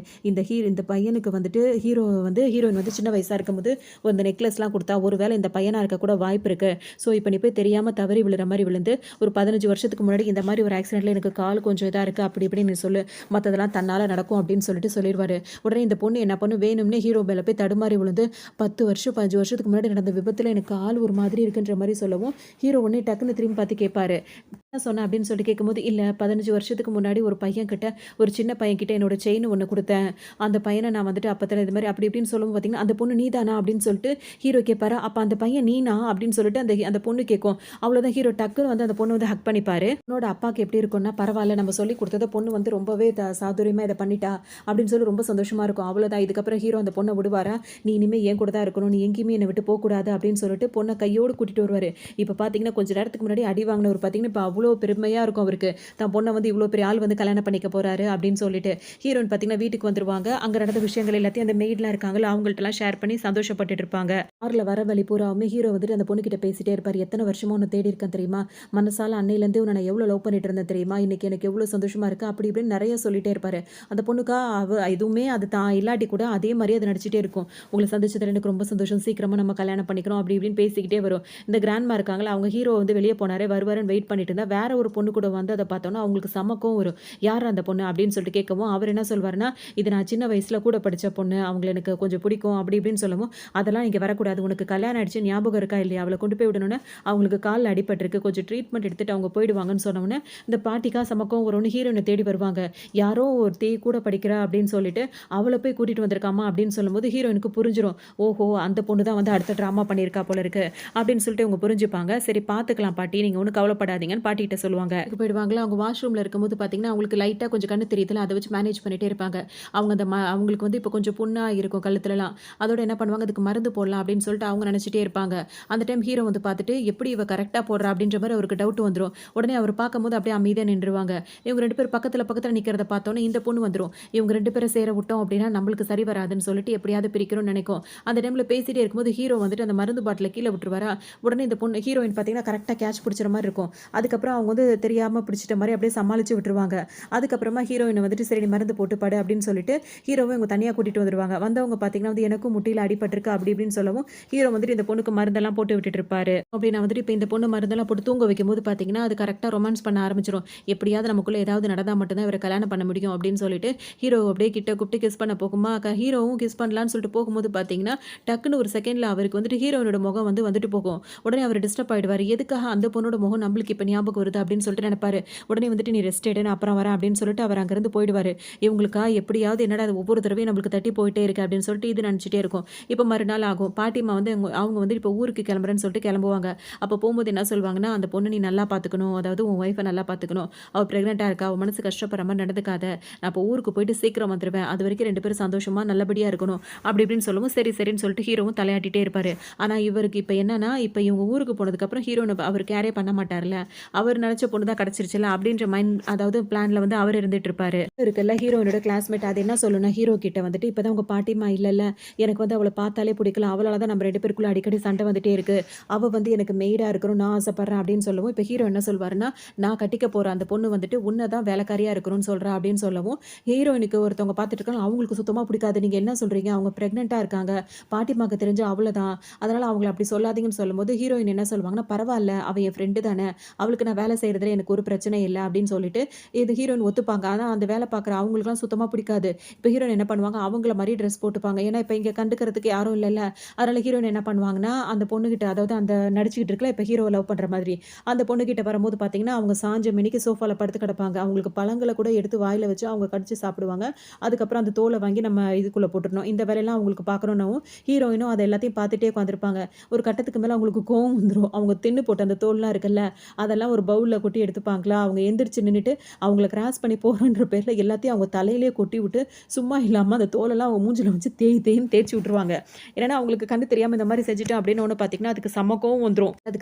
இந்த பையனுக்கு வந்துட்டு ஹீரோயின் வந்து சின்ன வயசா இருக்கும்போது இந்த நெக்லஸ்லாம் குடுத்தா, ஒருவேளை இந்த பையனா இருக்க கூட வாய்ப்பு இருக்கு. ஸோ இப்ப நீ போய் தெரியாம தவறி விழுற மாரி விழுந்து, ஒரு 15 வருஷத்துக்கு முன்னாடி இந்த மாரி ஒரு ஆக்சிடென்ட்ல எனக்கு கால் கொஞ்சம் இதா இருக்கு. அப்படி இப்படின்னு நீ சொல்லு. மத்ததெல்லாம் தன்னால நடக்கும் அப்படின்னு சொல்லிட்டு சொல்லிருவாரு. உடனே இந்த பொண்ணு என்ன பண்ணும், வேணும்னே ஹீரோ மேல போய் தடுமாறி விழுந்து, 10 வருஷம் 15 வருஷத்துக்கு முன்னாடி நடந்த விபத்துல எனக்கு கால் ஒரு மாதிரி இருக்குன்ற மாரி சொல்லவும், ஹீரோ உடனே டக்குன்னு திரும்பி பார்த்து கேட்பாரு. என்ன சொன்ன அப்படின்னு சொல்லிட்டு கேட்கும்போது, "இல்ல 15 வருஷத்துக்கு முன்னாடி ஒரு பையன்கிட்ட ஒரு சின்ன பையன்கிட்ட என்னோட செயின் ஒண்ணு குடுத்தேன். அந்த பையன நான் வந்துட்டு அப்பத்துல இது மாரி" அப்படி இப்படின்னு சொல்லவும் பார்த்தீங்கன்னா, "அந்த பொண்ணு நீதானா?" அப்படின்னு சொல்லிட்டு ஹீரோ கேட்பாரா. "அப்ப அந்த பையன் நீனா?" அப்படின்னு சொல்லிட்டு அந்த பொண்ணு கேட்கும். அவ்வளோதான் ஹீரோ டக்குன்னு வந்து அந்த பொண்ண வந்து ஹக் பண்ணிப்பாரு. பொண்ணோட அப்பாக்கு எப்படி இருக்கும்னா, பரவால்ல நம்ம சொல்லிக் குடுத்தத பொண்ணு வந்து ரொம்பவே சாதுரியமா இத பண்ணிட்டா அப்படின்னு சொல்லி சொல்லி ரொம்ப சந்தோஷமா இருக்கும். அவ்வளோதான் இதுக்கப்புறம் ஹீரோ அந்த பொண்ண விடுவாரா? "நீ இனிமே என் கூட தான் இருக்கணும். நீ எங்கேயுமே என்ன விட்டு போக்கூடாது" அப்படின்னு சொல்லிட்டு பொண்ண கையோடு கூட்டிட்டு வருவாரு. இப்ப பார்த்தீங்கன்னா, கொஞ்ச நேரத்துக்கு முன்னாடி அடி வாங்கினவரு பார்த்தீங்கன்னா, இப்ப அவ்ளோ பெருமையா இருக்கும் அவருக்கு. தான் பொண்ண வந்து இவ்ளோ பெரிய ஆள் வந்து கல்யாணம் பண்ணிக்க போறாரு அப்படின்னு சொல்லிட்டு. ஹீரோயின் பார்த்தீங்கன்னா, வீட்டுக்கு வந்துருவாங்க. அங்க நடந்த விஷயங்கள் எல்லாத்தையும் அந்த மெய்ட்லாம் இருக்காங்கல்ல, அவங்கள்ட்டலாம் ஷேர் பண்ணி சந்தோஷப்பட்டுட்டு இருப்பாங்க. கார்ல வர வழி பூராவுமே ஹீரோ வந்துட்டு அந்த பொண்ணுகிட்ட பேசிட்டே இருப்பாரு. "எத்தன வருஷமா உன்ன தேடி இருக்கேன் தெரியுமா? மனசால அன்னையிலேருந்தே உன்ன நான் எவ்ளோ லவ் பண்ணிட்டு இருந்தேன் தெரியுமா? இன்னைக்கு எனக்கு எவ்ளோ சந்தோஷமா இருக்கு." அப்படி இப்படின்னு நெறைய சொல்லிட்டே இருப்பாரு. அந்த பொண்ணுக்கா எதுவுமே அது தான் இல்லாட்டி கூட அதே மாரி அது நடிச்சுட்டே இருக்கும். "உங்கள சந்திச்சதுல எனக்கு ரொம்ப சந்தோஷம். சீக்கிரமா நம்ம கல்யாணம் பண்ணிக்கிறோம்." அப்படி இப்படின்னு பேசிக்கிட்டே வரும். இந்த கிராண்ட்மா இருக்காங்கல்ல, அவங்க ஹீரோ வந்து வெளிய போனாரு, வருவாருன்னு வெயிட் பண்ணிட்டு இருந்தா, வேற ஒரு பொண்ணு கூட வந்து அத பார்த்தோன்னா, அவங்களுக்கு செம கோவம் வரும். "யார் அந்த பொண்ணு?" அப்படின்னு சொல்லிட்டு கேட்கவும், அவர் என்ன சொல்வாருன்னா, "இது நான் சின்ன வயசுல கூட படிச்ச பொண்ணு. அவங்கள எனக்கு கொஞ்சம் பிடிக்கும்." அப்படி இப்படின்னு சொல்லவும், "அதெல்லாம் இங்க வரக்கூடாது. உனக்கு கல்யாணம் ஆயிடுச்சு ஞாபகம் இருக்கா இல்லையா? அவள கொண்டு போய் விடணும்னு அவங்களுக்கு கால்ல அடிபட்டுருக்கு. கொஞ்சம் ட்ரீட்மெண்ட் எடுத்துட்டு அவங்க போயிடுவாங்கன்னு" சொன்னவுனே, இந்த பாட்டிக்கா செம கோவம் வரும்னு ஹீரோயின தேடி வருவாங்க. யாரோ ஒருத்தி கூட படிக்கிறா அப்படின்னு சொல்லிட்டு, "அவள போய் கூட்டிட்டு வந்திருக்காமா" அப்படின்னு சொல்லும்போது ஹீரோயினுக்கு புரிஞ்சிரும். ஓஹோ! அந்த பொண்ணு தான் வந்து அடுத்த ட்ராமா பண்ணியிருக்கா போல இருக்கு. அப்படின்னு சொல்லிட்டு இவங்க புரிஞ்சுப்பாங்க. சரி பார்த்துக்கலாம் பாட்டி. நீங்க ஒண்ணும் கவலைப்படாதீங்கன்னு பாட்டிகிட்ட சொல்லுவாங்க. இதுக்கு போயிடுவாங்களா, அவங்க வாஷ்ரூம்ல இருக்கும்போது பார்த்தீங்கன்னா, அவங்களுக்கு லைட்டா கொஞ்சம் கண்ணு தெரியுதுல்ல, அத வச்சு மேனேஜ் பண்ணிட்டே இருப்பாங்க. அவங்க அந்த அவங்களுக்கு வந்து இப்ப கொஞ்சம் புண்ணா இருக்கும் கழுத்துலலாம். அதோட என்ன பண்ணுவாங்க, அதுக்கு மருந்து போடலாம் அப்படின்னு சொல்லிட்டு அவங்க நெனச்சுட்டே இருப்பாங்க. அந்த டைம் ஹீரோ வந்து பார்த்துட்டு, எப்படி இவ கரெக்ட்டா போடுறா அப்படின்ற மாரி அவருக்கு டவுட் வந்துரும். உடனே அவர் பார்க்கும்போது அப்படியே அமைதியா நின்றுவாங்க. இவங்க 2 பேரும் பக்கத்துல பக்கத்துல நிக்கிறத பார்த்தோனே இந்த பொண்ணு வந்துரும். இவங்க 2 பேரும் சேர விட்டோம் அப்படின்னா நம்மளுக்கு சரி வராதுன்னு சொல்லிட்டு எப்படியாவது பிரிக்கணும்னு நெனைக்கும். அந்த டைம்ல பேசிட்டே இருக்கும்போது ஹீரோ வந்துட்டு அந்த மருந்து பாட்டில கீழ விட்டுருவாரா, உடனே இந்த பொண்ணு ஹீரோயின் பார்த்தீங்கன்னா கரெக்ட்டா கேட்ச் பிடிச்சிற மாரி இருக்கும். அதுக்கப்புறம் அவங்க வந்து தெரியாம பிடிச்சிட்ட மாரி அப்படியே சமாளிச்சு விட்டுருவாங்க. அதுக்கப்புறமா ஹீரோயின வந்துட்டு சரி நீ மருந்து போட்டு படு அப்படின்னு சொல்லிட்டு ஹீரோவ இவங்க தனியா கூட்டிட்டு வந்துருவாங்க. வந்தவங்க பார்த்தீங்கன்னா வந்து எனக்கும் முட்டியில அடிபட்டிருக்கு அப்படி இப்படின்னு சொல்லவும், ஹீரோ வந்துட்டு இந்த பொண்ணுக்கு மருந்தெல்லாம் போட்டு விட்டுட்டு இருப்பாரு. அப்படின்னா வந்துட்டு இப்ப இந்த பொண்ணு மருந்தெல்லாம் போட்டு தூங்க வைக்கும்போது பார்த்தீங்கன்னா, அது கரெக்ட்டா ரொமான்ஸ் பண்ண ஆரம்பிச்சுரும். எப்படியாவது நமக்குள்ள ஏதாவது நடந்தா மட்டும் தான் இவர கல்யாணம் பண்ண முடியும் அப்படின்னு சொல்லிட்டு, ஹீரோ அப்படியே கிட்ட கூப்பிட்டு கிஸ் பண்ண போகுமா, ஹீரோவும் கிஸ் பண்ணலான்னு சொல்லிட்டு போகும்போது பார்த்தீங்கன்னா, டக்குனு ஒரு செகண்ட்ல அவருக்கு வந்துட்டு ஹீரோயினோட முகம் வந்து வந்துட்டு போகும். உடனே அவர் டிஸ்டர்ப் ஆயிடுவாரு. எதுக்காக அந்த பொண்ணோட முகம் நம்மளுக்கு இப்ப ஞாபகம் வருது அப்படின்னு சொல்லிட்டு நெனைப்பாரு. உடனே வந்துட்டு நீ ரெஸ்ட் எடு நான் அப்புறம் வரேன் அப்படின்னு சொல்லிட்டு அவர் அங்கிருந்து போயிடுவாரு. இவங்களுக்கா எப்படியாவது என்னடா இது ஒவ்வொரு தடவையும் நம்மளுக்கு தட்டி போயிட்டே இருக்கு அப்படின்னு சொல்லிட்டு இது நினைச்சுட்டே இருக்கும். இப்ப மறுநாள் ஆகும். பாட்டிம்மா வந்து அவங்க வந்து இப்ப ஊருக்கு கிளம்புறேன்னு சொல்லிட்டு கிளம்புவாங்க. அப்ப போம்போது என்ன சொல்வாங்கன்னா, அந்த பொண்ண நீ நல்லா பார்த்துக்கணும். அதாவது உன் ஒய்ஃப நல்லா பார்த்துக்கணும். அவ பிரெக்னன்ட்டா இருக்கா. அவ மனசு கஷ்டப்படுற மாரி நடந்துக்காத. நான் இப்ப ஊருக்கு போயிட்டு சீக்கிரம் வந்துருவேன். அதுவரைக்கும் 2 பேரும் சந்தோஷமா நல்லபடியா இருக்கணும். அப்படி இப்படின்னு சொல்லவும் சரி சரின்னு சொல்லிட்டு ஹீரோவும் தலையாட்டிட்டே இருப்பாரு. ஆனா இவருக்கு இப்ப என்னன்னா, இப்ப இவங்க ஊருக்கு போனதுக்கப்புறம் ஹீரோன அவர் கேரே பண்ண மாட்டார்ல. அவர் நெனச்ச பொண்ணு தான் கிடைச்சிருச்சுல்ல அப்படின்ற அதாவது பிளான்ல வந்து அவர் இருந்துட்டு இருப்பாரு. இருக்குல்ல ஹீரோயினோட கிளாஸ்மேட் அது என்ன சொல்லும்னா ஹீரோ கிட்ட வந்துட்டு, "இப்பதான் உங்க பாட்டிம்மா இல்லல்ல. எனக்கு வந்து அவள பார்த்தாலே பிடிக்கல. அவளால தான் நம்ம 2 பேருக்குள்ள அடிக்கடி சண்டை வந்துட்டே இருக்கு. அவ வந்து எனக்கு மெய்டா இருக்கணும்னு நான் ஆசைப்படுறேன்." அப்படின்னு சொல்லவும், இப்ப ஹீரோ என்ன சொல்வாருன்னா, "நான் கட்டிக்க போற அந்த பொண்ணு வந்துட்டு உன்ன தான் வேலைக்காரியா இருக்கணும்னு சொல்றா." அப்படின்னு சொல்லவும், ஹீரோயினுக்கு ஒருத்தவங்க பார்த்துட்டு இருக்காங்க. அவங்களுக்கு சுத்தமா பிடிக்காது. "நீங்க என்ன சொல்றீங்க? அவங்க பிரெக்னன்ட்டா இருக்காங்க. பாட்டிம்மாக்கு தெரிஞ்சா அவ்வளதான். அதனால அவங்கள அப்படி சொல்லாதீங்கன்னு" சொல்லும்போது, ஹீரோயின் என்ன சொல்வாங்கன்னா, "பரவால்ல. அவ என் ஃப்ரெண்டு தானே. அவளுக்கு நான் வேலை செய்றதுல எனக்கு ஒரு பிரச்சனை இல்ல." அப்படின்னு சொல்லிட்டு இது ஹீரோயின் ஒத்துப்பாங்க. ஆனா அந்த வேலை பார்க்குற அவங்களுக்குலாம் சுத்தமா பிடிக்காது. இப்ப ஹீரோயின் என்ன பண்ணுவாங்க, அவங்கள மாரி ட்ரெஸ் போட்டுப்பாங்க. ஏன்னா, இப்ப இங்க கண்டுக்கிறதுக்கு யாரும் இல்லல்ல. அதனால ஹீரோயின் என்ன பண்ணுவாங்கன்னா, அந்த பொண்ணுகிட்ட அதாவது அந்த நடிச்சுக்கிட்டு இருக்குல்ல, இப்ப ஹீரோவ லவ் பண்ற மாதிரி. அந்த பொண்ணுகிட்ட வரும்போது பார்த்தீங்கன்னா, அவங்க சாஞ்ச மேனிக்கு சோஃபால படுத்து கிடப்பாங்க. அவங்களுக்கு பழங்கள கூட எடுத்து வாயில வச்சு அவங்க கடிச்சு சாப்பிடுவாங்க. அதுக்கப்புறம் அந்த தோல வாங்கி நம்ம இதுக்குள்ள போட்டுறணும். இந்த வேலையெல்லாம் அவங்களுக்கு பார்க்கணும்னாவும், ஹீரோயினும் அத எல்லாத்தையும் பார்த்துட்டே உட்காந்துருப்பாங்க. ஒரு கட்டத்துக்கு மேல அவங்களுக்கு கோவம் வந்துரும். அவங்க தின்னு போட்ட அந்த தோல்லாம் இருக்குல்ல, அதெல்லாம் ஒரு பவுல்ல கொட்டி எடுத்துப்பாங்களா, அவங்க எந்திரிச்சு நின்னுட்டு அவங்கள கிராஸ் பண்ணி போறோன்ற பேர்ல எல்லாத்தையும் அவங்க தலையிலேயே கொட்டி விட்டு, சும்மா இல்லாம அந்த தோலெல்லாம் அவங்க மூஞ்சில வச்சு தேய் தேய்ன்னு தேய்ச்சு விட்டுருவாங்க. ஏன்னா, அவங்களுக்கு கண்ணு தெரியாம இந்த மாரி செஞ்சுட்டோம் அப்படின்னு ஒண்ணு பார்த்தீங்கன்னா, அதுக்கு செம கோவம்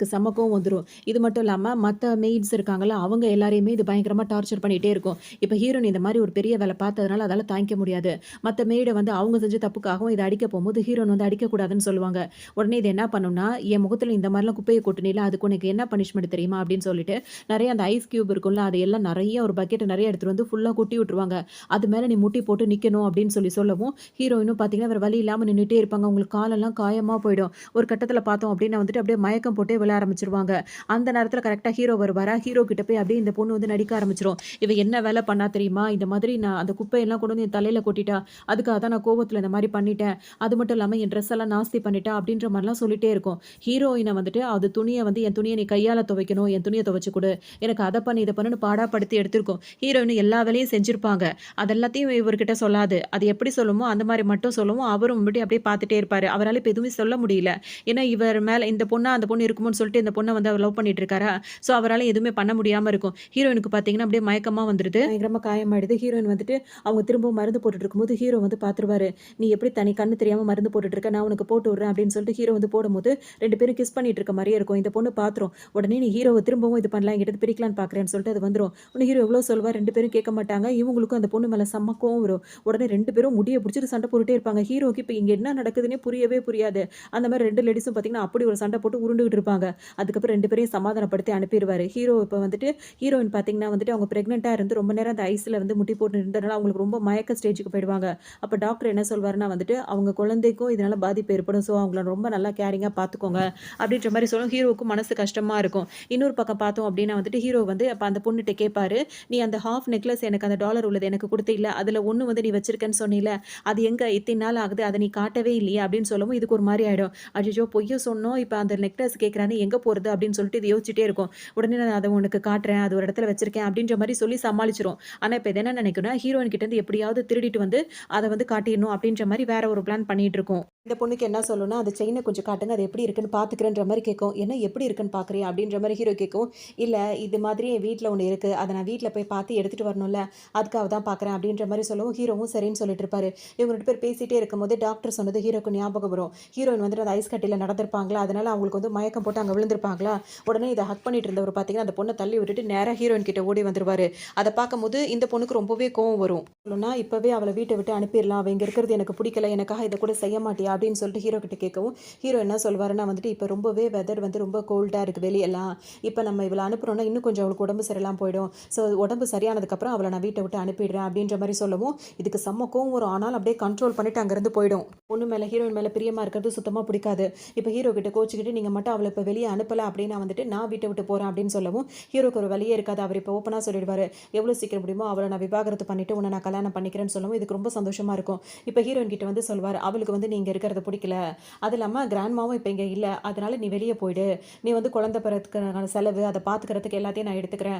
வந்துரும். இது மட்டும் இல்லாம மத்த மெய்ட்ஸ் இருக்காங்கல்ல, அவங்க எல்லாரையுமே இது பயங்கரமா டார்ச்சர் பண்ணிட்டே இருக்கும். இப்ப ஹீரோயின் இந்த மாரி ஒரு பெரிய வேல பார்த்ததுனால அதால தாங்கிக்க முடியாது. மத்த மெய்ட வந்து அவங்க செஞ்ச தப்புக்காகவும் இத அடிக்க போம்போது, ஹீரோயின் வந்து அடிக்கக்கூடாதுன்னு சொல்லுவாங்க. உடனே இது என்ன பண்ணும்னா, "என் முகத்துல இந்த மாரிலாம் குப்பைய கொட்டுனீல, அதுக்கு உனக்கு என்ன பனிஷ்மென்ட் தெரியுமா?" அப்படின்னு சொல்லிட்டு, நெறைய அந்த ஐஸ் கியூப் இருக்கும்ல, அது எல்லாம் நெறைய ஒரு பக்கெட் நெறைய எடுத்துட்டு வந்து ஃபுல்லா கொட்டி விட்டுருவாங்க. அது மேல நீ முட்டி போட்டு நிக்கணும் அப்படின்னு சொல்லவும், ஹீரோயினும் பார்த்தீங்கன்னா, வேற வழி இல்லாம நின்னுட்டே இருப்பாங்க. அவங்களுக்கு காலெல்லாம் காயமா போயிடும். ஒரு கட்டத்தில பார்த்தோம் அப்படின்னா வந்துட்டு அப்படியே மயக்கம் போட்டே விழ ஆரம்பிச்சுருவாங்க. அந்த நேரத்தில கரெக்ட்டா ஹீரோ வருவாரா, ஹீரோ கிட்ட போய் அப்படியே இந்த பொண்ணு வந்து நடிக்க ஆரம்பிச்சுரும். "இவ என்ன வேல பண்ணா தெரியுமா? இந்த மாதிரி நான் அந்த குப்பையெல்லாம் கொண்டு வந்து என் தலையில கொட்டிட்டா. அதுக்காக தான் நான் கோவத்தில இந்த மாரி பண்ணிட்டேன். அது மட்டும் இல்லாம என் ட்ரெஸ் எல்லாம் நாஸ்தி பண்ணிட்டா." அப்படின்ற மாரிலாம் சொல்லிட்டே இருக்கும். ஹீரோயின வந்துட்டு அது துணிய வந்து "என் துணிய நீ கையால துவைக்கணும். என் துணிய துவைச்சு குடு. எனக்கு அத பண்ணு, இத பண்ணுன்னு" பாடாப்படுத்தி எடுத்திருக்கும். ஹீரோயின் எல்லா வேலையும் செஞ்சிருப்பாங்க. அது எல்லாத்தையும் இவர்கிட்ட சொல்லாது. அது எப்படி சொல்லுமோ, அந்த மாரி மட்டும் சொல்லவும், அவரும் வந்துட்டு அப்படியே பார்த்துட்டே இருப்பாரு. அவரால இப்ப எதுவுமே சொல்ல முடியல. ஏன்னா, இவர் மேல இந்த பொண்ணா, அந்த பொண்ணு இருக்குமோன்னு சொல்லிட்டு இந்த பொண்ண வந்து அவர் லவ் பண்ணிட்டு இருக்காரா, ஸோ அவரால எதுவுமே பண்ண முடியாம இருக்கும். ஹீரோயினுக்கு பார்த்தீங்கன்னா, அப்படியே மயக்கமா வந்துருது. பயங்கரமா காயமாயிடுது. ஹீரோயின் வந்துட்டு அவங்க திரும்ப திரும்பவும் மருந்து போட்டுட்டு இருக்கும்போது ஹீரோ வந்து பார்த்துருவாரு. "நீ எப்படி தனி கண்ணு தெரியாம மருந்து போட்டுட்டு இருக்க? நான் உனக்கு போட்டு விடுறேன்" அப்படின்னு சொல்லிட்டு ஹீரோ வந்து போடும்போது 2 பேரும் கிஸ் பண்ணிட்டு இருக்க மாரியே இருக்கும். இந்த பொண்ணு பார்த்துரும். உடனே நீ ஹீரோவ திரும்பவும் இது பண்ணலாம், என்கிட்ட பிரிக்கலான்னு பார்க்குறேன்னு சொல்லிட்டு அது வந்துரும். உடனே ஹீரோ எவ்வளோ சொல்வார், 2 பேரும் கேட்க மாட்டாங்க. இவங்களுக்கும் அந்த பொண்ணு மேல செம்ம கோவம் வரும். உடனே 2 பேரும் முடிய புடிச்சுட்டு சண்டை போட்டுட்டே இருப்பாங்க. ஹீரோவுக்கு இப்ப இங்க என்ன நடக்குதுன்னே புரியவே புரியாது. அந்த மாரி 2 லேடீஸும் பார்த்தீங்கன்னா, அப்படி ஒரு சண்டை போட்டு உருண்டுகிட்டு இருப்பாங்க. அதுக்கப்புறம் 2 பேரையும் சமாதானப்படுத்தி அனுப்பிருவாரு. ஹீரோ இப்ப வந்துட்டு ஹீரோயின் பார்த்தீங்கன்னா வந்துட்டு அவங்க பிரெக்னன்ட்டா இருந்து ரொம்ப நேரம் அந்த ஐஸ்ல வந்து முட்டி போட்டு இருந்ததுனால அவங்களுக்கு ரொம்ப மயக்க ஸ்டேஜ்க்கு போயிடுவாங்க. அப்ப டாக்டர் என்ன சொல்வாருன்னா வந்துட்டு, அவங்க குழந்தைக்கும் இதனால பாதிப்பு ஏற்படும். ஸோ அவங்கள ரொம்ப நல்லா கேரிங்கா பார்த்துக்கோங்க. அப்படின்ற மாரி சொல்லும். ஹீரோவுக்கும் மனசு கஷ்டமா இருக்கும். இன்னொரு பக்கம் பார்த்தோம் அப்படின்னா வந்துட்டு, ஹீரோ வந்து அப்ப அந்த பொண்ணுட்ட கேட்பாரு. "நீ அந்த ஹாஃப் நெக்லஸ் எனக்கு அந்த டாலர் உள்ளது எனக்கு குடுத்தீல்ல, அதுல 1 வந்து நீ வச்சிருக்கன்னு சொன்னீல, அது எங்க? இத்தனை நாள் ஆகுது. அத நீ காட்டவே இல்லையே!" அப்படின்னு சொல்லவும் இதுக்கு ஒரு மாரி ஆயிடும். அச்சச்சோ! பொய்ய சொன்னோம். இப்ப அந்த நெக்லஸ் கேட்குறானே எங்க போறது? அப்படின்னு சொல்லிட்டு இது யோசிச்சுட்டே இருக்கும். உடனே நான் அத உனக்கு காட்டுறேன். அது ஒரு இடத்துல வச்சிருக்கேன் அப்படின்ற மாரி சொல்லி சமாளிச்சுரும். ஆனா இப்ப இது என்ன நினைக்கும்னா, ஹீரோயின் கிட்ட இருந்து எப்படியாவது திருடிட்டு வந்து அத வந்து காட்டிறணும் அப்படின்ற மாரி வேற ஒரு பிளான் பண்ணிட்டு இருக்கும். இந்த பொண்ணுக்கு என்ன சொல்லும்னா, "அந்த செயின கொஞ்சம் காட்டுங்க. அது எப்படி இருக்குன்னு பார்த்துக்கிறேன்ற" மாரி கேட்கும். "என்ன எப்படி இருக்குன்னு பார்க்குறியா?" அப்படின்ற மாரி ஹீரோ கேட்கவும், "இல்ல இது மாதிரி என் வீட்ல ஒண்ணு இருக்கு. அத நான் வீட்ல போய் பார்த்து எடுத்துட்டு வரணும்ல. அதுக்காக தான் பார்க்குறேன்" அப்படின்ற மாரி சொல்லவும், ஹீரோவும் சரின்னு சொல்லிட்டு இருப்பாரு. இவங்க 2 பேர் பேசிட்டே இருக்கும்போது டாக்டர் சொன்னது ஹீரோக்கு ஞாபகம் வரும். ஹீரோயின் வந்துட்டு அந்த ஐஸ் கட்டில நடந்திருப்பாங்களா, அதனால அவங்களுக்கு வந்து மயக்கம் போட்டு அங்க விழுந்திருப்பாங்களா, உடனே இத ஹக் பண்ணிட்டு இருந்தவரு பார்த்தீங்கன்னா, அந்த பொண்ண தள்ளி விட்டுட்டு நேரா ஹீரோயின் கிட்ட ஓடி வந்துருவாரு. அத பார்க்கும்போது இந்த பொண்ணுக்கு ரொம்பவே கோவம் வரும். சொல்லணும்னா, "இப்பவே அவள வீட்ட விட்டு அனுப்பிறலாம். அவ இங்க இருக்கிறது எனக்கு பிடிக்கல. எனக்காக இத கூட செய்ய மாட்டியா?" அப்படின்னு சொல்லிட்டு ஹீரோ கிட்ட கேட்கவும், ஹீரோ என்ன சொல்வாருன்னா வந்துட்டு, "இப்ப ரொம்பவே வெதர் வந்து ரொம்ப கோல்டா இருக்கு வெளியலாம். இப்ப நம்ம இவள அனுப்புனோம்னா, இன்னும் கொஞ்சம் அவளுக்கு உடம்பு சரியில்லாம போயிடும். ஸோ உடம்பு சரியானதுக்கப்புறம் அவள நான் வீட்ட விட்டு அனுப்பிடுறேன்" அப்படின்ற மாரி சொல்லவும், இதுக்கு செம்ம கோவம் வரும். ஆனாலும் அப்படியே கண்ட்ரோல் பண்ணிட்டு அங்கருந்து போயிடும். பொண்ணு மேல ஹீரோயின் மேல பிரியமா இருக்கிறது சுத்தமா பிடிக்காது. இப்ப ஹீரோ கிட்ட கோச்சுக்கிட்டு, "நீங்க மட்டும் அவள இப்ப வெளிய அனுப்பல அப்படின்னா வந்துட்டு, நான் வீட்ட விட்டு போறேன்" அப்படின்னு சொல்லவும், ஹீரோக்கு ஒரு வழியே இருக்காது. அவர் இப்ப ஓப்பனா சொல்லிடுவாரு. "எவ்வளோ சீக்கிரம் முடியுமோ அவள நான் விவாகரத்து பண்ணிட்டு உன்ன நான் கல்யாணம் பண்ணிக்கிறேன்னு" சொல்லவும், இதுக்கு ரொம்ப சந்தோஷமா இருக்கும். இப்ப ஹீரோயின் கிட்ட வந்து சொல்வாரு, "அவளுக்கு வந்து நீ இங்க இருக்கிறது பிடிக்கல. அது இல்லாம கிராண்ட்மாவும் இப்ப இங்க இல்ல. அதனால நீ வெளிய போயிடு. நீ வந்து குழந்தை பிறக்கறதுக்கான செலவு, அத பார்த்துக்கிறதுக்கு எல்லாத்தையும் நான் எடுத்துக்கிறேன்.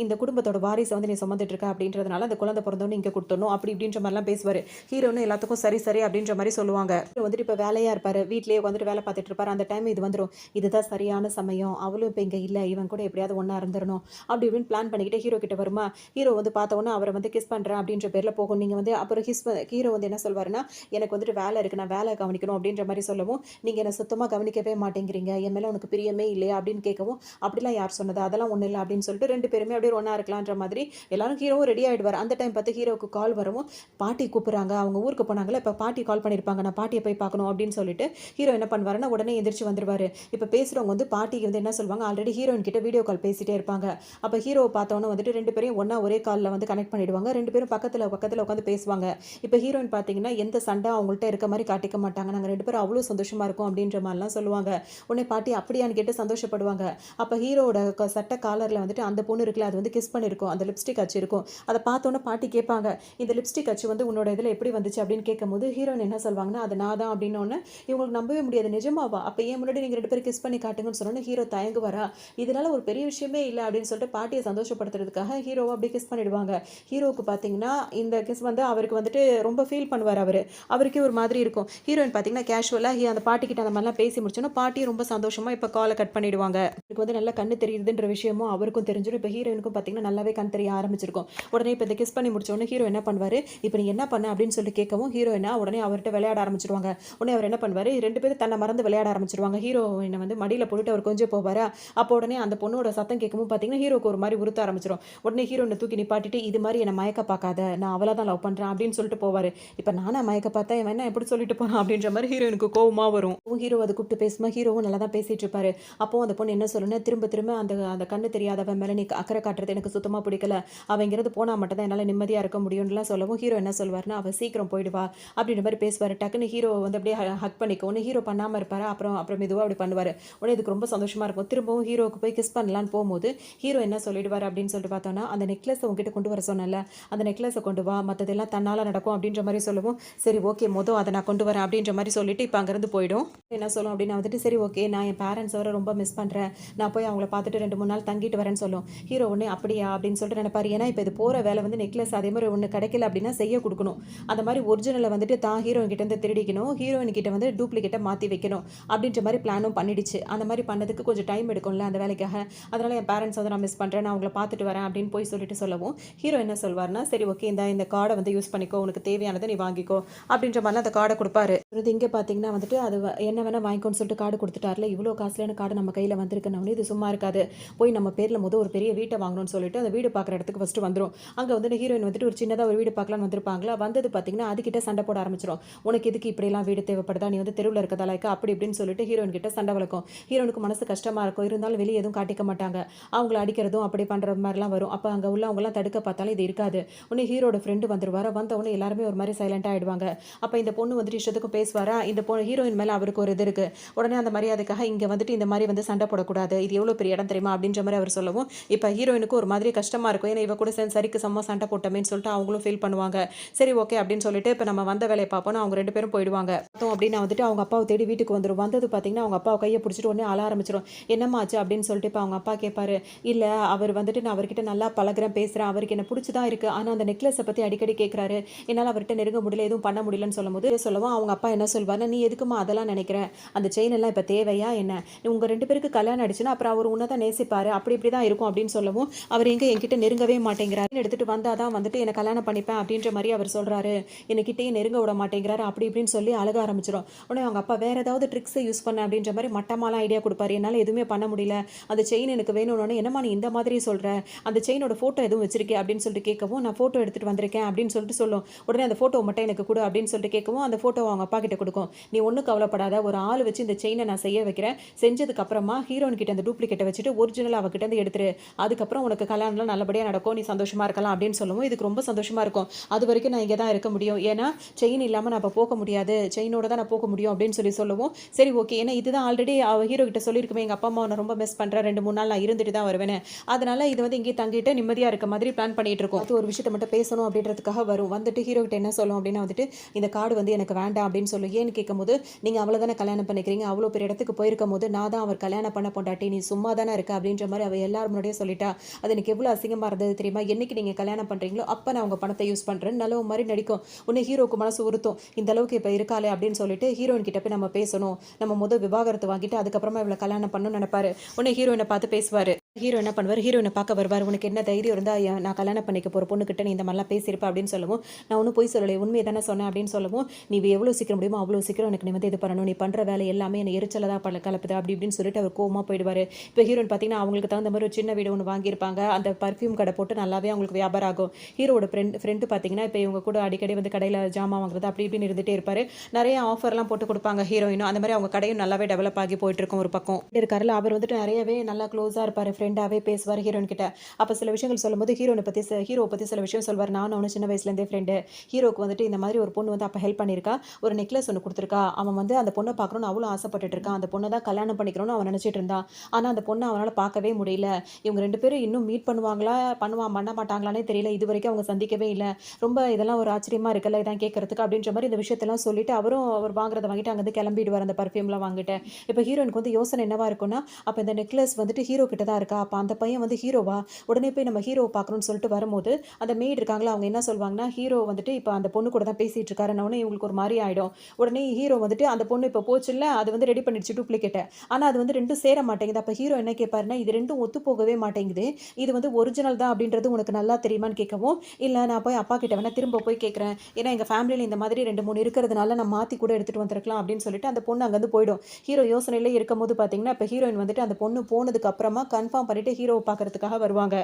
இந்த குடும்பத்தோட வாரிச வந்து நீ சுமந்துட்டு இருக்க அப்படின்றதுனால, அந்த குழந்தை பிறந்தோனே இங்க குடுத்துடணும்." அப்படி இப்படின்ற மாரிலாம் பேசுவாரு. ஹீரோன்னு எல்லாத்துக்கும் சரி, சரி அப்படின்ற மாரி சொல்லுவாங்க. ஹீரோ வந்துட்டு இப்ப வேலையா இருப்பாரு. வீட்லயே உட்காந்துட்டு வேலை பார்த்துட்டு இருப்பாரு. அந்த டைம் இது வந்துரும். இதுதான் சரியான சமயம். அவளும் இப்ப இங்க இல்ல. இவன் கூட எப்படியாவது ஒண்ணா இருந்துறணும். அப்படி இப்படின்னு பிளான் பண்ணிக்கிட்டு ஹீரோ கிட்ட வருமா, ஹீரோ வந்து பார்த்த உடனே அவர வந்து கிஸ் பண்றேன் அப்படின்ற பேர்ல போகும். நீங்க வந்து அப்புறம் ஹீரோ வந்து என்ன சொல்வாருன்னா, "எனக்கு வந்துட்டு வேலை இருக்கு. நான் வேலை கவனிக்கணும்" அப்படின்ற மாரி சொல்லவும், "நீங்க என்ன சுத்தமா கவனிக்கவே மாட்டேங்கிறீங்க. என் மேல உனக்கு பிரியமே இல்லையா?" அப்படின்னு கேட்கவும், "அப்படிலாம் யார் சொன்னது? அதெல்லாம் ஒண்ணும் இல்ல" அப்படின்னு சொல்லிட்டு 2 பேருமே அப்படியே ஒண்ணா இருக்கலான்ற மாதிரி எல்லாரும் ஹீரோவும் ரெடி ஆயிடுவாரு. அந்த டைம் பார்த்து ஹீரோவுக்கு கால் வரவும், பாட்டி கூப்பிடுறாங்க. அவங்க ஊருக்கு போனாங்கல்ல, இப்ப பாட்டி கால் பண்ணியிருப்பாங்க. நான் பாட்டிய போய் பார்க்கணும் அப்படின்னு சொல்லிட்டு, ஹீரோ என்ன பண்ணுவாருன்னா, உடனே எந்திரிச்சு வந்துருவாரு. இப்ப பேசுறவங்க வந்து பாட்டிக்கு வந்து என்ன சொல்வாங்க, ஆல்ரெடி ஹீரோயின் கிட்ட வீடியோ கால் பேசிட்டே இருப்பாங்க. அப்ப ஹீரோவ பார்த்தோனே வந்துட்டு 2 பேரையும் ஒண்ணா ஒரே கால்ல வந்து கனெக்ட் பண்ணிடுவாங்க. 2 பேரும் பக்கத்துல பக்கத்துல உட்காந்து பேசுவாங்க. இப்ப ஹீரோயின் பார்த்தீங்கன்னா, எந்த சண்டை அவங்கள்ட்ட இருக்க மாரி காட்டிக்க மாட்டாங்க. நாங்க 2 பேரும் அவ்ளோ சந்தோஷமா இருக்கோம் அப்படின்ற மாரிலாம் சொல்லுவாங்க. உடனே பாட்டி அப்படியான்னு கேட்டு சந்தோஷப்படுவாங்க. அப்ப ஹீரோவோட சட்ட காலர்ல வந்துட்டு அந்த பொண்ணு இருக்குல்ல, அது வந்து கிஸ் பண்ணியிருக்கும். அந்த லிப்ஸ்டிக் அச்சு இருக்கும். அத பார்த்தோனே பாட்டி கேட்பாங்க, "இந்த லிப்ஸ்டிக் அச்சு வந்து உன்னோட இதுல எப்படி வந்துச்சு?" அப்படின்னு கேட்கும்போது, ஹீரோயின் என்ன சொல்வாங்கன்னா, "அது நான் தான்" அப்படின்னோனே, இவங்களுக்கு நம்பவே முடியாது. "நிஜமாவா? அப்ப ஏன் முன்னாடி நீங்க 2 பேரும் கிஸ் பண்ணி காட்டுங்கன்னு" சொன்னோனே, ஹீரோ தயங்குவாரா, இதனால ஒரு பெரிய விஷயமே இல்ல அப்படின்னு சொல்லிட்டு பாட்டிய சந்தோஷப்படுத்துறதுக்காக ஹீரோவ அப்படியே கிஸ் பண்ணிடுவாங்க. ஹீரோவுக்கு பார்த்தீங்கன்னா, இந்த கிஸ் வந்து அவருக்கு வந்துட்டு ரொம்ப ஃபீல் பண்ணுவாரு அவரு. அவருக்கே ஒரு மாதிரி இருக்கும். ஹீரோயின் பார்த்தீங்கன்னா, கேஷுவலா அந்த பாட்டிகிட்ட அந்த மாரிலாம் பேசி முடிச்சோனே, பாட்டியும் ரொம்ப சந்தோஷமா இப்ப கால கட் பண்ணிடுவாங்க. இவருக்கு வந்து நல்லா கண்ணு தெரியுதுன்ற விஷயமும் அவருக்கும் தெரிஞ்சிரும். இப்ப ஹீரோயினுக்கும் பார்த்தீங்கன்னா, நல்லாவே கண் தெரிய ஆரம்பிச்சிருக்கும். உடனே இப்ப இந்த கிஸ் பண்ணி முடிச்ச உடனே ஹீரோ என்ன பண்ணுவாரு, "இப்ப நீ என்ன பண்ண?" அப்படின்னு சொல்லிட்டு கேட்கவும், ஹீரோயினா உடனே அவர்ட்ட விளையாட ஆரம்பிச்சுருவாங்க. உடனே அவர் என்ன பண்ணுவாரு, 2 பேரும் தன்ன மறந்து விளையாட ஆரம்பிச்சுருவாங்க. ஹீரோயின வந்து மடியில போட்டுட்டு அவர் கொஞ்சம் போவாரா, அப்போ உடனே அந்த பொண்ணோட சத்தம் கேட்கவும் பார்த்தீங்கன்னா, ஹீரோக்கு ஒரு மாரி உறுத்த ஆரம்பிச்சுரும். உடனே ஹீரோயின தூக்கி நிப்பாட்டிட்டு, "இது மாரி என்ன மயக்க பார்க்காத. நான் அவள தான் லவ் பண்றேன்" அப்படின்னு சொல்லிட்டு போவாரு. இப்ப நானா மயக்க பார்த்தேன், இவன் என்ன இப்படி சொல்லிட்டு போறான் அப்படின்ற மாரி ஹீரோயினுக்கு கோவமா வரும். ஹீரோ அத கூப்பிட்டு பேசும்போது ஹீரோவும் நல்லா தான் பேசிட்டு இருப்பாரு. அப்போ அந்த பொண்ணு என்ன சொல்லும்னா, திரும்ப திரும்ப அந்த அந்த கண்ணு தெரியாதவன் மேல நீ அக்கறை காட்டுறது எனக்கு சுத்தமா பிடிக்கல. அவ இங்கிருந்து போனா மட்டும் தான் என்னால நிம்மதியா இருக்க முடியும்னுலாம் சொல்லவும், ஹீரோ என்ன சொல்வாருன்னா, "அவ சீக்கிரம் போயிடுவா" அப்படின்ற மாரி பேசுவாரு. டக்குன்னு ஹீரோவ வந்து அப்படியே ஹக் பண்ணிக்க உடனே ஹீரோ பண்ணாம இருப்பாரு. அப்புறம் அப்புறம் மெதுவா அப்படி பண்ணுவாரு. உடனே இதுக்கு ரொம்ப சந்தோஷமா இருக்கும். திரும்பவும் ஹீரோவுக்கு போய் கிஸ் பண்ணலான்னு போம்போது, ஹீரோ என்ன சொல்லிடுவாரு அப்படின்னு சொல்லிட்டு பார்த்தோம்னா, "அந்த நெக்லஸ உன்கிட்ட கொண்டு வர சொன்னேன்ல, அந்த நெக்லஸ கொண்டு வா. மத்ததெல்லாம் தன்னால நடக்கும்" அப்படின்ற மாரி சொல்லவும், சரி ஓகே மொத இருக்கட்டும், அதை நான் கொண்டு வரேன் அப்படின்ற மாதிரி சொல்லிட்டு இப்போ அங்கேருந்து போயிடும். என்ன சொல்லும் அப்படின்னா வந்துட்டு, சரி ஓகே, நான் என் பேரண்ட்ஸ் வர ரொம்ப மிஸ் பண்ணுறேன், நான் போய் அவங்கள பார்த்துட்டு 2-3 நாள் தங்கிட்டு வரேன்னு சொல்லும். ஹீரோ ஒன்று அப்படியா அப்படின்னு சொல்லிட்டு நினைப்பாரு. ஏன்னா இப்போ இது போகிற வேலை வந்து நெக்லஸ் அதே மாதிரி ஒன்று கிடைக்கல அப்படின்னா செய்ய கொடுக்கணும். அந்த மாதிரி ஒரிஜினலை வந்துட்டு தான் ஹீரோயின் கிட்ட இருந்து திருடிக்கணும், ஹீரோயின் கிட்ட வந்து டூப்ளிகேட்டை மாற்றி வைக்கணும் அப்படின்ற மாதிரி பிளானும் பண்ணிடுச்சு. அந்த மாதிரி பண்ணதுக்கு கொஞ்சம் டைம் எடுக்கும்ல அந்த வேலைக்காக. அதனால் என் பேரண்ட்ஸ் வந்து நான் மிஸ் பண்ணுறேன், நான் அவங்கள பார்த்துட்டு வரேன் அப்படின்னு போய் சொல்லிட்டு சொல்லவும், ஹீரோ என்ன சொல்வார்னா, சரி ஓகே, இந்த கார்டை வந்து யூஸ் பண்ணிக்கோ, உனக்கு தேவையானதை நீ வாங்கிக்கோ அப்படின்ற மாதிரிலாம் அந்த கார்டை கொடுப்பாரு. இங்கே பார்த்தீங்கன்னா வந்துட்டு அது என்ன வேணால் வாங்கிக்கோன்னு சொல்லிட்டு கார்டு கொடுத்துட்டார்ல, இவ்வளோ காஸ்ட்லியான கார்டு நம்ம கையில் வந்திருக்குன்னு இது சும்மா இருக்காது, போய் நம்ம பேரில் ஒரு பெரிய வீட்டை வாங்கணும்னு சொல்லிட்டு அந்த வீடு பார்க்குற இடத்துக்கு ஃபஸ்ட்டு வந்துடும். அங்கே வந்துட்டு ஹீரோயின் வந்துட்டு ஒரு சின்னதாக ஒரு வீடு பார்க்கலான்னு வந்திருப்பாங்களா, வந்தது பார்த்தீங்கன்னா அதுக்கிட்ட சண்டை போட ஆரம்பிச்சிடும். உனக்கு எதுக்கு இப்படிலாம் வீடு தேவைப்படுதா, நீ வந்து தெருவில் இருக்கதாலாய்க்கா அப்படி இப்படின்னு சொல்லிட்டு ஹீரோயின் கிட்ட சண்டை வளர்க்கும். ஹீரோனுக்கு மனசு கஷ்டமாக இருக்கும், இருந்தாலும் வெளியே எதுவும் காட்டிக்க மாட்டாங்க, அவங்கள அடிக்கிறதும் அப்படி பண்ணுற மாதிரிலாம் வரும். அப்போ அங்கே உள்ளவங்கலாம் தடுக்க பார்த்தாலும் இது இருக்காது. உடனே ஹீரோட ஃப்ரெண்டு வந்துருவார், வந்தவொடனே எல்லாருமே ஒரு மாதிரி சைலண்டாக ஆகிடுவாங்க. அப்போ இந்த பொண்ணு வந்துட்டு இஷ்டத்துக்கும் பேசுவாரா, இந்த ஹீரோயின் மேலே அவருக்கு ஒரு இது இருக்குது. உடனே அந்த மரியாதைக்காக இங்கே வந்துட்டு இந்த மாதிரி வந்து சண்டை போடக்கூடாது, இது எவ்வளோ பெரிய இடம் தெரியுமா அப்படின்ற மாதிரி அவர் சொல்லவும், இப்போ ஹீரோயினுக்கு ஒரு மாதிரி கஷ்டமாக இருக்கும். ஏன்னா இவ கூட சேர்ந்து சரிக்கு சமமாக சண்டை போட்டமேன்னு சொல்லிட்டு அவங்களும் ஃபீல் பண்ணுவாங்க. சரி ஓகே அப்படின்னு சொல்லிட்டு இப்போ நம்ம வந்த வேலையை பார்ப்போம், அவங்க 2 பேரும் போயிடுவாங்க. அப்படின்னா வந்துட்டு அவங்க அப்பாவை தேடி வீட்டுக்கு வந்துடும். வந்தது பார்த்தீங்கன்னா அவங்க அப்பாவை கையை பிடிச்சிட்டு உடனே அழ ஆரம்பிச்சிடும். என்னம்மா ஆச்சு அப்படின்னு சொல்லிட்டு இப்போ அவங்க அப்பா கேட்பாரு. இல்லை, அவர் வந்துட்டு நான் அவர்கிட்ட நல்லா பழகிறேன், பேசுகிறேன், அவருக்கு என்ன பிடிச்சதான் இருக்குது, ஆனால் அந்த நெக்லஸை பற்றி அடிக்கடி கேட்குறாரு, என்னால் அவர்கிட்ட நெருங்க முடியல, எதுவும் பண்ண முடியலன்னு சொல்லும்போது சொல்லவும் அவங்க அப்பா என்ன சொல்வார்னா, நீ எதுக்குமா அதெல்லாம் நினைக்கிறேன், அந்த செயின் எல்லாம் இப்போ தேவையா என்ன, உங்கள் 2 பேருக்கு கல்யாணம் ஆயிடுச்சுன்னா அப்புறம் அவர் உன்னை தான் நேசிப்பார், அப்படி இப்படி தான் இருக்கும் அப்படின்னு சொல்லவும், அவர் எங்கே என்கிட்ட நெருங்கவே மாட்டேங்கிறாரு, எடுத்துகிட்டு வந்தால் தான் வந்துட்டு என்னை கல்யாணம் பண்ணிப்பேன் அப்படின்ற மாதிரி அவர் சொல்கிறாரு, என்கிட்டயே நெருங்க விட மாட்டேங்கிறாரு அப்படி இப்படின்னு சொல்லி அழக ஆரம்பிச்சிடும். உடனே அவங்க அப்பா வேறு ஏதாவது ட்ரிக்ஸை யூஸ் பண்ண அப்படின்ற மாதிரி மட்டமாலாம் ஐடியா கொடுப்பாரு. என்னால் எதுவுமே பண்ண முடியல, அந்த செயின் எனக்கு வேணும்னு. என்னம்மா நீ இந்த மாதிரி சொல்கிற, அந்த செயினோட ஃபோட்டோ எதுவும் வச்சிருக்கே அப்படின்னு சொல்லிட்டு கேட்கவும், நான் ஃபோட்டோ எடுத்துகிட்டு வந்திருக்கேன் அப்படின்னு சொல்லிட்டு சொல்லும். உடனே அந்த ஃபோட்டோ மட்டும் எனக்கு கொடு அப்படின்னு சொல்லிட்டு கேட்கவும், அந்த ஃபோட்டோ அவங்க அப்பா கிட்ட கொடுக்கும். நீ ஒன்றும் கவலைப்படாத, ஒரு ஆள் வச்சு இந்த செயினை நான் செய்ய வைக்கிறேன், செஞ்சதுக்கு அப்புறமா ஹீரோயின் கிட்ட அந்த டூப்ளிகேட்டை வச்சுட்டு ஒரிஜினல் அவகிட்ட இருந்து எடுத்துரு, அதுக்கப்புறம் உனக்கு கல்யாணம்லாம் நல்லபடியாக நடக்கும், நீ சந்தோஷமா இருக்கலாம் அப்படின்னு சொல்லவும் இதுக்கு ரொம்ப சந்தோஷமா இருக்கும். அது வரைக்கும் நான் இங்கே தான் இருக்க முடியும், ஏன்னா செயின் இல்லாமல் நான் இப்போ போக முடியாது, செயினோட தான் நான் போக முடியும் அப்படின்னு சொல்லவும், சரி ஓகே, ஏன்னா இதுதான் ஆல்ரெடி ஹீரோ கிட்ட சொல்லியிருக்குமே, எங்கள் அப்பா அம்மா நான் ரொம்ப மிஸ் பண்ணுறேன், 2-3 நாள் நான் இருந்துட்டு தான் வருவேன், அதனால இது வந்து இங்கே தங்கிட்டு நிம்மதியாக இருக்க மாதிரி பிளான் பண்ணிட்டு இருக்கோம். அது ஒரு விஷயத்தை மட்டும் பேசணும் அப்படின்றதுக்காக வரும். வந்துட்டு ஹீரோ கிட்ட என்ன சொல்லும் அப்படின்னா வந்துட்டு, இந்த கார்டு வந்து எனக்கு வேண்டாம் அப்படின்னு சொல்லும். ஏன்னு கேட்கும்போது, நீங்கள் அவ்வளோ தானே கல்யாணம் பண்ணிக்கிறீங்க, அவ்வளோ பெரிய இடத்துக்கு போயிருக்கும் போது நான் தான் அவர் கல்யாணம் பண்ண பொண்டாட்டி, நீ சும்மா தானே இருக்க அப்படின்ற மாதிரி அவள் எல்லாரும் முன்னாடியே சொல்லிட்டா. அது எனக்கு எவ்வளோ அசிங்கமாக இருந்தது தெரியுமா, என்னைக்கு நீங்கள் கல்யாணம் பண்ணுறீங்களோ அப்போ நான் உங்கள் பணத்தை யூஸ் பண்ணுறேன் நல்ல மாதிரி நடிக்கும். உன்னை ஹீரோக்கு மனசு உறுத்தும், இந்த அளவுக்கு இப்போ இருக்காளே அப்படின்னு சொல்லிட்டு ஹீரோயின் கிட்ட போய் நம்ம பேசணும், நம்ம முதல் விவாகரத்து வாங்கிட்டு அதுக்கப்புறமா இவளை கல்யாணம் பண்ணணும்னு நினைப்பாரு. உடனே ஹீரோயினை பார்த்து பேசுவார். ஹீரோ என்ன பண்ணுவார், ஹீரோயினை பார்க்க வருவார். உனக்கு என்ன தைரியம் இருந்தால் நான் கல்யாணம் பண்ணிக்க போகிற பொண்ணுக்கிட்ட நீ இந்த மாதிரிலாம் பேசியிருப்பேன் அப்படின்னு சொல்லவும், நான் ஒன்றும் போய் சொல்லலை, உண்மையை தானே சொன்னேன் அப்படின்னு சொல்லவும், நீ எவ்வளோ சீக்கிரம் முடியுமோ அவ்வளோ சீக்கிரம் எனக்கு நீ வந்து இது பண்ணணும், நீ பண்ணுற வேலை எல்லாமே என்னை எரிச்சலை தான் கலப்புது அப்படி இப்படின்னு சொல்லிட்டு அவர் கோவமாக போயிடுவார். இப்போ ஹீரோயின் பார்த்தீங்கன்னா அவங்களுக்கு தகுந்த மாதிரி ஒரு சின்ன வீடு ஒன்று வாங்கியிருப்பாங்க, அந்த பர்ஃப்யூம் கடை போட்டு நல்லாவே அவங்களுக்கு வியாபாரம் ஆகும். ஹீரோட ஃப்ரெண்டு பார்த்தீங்கன்னா இப்போ இவங்க கூட அடிக்கடி வந்து கடையில் ஜாமான் வாங்குறது அப்படி இப்படின்னு இருந்துகிட்டே இருப்பார். நிறைய ஆஃபர்லாம் போட்டு கொடுப்பாங்க ஹீரோயினும், அந்த மாதிரி அவங்க கடையும் நல்லாவே டெவலப் ஆகி போயிட்டு இருக்கும். ஒரு பக்கம் இருக்காருல அவர் வந்துட்டு நிறையவே நல்லா க்ளோஸாக இருப்பார், ஃப்ரெண்டாகவே பேசுவார் ஹீரோயின் கிட்ட. அப்போ சில விஷயங்கள் சொல்லும்போது ஹீரோவை பற்றி சில விஷயம் சொல்வார். நான் அவனு சின்ன வயசுலேருந்தே ஃப்ரெண்டு, ஹீரோக்கு வந்துட்டு இந்த மாதிரி ஒரு பொண்ணு வந்து அப்போ ஹெல்ப் பண்ணியிருக்கா, ஒரு நெக்லஸ் ஒன்று கொடுத்துருக்கா, அவன் வந்து அந்த பொண்ணை பார்க்கணும்னு அவ்வளோ ஆசைப்பட்டுட்டு இருக்கான், அந்த பொண்ணை தான் கல்யாணம் பண்ணிக்கணும்னு அவன் நினச்சிட்டு இருந்தான், ஆனால் அந்த பொண்ணை அவனால் பார்க்கவே முடியல, இவங்க 2 பேரும் இன்னும் மீட் பண்ணுவாங்களா பண்ண மாட்டாங்களானே தெரியல, இது வரைக்கும் அவங்க சந்திக்கவே இல்லை, ரொம்ப இதெல்லாம் ஒரு ஆச்சரியமாக இருக்குல்ல இதான் கேட்கறதுக்கு அப்படின்ற மாதிரி இந்த விஷயத்தெல்லாம் சொல்லிட்டு அவர் வாங்குறத வாங்கிட்டு அங்கேருந்து கிளம்பிடுவார் அந்த பர்ஃப்யூம்லாம் வாங்கிட்டு. இப்போ ஹீரோயினுக்கு வந்து யோசனை என்னவா இருக்குன்னா, அப்போ இந்த நெக்லஸ் வந்துட்டு ஹீரோ கிட்ட தான் இருக்கா, அப்போ அந்த பையன் வந்து ஹீரோவா, உடனே போய் நம்ம ஹீரோவை பார்க்கணும்னு சொல்லிட்டு வரும்போது அந்த மெய்டு இருக்காங்களா அவங்க என்ன சொல்வாங்கன்னா, ஹீரோ வந்துட்டு இப்போ அந்த பொண்ணு கூட தான் பேசிட்டு இருக்காருன்னு இவங்களுக்கு ஒரு மாதிரி ஆகிடும். உடனே ஹீரோ வந்துட்டு அந்த பொண்ணு இப்போ போச்சுல்ல, அது வந்து ரெடி பண்ணிடுச்சு டூப்ளிகேட்டை, ஆனால் அது வந்து 2 சேர மாட்டேங்குது. அப்போ ஹீரோ என்ன கேட்பாருன்னா, இது 2 ஒத்து போகவே மாட்டேங்குது, இது வந்து ஒரிஜினல் தான் அப்படின்றது உனக்கு நல்லா தெரியுமான்னு கேட்கவும், இல்லை நான் போய் அப்பா கிட்ட வேணா திரும்ப போய் கேட்குறேன், ஏன்னா எங்கள் ஃபேமிலியில் இந்த மாதிரி 2-3 இருக்கிறதுனால நான் மாற்றி கூட எடுத்துகிட்டு வந்திருக்கலாம் அப்படின்னு சொல்லிட்டு அந்த பொண்ணு அங்கேருந்து போயிடும். ஹீரோ யோசனையிலே இருக்கும்போது பார்த்தீங்கன்னா இப்போ ஹீரோயின் வந்துட்டு அந்த பொண்ணு போனதுக்கு அப்புறமா கன்ஃபார்ம் பண்ணிட்டு ஹீரோவை பார்க்கறதுக்காக வருவாங்க.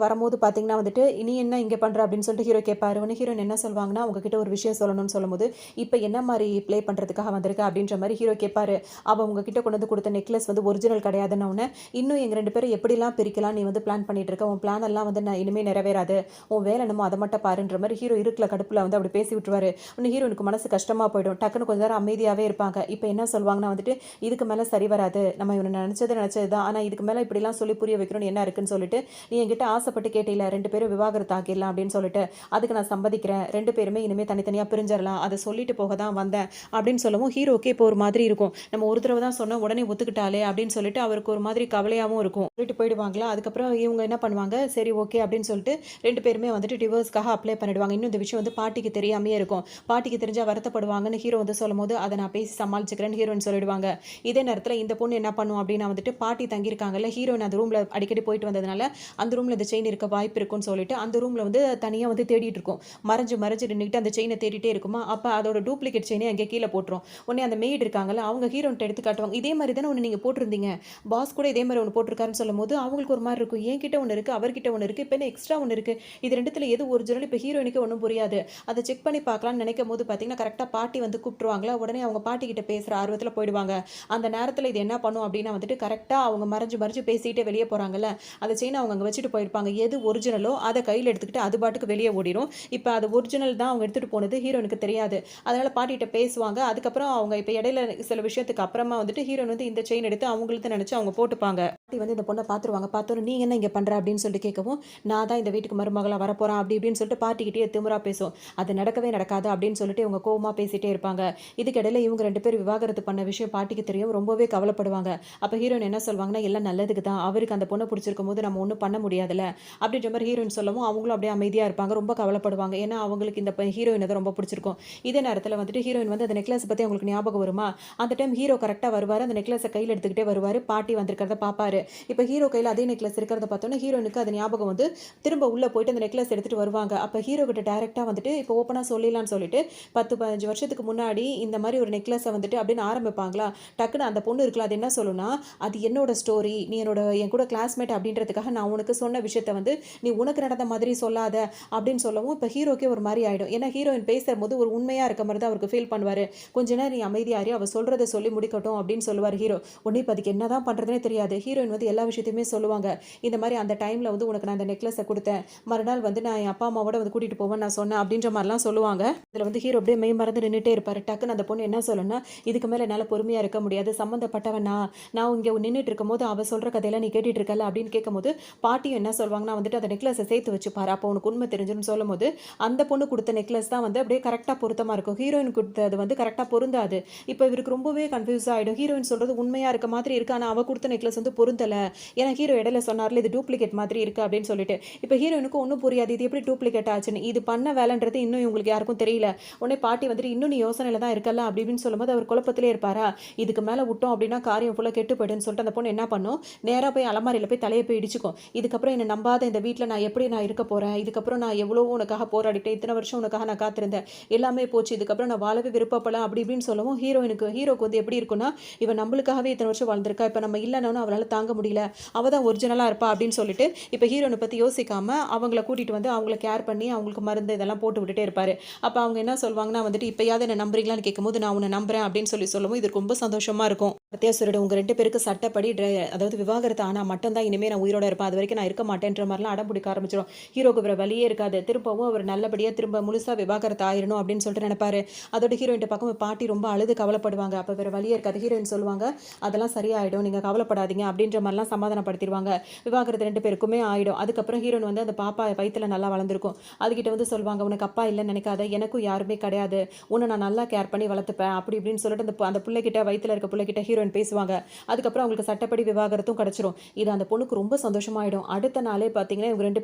வரும்போது பார்த்தீங்கன்னா வந்துட்டு, இனி என்ன இங்கே பண்ணுற அப்படின்னு சொல்லிட்டு ஹீரோ கேட்பாரு. உடனே ஹீரோயின் என்ன சொல்வாங்கன்னா, உங்ககிட்ட ஒரு விஷயம் சொல்லணும்னு சொல்லும்போது, இப்போ என்ன மாதிரி ப்ளே பண்ணுறதுக்காக வந்திருக்க அப்படின்ற மாதிரி ஹீரோ கேட்பாரு. அவள் உங்ககிட்ட கொண்டு வந்து கொடுத்த நெக்லஸ் வந்து ஒரிஜினல் கிடையாதுன்னு உடனே, இன்னும் எங்கள் 2 பேரும் எப்படிலாம் பிரிக்கலாம் நீ வந்து பிளான் பண்ணிட்டு இருக்க, உன் பிளான் எல்லாம் வந்து நான் இனிமேல் நிறைவேறாது, உன் வேலை என்னமோ அதை மட்டும் பாருன்ற மாதிரி ஹீரோ இருக்கிற கடுப்பில் வந்து அப்படி பேசி விட்டுருவாரு. உடனே ஹீரோனுக்கு மனசு கஷ்டமாக போயிடும். டக்குன்னு கொஞ்ச நேரம் அமைதியாகவே இருப்பாங்க. இப்போ என்ன சொல்வாங்கன்னா வந்துட்டு, இதுக்கு மேலே சரி வராது, நம்ம இவனை நினச்சது தான், ஆனால் இதுக்கு மேலே இப்படிலாம் சொல்லி புரிய வைக்கணும்னு என்ன இருக்குன்னு சொல்லிட்டு, நீ என்கிட்ட ஆசைப்பட்டு கேட்டில 2 பேரும் விவாகரத்து ஆக்கிடலாம் அப்படின்னு சொல்லிட்டு. அதுக்கு நான் சம்மதிக்கிறேன். 2 பேருமே இனிமே தனித்தனியா பிரிஞ்சிரலாம். அத சொல்லிட்டு போக தான் வந்தேன் அப்படின்னு சொல்லவும், ஹீரோவுக்கு இப்போ ஒரு மாதிரி இருக்கும். நம்ம ஒரு தடவ தான் சொன்னோம் உடனே ஒத்துக்கிட்டாளே அப்படின்னு சொல்லிட்டு அவருக்கு ஒரு மாதிரி கவலையாவும் இருக்கும். சொல்லிட்டு போயிடுவாங்களா, அதுக்கப்புறம் இவங்க என்ன பண்ணுவாங்க, சரி ஓகே அப்படின்னு சொல்லிட்டு 2 பேருமே வந்துட்டு டிவோர்ஸ்க்காக அப்ளை பண்ணிடுவாங்க. இன்னும் இந்த விஷயம் வந்து பாட்டிக்கு தெரியாமயே இருக்கும். பாட்டிக்கு தெரிஞ்சா வருத்தப்படுவாங்கன்னு ஹீரோ வந்து சொல்லும்போது, அத நான் பேசி சமாளிச்சுக்கிறேன்னு ஹீரோயின் சொல்லிடுவாங்க. இதே நேரத்துல இந்த பொண்ணு என்ன பண்ணும் அப்படின்னா வந்துட்டு, பாட்டி தங்கியிருக்காங்கல்ல, ஹீரோயின் அந்த ரூம்ல அடிக்கடி போயிட்டு வந்ததுனால, அந்த ரூம்ல இந்த செயின் இருக்க வாய்ப்பு இருக்குன்னு சொல்லிட்டு, அந்த ரூம்ல வந்து தனியா வந்து தேடிட்டு இருக்கும். மறைஞ்சு மறைஞ்சு நின்னுகிட்டு அந்த செயின தேடிட்டே இருக்குமா, அப்ப அதோட டூப்ளிகேட் செயினே அங்கே கீழ போட்டுரும். உடனே அந்த மெய்டு இருக்காங்கல்ல, அவங்க ஹீரோயின்ட்ட எடுத்து காட்டுவாங்க. இதே மாரி தானே ஒண்ணு நீங்க போட்டிருந்தீங்க. பாஸ் கூட இதே மாரி ஒண்ணு போட்டிருக்காருன்னு சொல்லும்போது, அவங்களுக்கு ஒரு மாரி இருக்கும். என்கிட்ட ஒண்ணு இருக்கு, அவர்கிட்ட ஒண்ணு இருக்கு. இப்ப என்ன எக்ஸ்ட்ரா ஒண்ணு இருக்கு. இது 2த்துல எது ஒரிஜினல் இப்ப ஹீரோயினுக்கு ஒண்ணும் புரியாது. அத செக் பண்ணி பார்க்கலாம்னு நினைக்கும்போது பார்த்தீங்கன்னா, கரெக்ட்டா பாட்டி வந்து கூப்பிட்டுருவாங்களா, உடனே அவங்க பாட்டி கிட்ட பேசுற ஆர்வத்துல போயிடுவாங்க. அந்த நேரத்துல இது என்ன பண்ணும் அப்டின்னா வந்துட்டு, கரெக்ட்டா அவங்க மறைஞ்சு மறைஞ்சு பேசிட்டே வெளிய போறாங்கல்ல, அந்த செயின அவங்க அங்க வச்சுட்டு போயிருப்பாங்க. எது ஒரிஜினலோ அத கையில எடுத்துக்கிட்டு அது பாட்டுக்கு வெளிய ஓடிரும். இப்ப அது ஒரிஜினல் தான் அவங்க எடுத்துட்டு போனது ஹீரோயினுக்கு தெரியாது. அதனால பாட்டிட்ட பேசுவாங்க. அதுக்கப்புறம் அவங்க இப்ப இடையில சில விஷயத்துக்கு அப்புறமா வந்துட்டு ஹீரோயின் வந்து இந்த செயின் எடுத்து அவங்களுது நெனச்சு அவங்க போட்டுப்பாங்க. பாட்டி வந்து இந்த பொண்ண பார்த்துருவாங்க. பார்த்தோனே "நீ என்ன இங்க பண்ற?" அப்படின்னு சொல்லிட்டு கேட்கவும், "நான் தான் இந்த வீட்டுக்கு மருமகளா வரப்போறேன்" அப்படி இப்படின்னு சொல்லிட்டு பாட்டிக்கிட்டயே திமிரா பேசும். அது நடக்கவே நடக்காது அப்படின்னு சொல்லிட்டு இவங்க கோவமா பேசிட்டே இருப்பாங்க. இதுக்கிடையில இவங்க 2 பேரும் விவாகரத்து பண்ண விஷயம் பாட்டிக்கு தெரியும். ரொம்பவே கவலைப்படுவாங்க. அப்ப ஹீரோயின் என்ன சொல்வாங்கன்னா, "எல்லாம் நல்லதுக்கு தான். அவருக்கு அந்த பொண்ண புடிச்சிருக்கும்போது நம்ம ஒண்ணும் பண்ண முடியாதுல்ல." அப்படின்ற மாரி ஹீரோயின் சொல்லவும், அவங்களும் அப்படியே அமைதியா இருப்பாங்க. ரொம்ப கவலைப்படுவாங்க. ஏன்னா அவங்களுக்கு இந்த ஹீரோயின தான் ரொம்ப புடிச்சிருக்கும். இதே நேரத்துல வந்துட்டு ஹீரோயின் வந்து அந்த நெக்லஸ் பத்தி அவங்களுக்கு ஞாபகம் வருமா, அந்த டைம் ஹீரோ கரெக்ட்டா வருவாரு. அந்த நெக்லஸ கையில எடுத்துக்கிட்டே வருவாரு. பாட்டி வந்திருக்கிறத பார்ப்பாரு. இப்ப ஹீரோ கையில அதே நெக்லஸ் இருக்கிறத பார்த்தோனே ஹீரோயினுக்கு அது ஞாபகம் வந்து திரும்ப உள்ள போயிட்டு அந்த நெக்லஸ் எடுத்துட்டு வருவாங்க. அப்ப ஹீரோ கிட்ட டைரக்ட்டா வந்துட்டு இப்ப ஓப்பனா சொல்லிடலாம்னு சொல்லிட்டு 10, 15 வருஷத்துக்கு முன்னாடி இந்த மாரி ஒரு நெக்லஸ வந்துட்டு அப்படின்னு ஆரம்பிப்பாங்களா, டக்குனு அந்த பொண்ணு இருக்குல்ல அது என்ன சொல்லும்னா, "அது என்னோட ஸ்டோரி. நீ என் கூட கிளாஸ்மேட் அப்படின்றதுக்காக நான் உனக்கு சொன்ன விஷயத்த வந்து நீ உனக்கு நடந்த மாதிரி சொல்லாத" அப்படின்னு சொல்லவும் இப்ப ஹீரோக்கே ஒரு மாரி ஆயிடும். ஏன்னா ஹீரோயின் பேசும்போது ஒரு உண்மையா இருக்க மாரி தான் அவருக்கு ஃபீல் பண்ணுவாரு. "கொஞ்ச நேரம் நீ அமைதியா இரு. அவ சொல்றத சொல்லி முடிக்கட்டும்" அப்படின்னு சொல்லுவாரு ஹீரோ. உடனே இப்ப அதுக்கு என்னதான் பண்றதுன்னே தெரியாது. ஹீரோயின் வந்து எல்லா விஷயத்தையுமே சொல்லுவாங்க. இந்த மாரி அந்த டைம்ல வந்து உனக்கு நான் அந்த நெக்லஸ குடுத்தேன். மறுநாள் வந்து நான் என் அப்பா, அம்மாவோட வந்து கூட்டிட்டு போவேன்னு நான் சொன்னேன் அப்படின்ற மாரிலாம் சொல்லுவாங்க. இதுல வந்து ஹீரோ அப்படியே மெய் மறந்து நின்னுட்டே இருப்பாரு. டக்குனு அந்த பொண்ணு என்ன சொல்லும்னா, "இதுக்கு மேல என்னால பொறுமையா இருக்க முடியாது. சம்மந்தப்பட்டவன் நான். நான் இங்க நின்னுட்டு இருக்கும்போது அவ சொல்ற கதையெல்லாம் நீ கேட்டுட்டு இருக்கல்ல" அப்படின்னு கேட்கும்போது, பாட்டியும் என்ன சொல்வாங்கன்னா வந்துட்டு, "அந்த நெக்லஸ சேர்த்து வச்சு பாரு. அப்போ உனக்கு உண்மை தெரிஞ்சிரும்னு" சொல்லும்போது, அந்த பொண்ணு குடுத்த நெக்லஸ் தான் வந்து அப்படியே கரெக்ட்டா பொருத்தமா இருக்கும். ஹீரோயின் குடுத்தது வந்து கரெக்ட்டா பொருந்தாது. இப்ப இவருக்கு ரொம்பவே கன்ஃப்யூஸ் ஆயிடும். ஹீரோயின் சொல்றது உண்மையா இருக்க மாதிரி இருக்கு. ஆனா அவ குடுத்த நெக்லஸ் வந்து பொருந்தல. ஏன்னா ஹீரோ இடையில சொன்னார்ல, "இது டூப்ளிகேட் மாதிரி இருக்கு" அப்படின்னு சொல்லிட்டு. இப்ப ஹீரோயினுக்கு ஒண்ணும் புரியாது. இது எப்படி டூப்ளிகேட் ஆச்சுன்னு. இது பண்ண வேலைன்றது இன்னும் இவங்களுக்கு யாருக்கும் தெரியல. உடனே பாட்டி வந்துட்டு, "இன்னும் நீ யோசனையில தான் இருக்கல்ல" அப்படி இப்படின்னு சொல்லும்போது அவர் குழப்பத்திலே இருப்பாரா, இதுக்கு மேல விட்டோம் அப்படின்னா காரியம் ஃபுல்லா கெட்டு போயிடும்னு சொல்லிட்டு அந்த பொண்ணு என்ன பண்ணும், நேரா போய் அலமாரியில போய் தலைய போய் இடிச்சுக்கும். இதுக்கப்புறம் என்ன நம்பாத இந்த வீட்ல நான் எப்படி நான் இருக்க போறேன்? இதுக்கப்புறம் நான் எவ்வளவோ உனக்காக போராடிட்டேன். இத்தன வருஷம் உனக்காக நான் காத்திருந்தேன். எல்லாமே போச்சு. இதுக்கப்புறம் நான் வாழவே விருப்பப்படல அப்படி இப்படின்னு சொல்லவும் ஹீரோக்கு வந்து எப்படி இருக்கும்னா, இவ நம்மளுக்காகவே இத்தன வருஷம் வாழ்ந்திருக்கா. இப்ப நம்ம இல்லனாலும் அவளால தாங்க முடியல. அவ தான் ஒரிஜினலா இருப்பா அப்படின்னு சொல்லிட்டு, இப்ப ஹீரோயின பத்தி யோசிக்காம அவங்கள கூட்டிட்டு வந்து அவங்கள கேர் பண்ணி அவங்களுக்கு மருந்து இதெல்லாம் போட்டு விட்டுட்டே இருப்பாரு. அப்ப அவங்க என்ன சொல்வாங்கன்னா வந்துட்டு, "இப்பயாவது என்ன நம்புறீங்களான்னு?" கேட்கும்போது, "நான் உன்ன நம்புறேன்" அப்படின்னு சொல்லவும் இது ரொம்ப சந்தோஷமா இருக்கும். "சத்யா உங்க 2 பேருக்கு சட்டப்படி அதாவது விவாகரத்து ஆனா மட்டும் தான் இனிமே நான் உயிரோட இருப்பேன். அதுவரைக்கும் நான் இருக்க மாட்டேன்ற மாரிலாம் அடம் பிடிக்க ஆரம்பிச்சுரும். ஹீரோக்கு வேற வழியே இருக்காது. திரும்பவும் அவர் நல்லபடியா திரும்ப முழுசா விவாகரத்து ஆயிரணும் அப்படின்னு சொல்லிட்டு நெனைப்பாரு. அதோட ஹீரோயின்ட்ட பார்க்கவும் பாட்டி ரொம்ப அழுது கவலைப்படுவாங்க. அப்ப வேற வழியே இருக்காது. ஹீரோயின் சொல்லுவாங்க, "அதெல்லாம் சரியாயிடும். நீங்க கவலைப்படாதீங்க" அப்படின்ற மாரிலாம் சமாதானப்படுத்திருவாங்க. விவாகரத்து 2 பேருக்குமே ஆயிடும். அதுக்கப்புறம் ஹீரோயின் வந்து அந்த பாப்பா வயித்துல நல்லா வளர்ந்திருக்கும். அதுகிட்ட வந்து சொல்வாங்க, "உனக்கு அப்பா இல்லன்னு நெனைக்காத. எனக்கும் யாருமே கிடையாது. உன்ன நான் நல்லா கேர் பண்ணி வளர்த்துப்பேன்" அப்படி இப்படின்னு சொல்லிட்டு அந்த புள்ளைகிட்ட வயித்துல இருக்க புள்ளைகிட்ட ஹீரோயின் பேசுவாங்க. அதுக்கப்புறம் அவங்களுக்கு சட்டப்படி விவாகரத்தும் கிடைச்சிரும். இது அந்த பொண்ணுக்கு ரொம்ப சந்தோஷமாயிடும். அடுத்த நாளே பார்த்தீங்கன்னா, இவங்க 2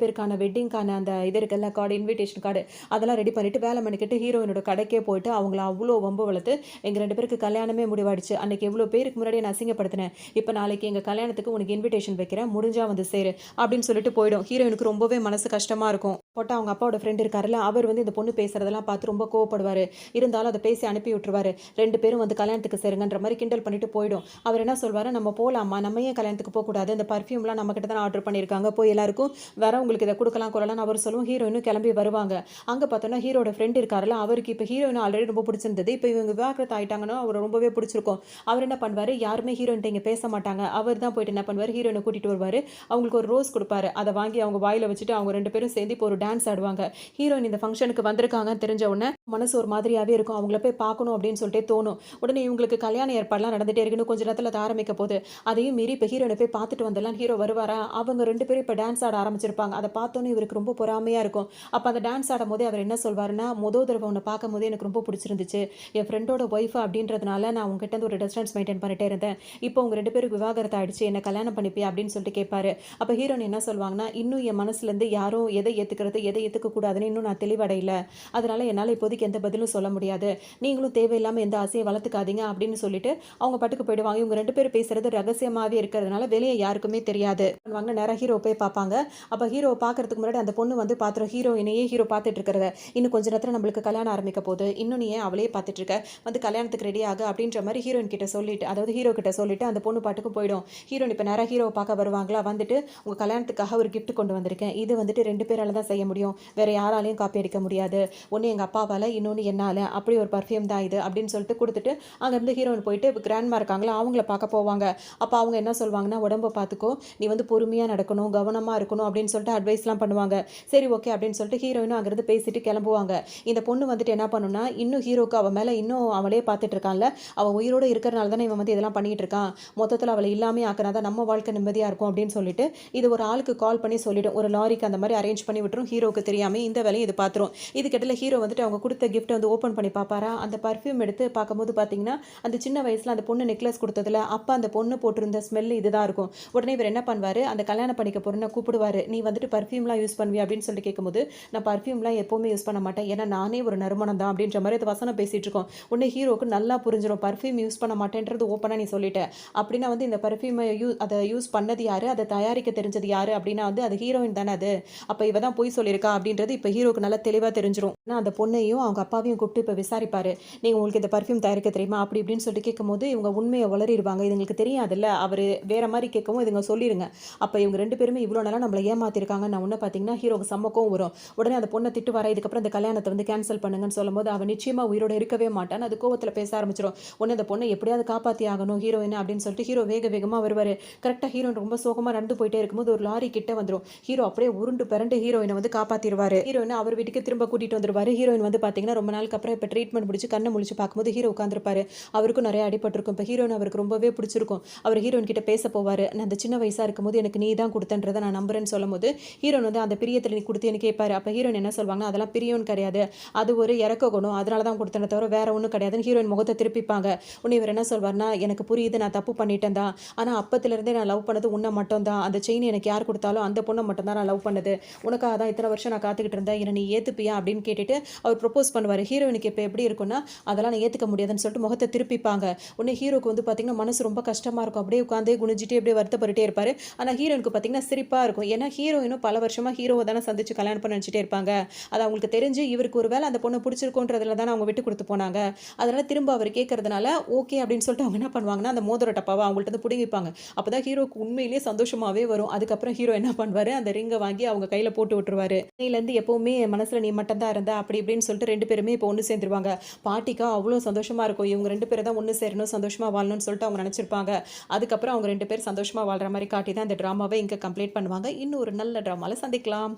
பேருக்கான வெட்டிங்க்கான அந்த இது இருக்குல்ல கார்டு, இன்விடேஷன் கார்டு அதெல்லாம் ரெடி பண்ணிட்டு வேலை மெனக்கெட்டு ஹீரோயினோட கடைக்கே போயிட்டு அவங்கள அவ்ளோ வம்பு வளர்த்து, "எங்க 2 பேருக்கு கல்யாணமே முடிவாயிடுச்சு. அன்னைக்கு எவ்ளோ பேருக்கு முன்னாடி என்ன அசிங்கப்படுத்தினேன். இப்ப நாளைக்கு எங்க கல்யாணத்துக்கு உனக்கு இன்விடேஷன் வைக்கிறேன். முடிஞ்சா வந்து சேரு" அப்படின்னு சொல்லிட்டு போயிடும். ஹீரோயினுக்கு ரொம்பவே மனசு கஷ்டமா இருக்கும். போட்டா அவங்க அப்பாவோட ஃப்ரெண்ட் இருக்காருல்ல, அவர் வந்து இந்த பொண்ணு பேசுறதெல்லாம் பார்த்து ரொம்ப கோவப்படுவாரு. இருந்தாலும் அத பேசி அனுப்பி விட்டுருவாரு. 2 பேரும் வந்து கல்யாணத்துக்கு சேருங்கன்ற மாரி கிண்டல் பண்ணிட்டு போயிடும். அவர் என்ன சொல்வாரு, "நம்ம போலாம்மா. நம்ம ஏன் கல்யாணத்துக்கு போக்கூடாது? இந்த பெர்ஃப்யூம்லாம் நம்ம கிட்ட தான ஆர்டர் பண்ணியிருக்காங்க. போய் எல்லாருக்கும் வரவங்களுக்கு இத குடுக்கலாம் கொள்ளலாம்னு" அவர் சொல்லவும் ஹீரோயினும் கிளம்பி வருவாங்க. அங்க பார்த்தோம்னா ஹீரோட ஃப்ரெண்ட் இருக்காருல்ல, அவருக்கு இப்ப ஹீரோயின ஆல்ரெடி ரொம்ப பிடிச்சிருந்தது. இப்ப இவங்க விவாகரத்து ஆயிட்டாங்கன்னா அவர ரொம்பவே பிடிச்சிருக்கும். அவர் என்ன பண்ணுவாரு, யாருமே ஹீரோயின்ட்ட இங்க பேச மாட்டாங்க. அவர் தான் போயிட்டு என்ன பண்ணுவாரு, ஹீரோயின கூட்டிட்டு வருவாரு. அவங்களுக்கு ஒரு ரோஸ் குடுப்பாரு. அத வாங்கி அவங்க வாயில வச்சுட்டு அவங்க 2 பேரும் சேர்ந்து இப்போ ஒரு டான்ஸ் ஆடுவாங்க. ஹீரோயின் இந்த ஃபங்ஷனுக்கு வந்திருக்காங்கன்னு தெரிஞ்ச உடனே மனசு ஒரு மாதிரியாவே இருக்கும். அவங்கள போய் பார்க்கணும் அப்படின்னு சொல்லிட்டே தோணும். உடனே இவங்களுக்கு கல்யாண ஏற்பாடுலாம் நடந்துட்டே இருக்கு. இன்னும் கொஞ்ச நேரத்தில அது ஆரம்பிக்க போது. அதையும் மீறி இப்ப ஹீரோயின போய் பார்த்துட்டு வந்துடலான்னு ஹீரோ வருவாரா, அவங்க 2 பேரும் இப்ப டான்ஸ் ஆட ஆரம்பிச்சிருப்பாங்க. அத பார்த்தோனே இவருக்கு ரொம்ப பொறாமையா இருக்கும். அப்ப அந்த டான்ஸ் ஆடும்போதே அவர் என்ன சொல்வாருன்னா, "மொத தடவ உன்ன பார்க்கும்போதே எனக்கு ரொம்ப புடிச்சிருந்துச்சு. என் ஃப்ரெண்டோட ஒய்ஃப் அப்படின்றதுனால நான் உன்கிட்ட இருந்து ஒரு டிஸ்டன்ஸ் மெயின்டெயின் பண்ணிட்டே இருந்தேன். இப்போ உங்க 2 பேருக்கு விவாகரத்து ஆயிடுச்சு. என்ன கல்யாணம் பண்ணிப்பியா?" அப்படின்னு சொல்லிட்டு கேட்பாரு. அப்ப ஹீரோயின் என்ன சொல்வாங்கன்னா, "இன்னும் என் மனசுலேருந்து யாரும் எதை ஏத்துக்கிறது, எதை ஏத்துக்க கூடாதுன்னு இன்னும் நான் தெளிவடையல. அதனால என்னால இப்போதைக்கு எந்த பதிலும் சொல்ல முடியாது. நீங்களும் தேவையில்லாம எந்த ஆசையும் வளர்த்துக்காதீங்க" அப்படின்னு சொல்லிட்டு அவங்க பாட்டுக்கு போயிடுவாங்க. இவங்க 2 பேரும் பேசுறது ரகசியமாவே இருக்கிறதுனால வெளிய யாருக்குமே தெரியாது. பண்ணுவாங்க நேரா ஹீரோ போய் பார்ப்பாங்க. அப்ப ஹீரோவ பார்க்கறதுக்கு முன்னாடி அந்த பொண்ணு வந்து பாத்துரும். ஹீரோயினையே ஹீரோ பார்த்துட்டு இருக்கிறத. "இன்னும் கொஞ்ச நேரத்துல நம்மளுக்கு கல்யாணம் ஆரம்பிக்க போகுது. இன்னும் நீ ஏன் அவளையே பார்த்துட்டு இருக்க? வந்து கல்யாணத்துக்கு ரெடி ஆகு" அப்படின்ற மாரி ஹீரோயின் கிட்ட சொல்லிட்டு, அதாவது ஹீரோ கிட்ட சொல்லிட்டு அந்த பொண்ணு பாட்டுக்கு போயிடும். ஹீரோயின் இப்ப நேரா ஹீரோவ பார்க்க வருவாங்களா, வந்துட்டு "உங்க கல்யாணத்துக்காக ஒரு கிஃப்ட் கொண்டு வந்திருக்கேன். இது வந்துட்டு 2 பேரால தான் செய்ய முடியும். வேற யாராலயும் காப்பி அடிக்க முடியாது. ஒண்ணு எங்க அப்பாவால, இன்னொன்னு என்னால. அப்படி ஒரு பர்ஃப்யூம் தான் இது" அப்படின்னு சொல்லிட்டு குடுத்துட்டு, அங்கருந்து ஹீரோயின் போயிட்டு கிராண்ட்மா இருக்காங்களா, அவங்கள பார்க்க போவாங்க. அப்ப அவங்க என்ன சொல்வாங்கன்னா, "உடம்ப பார்த்துக்கோ. நீ வந்து பொறுமையா நடக்கணும், கவனமா இருக்கணும்" அப்படின்னு சொல்லிட்டு அட்வைஸ்லாம் பண்ணுவாங்க. சரி ஓகே அப்படின்னு சொல்லிட்டு ஹீரோயினும் அங்கிருந்து பேசிட்டு கிளம்புவாங்க. இந்த பொண்ணு வந்துட்டு என்ன பண்ணும்னா, இன்னும் ஹீரோக்கு அவ மேல இன்னும் அவளே பார்த்துட்டு இருக்கான்ல, அவ உயிரோட இருக்கிறனால தானே இவன் வந்து இதெல்லாம் பண்ணிட்டு இருக்கான். மொத்தத்துல அவள இல்லாமயே ஆக்குனா தான் நம்ம வாழ்க்கை நிம்மதியா இருக்கும் அப்படின்னு சொல்லிட்டு, இது ஒரு ஆளுக்கு கால் பண்ணி சொல்லிடும். ஒரு லாரிக்கு அந்த மாரி அரேஞ்ச் பண்ணி விட்டுரும். ஹீரோக்கு தெரியாம இந்த வேலையும் இது பார்த்துரும். இதுக்கிடையில ஹீரோ வந்துட்டு அவங்க குடுத்த கிஃப்ட்ட வந்து ஓப்பன் பண்ணி பார்ப்பாரா, அந்த பர்ஃப்யூம் எடுத்து பார்க்கும்போது பார்த்தீங்கன்னா, அந்த சின்ன வயசுல அந்த பொண்ணு நெக்லஸ் குடுத்ததுல, அப்ப அந்த பொண்ணு போட்டிருந்த ஸ்மெல் இதுதான் இருக்கும். உடனே இவர் என்ன பண்ணுவாரு, அந்த கல்யாணம் பண்ணிக்க பொண்ண கூப்பிடுவாரு. "நீ வந்துட்டு பர்ஃப்யூம்லாம் யூஸ் பண்ணுவியா?" அப்படின்னு சொல்லிட்டு கேட்கும்போது, "நான் பர்ஃப்யூம்லாம் எப்பவுமே யூஸ் பண்ண மாட்டேன். ஏன்னா நானே ஒரு நறுமணம் தான்" அப்படின்ற மாரி அது வசனம் பேசிட்டு இருக்கோம். உடனே ஹீரோக்கு நல்லா புரிஞ்சிரும். பர்ஃப்யூம் யூஸ் பண்ண மாட்டேன்றது ஓப்பனா நீ சொல்லிட்ட. அப்படின்னா வந்து இந்த பர்ஃப்யூம அத யூஸ் பண்ணது யாரு? அத தயாரிக்க தெரிஞ்சது யாரு? அப்படின்னா வந்து அது ஹீரோயின் தானே அது. அப்ப இவ தான் பொய் சொல்லியிருக்கா அப்படின்றது இப்ப ஹீரோக்கு நல்லா தெளிவா தெரிஞ்சிரும். ஆனா அந்த பொண்ணையும் அவங்க அப்பாவையும் கூப்பிட்டு இப்ப விசாரிப்பாரு. "நீங்க உங்களுக்கு இந்த பர்ஃப்யூம் தயாரிக்க தெரியுமா?" அப்படி இப்படின்னு சொல்லிட்டு கேட்கும்போது, இவங்க உண்மைய உளறிருவாங்க. இதுங்களுக்கு தெரியாதுல்ல. அவரு வேற மாரி கேட்கவும் இதுங்க சொல்லிருங்க. அப்ப இவங்க 2 பேருமே இவ்ளோ நாளா நம்மள ஏமாத்திருக்காங்க. நான் உடனே பார்த்தீங்கன்னா, ஹீரோவுக்கு செம்ம கோவம் வரும். உடனே அந்த பொண்ண திட்டுவாரா, "இதுக்கப்புறம் இந்த கல்யாணத்த வந்து கேன்சல் பண்ணுங்கன்னு" சொல்லும்போது, அவ நிச்சயமா உயிரோட இருக்கவே மாட்டான்னு அது கோவத்துல பேச ஆரம்பிச்சுரும். உடனே அந்த பொண்ண எப்படியாவது காப்பாத்தி ஆகணும் ஹீரோயின அப்படின்னு சொல்லிட்டு ஹீரோ வேக வேகமா வருவாரு. கரெக்ட்டா ஹீரோயின் ரொம்ப சோகமா நடந்து போயிட்டே இருக்கும்போது ஒரு லாரி கிட்ட வந்துரும். ஹீரோ அப்படியே உருண்டு பெரண்டு ஹீரோயின வந்து காப்பாத்திருவாரு. ஹீரோயின அவர் வீட்டுக்கு திரும்ப கூட்டிட்டு வந்துருவாரு. ஹீரோயின் வந்து பார்த்தீங்கன்னா, ரொம்ப நாளுக்கு அப்புறம் இப்ப ட்ரீட்மெண்ட் முடிச்சு கண்ண முழிச்சு பார்க்கும்போது ஹீரோ உட்கார்ந்திருப்பாரு. அவருக்கும் நெறைய அடிபட்டிருக்கும். இப்ப ஹீரோயின் அவருக்கு ரொம்பவே பிடிச்சிருக்கும். அவர் ஹீரோயின் கிட்ட பேச போவாரு. "நான் அந்த சின்ன வயசா இருக்கும்போது எனக்கு நீ தான் குடுத்தன்றத நான் நம்புறேன்னு" சொல்லும்போது, ஹீரோயின் வந்து அந்த பிரியத்துல நீ குடுத்தியான்னு கேட்பாரு. அப்ப ஹீரோயின் என்ன சொல்வாங்கன்னா, "அதெல்லாம் பிரியம்னு கிடையாது. அது ஒரு இரக்க குணம். அதனால தான் குடுத்தேனே தவிர வேற ஒண்ணும் கிடையாதுன்னு" ஹீரோயின் முகத்த திருப்பிப்பாங்க. உடனே இவர் என்ன சொல்வாருன்னா, "எனக்கு புரியுது நான் தப்பு பண்ணிட்டேன் தான். ஆனா அப்பத்திலிருந்தே நான் லவ் பண்ணது உன்ன மட்டும் தான். அந்த செயின் எனக்கு யார் குடுத்தாலும் அந்த பொண்ண மட்டும் தான் நான் லவ் பண்ணது. உனக்காக தான் இத்தன வருஷம் நான் காத்துக்கிட்டு இருந்தேன். என்ன நீ ஏத்துப்பியா?" அப்படின்னு கேட்டுட்டு அவர் ப்ரொபோஸ் பண்ணுவாரு. ஹீரோயினுக்கு இப்ப எப்படி இருக்கும்னா, அதெல்லாம் நான் ஏத்துக்க முடியாதுன்னு சொல்லிட்டு முகத்த திருப்பிப்பாங்க. உடனே ஹீரோக்கு வந்து பார்த்தீங்கன்னா, மனசு ரொம்ப கஷ்டமா இருக்கும். அப்படியே உட்கார்ந்தே குனிஞ்சிட்டே அப்படியே வருத்தப்பட்டுட்டே இருப்பாரு. ஆனா ஹீரோயினுக்கு பார்த்தீங்கன்னா சிரிப்பா இருக்கும். ஏன்னா ஹீரோயினும் பல வருஷமா ஹீரோவ தானே சந்திச்சு கல்யாணம் பண்ண நினைச்சுட்டே இருப்பாங்க. அது அவங்களுக்கு தெரிஞ்சு இவருக்கு ஒரு வேள அந்த பொண்ண பிடிச்சிருக்குன்றதுல தானே அவங்க விட்டு குடுத்து போனாங்க. அதனால திரும்ப அவர் கேட்கறதுனால, ஓகே அப்படின்னு சொல்லிட்டு அவங்க என்ன பண்ணுவாங்கன்னா, அந்த மோதிர டப்பாவ அவங்கள்ட்ட இருந்து புடுங்கிப்பாங்க. அப்பதான் ஹீரோக்கு உண்மையிலேயே சந்தோஷமாவே வரும். அதுக்கப்புறம் ஹீரோ என்ன பண்ணுவாரு, அந்த ரிங்க வாங்கி அவங்க கையில போட்டு விட்டுருவாரு. இன்னையிலருந்து எப்பவுமே என் மனசுல நீ மட்டும் தான் இருந்த அப்படி இப்படின்னு சொல்லிட்டு 2 பேருமே இப்போ ஒண்ணு சேர்ந்துருவாங்க. பாட்டிக்கா அவ்ளோ சந்தோஷமா இருக்கும். இவங்க 2 பேரும் தான் ஒண்ணு சேரணும், சந்தோஷமா வாழணும்னு சொல்லிட்டு அவங்க நெனச்சிருப்பாங்க. அதுக்கப்புறம் அவங்க 2 பேரும் சந்தோஷமா வாழ்ற மாரி காட்டி தான் இந்த ட்ராமாவ இங்க கம்ப்ளீட் பண்ணுவாங்க. இன்னும் ஒரு நல்ல ட்ராமால சந்திக்கலாம்.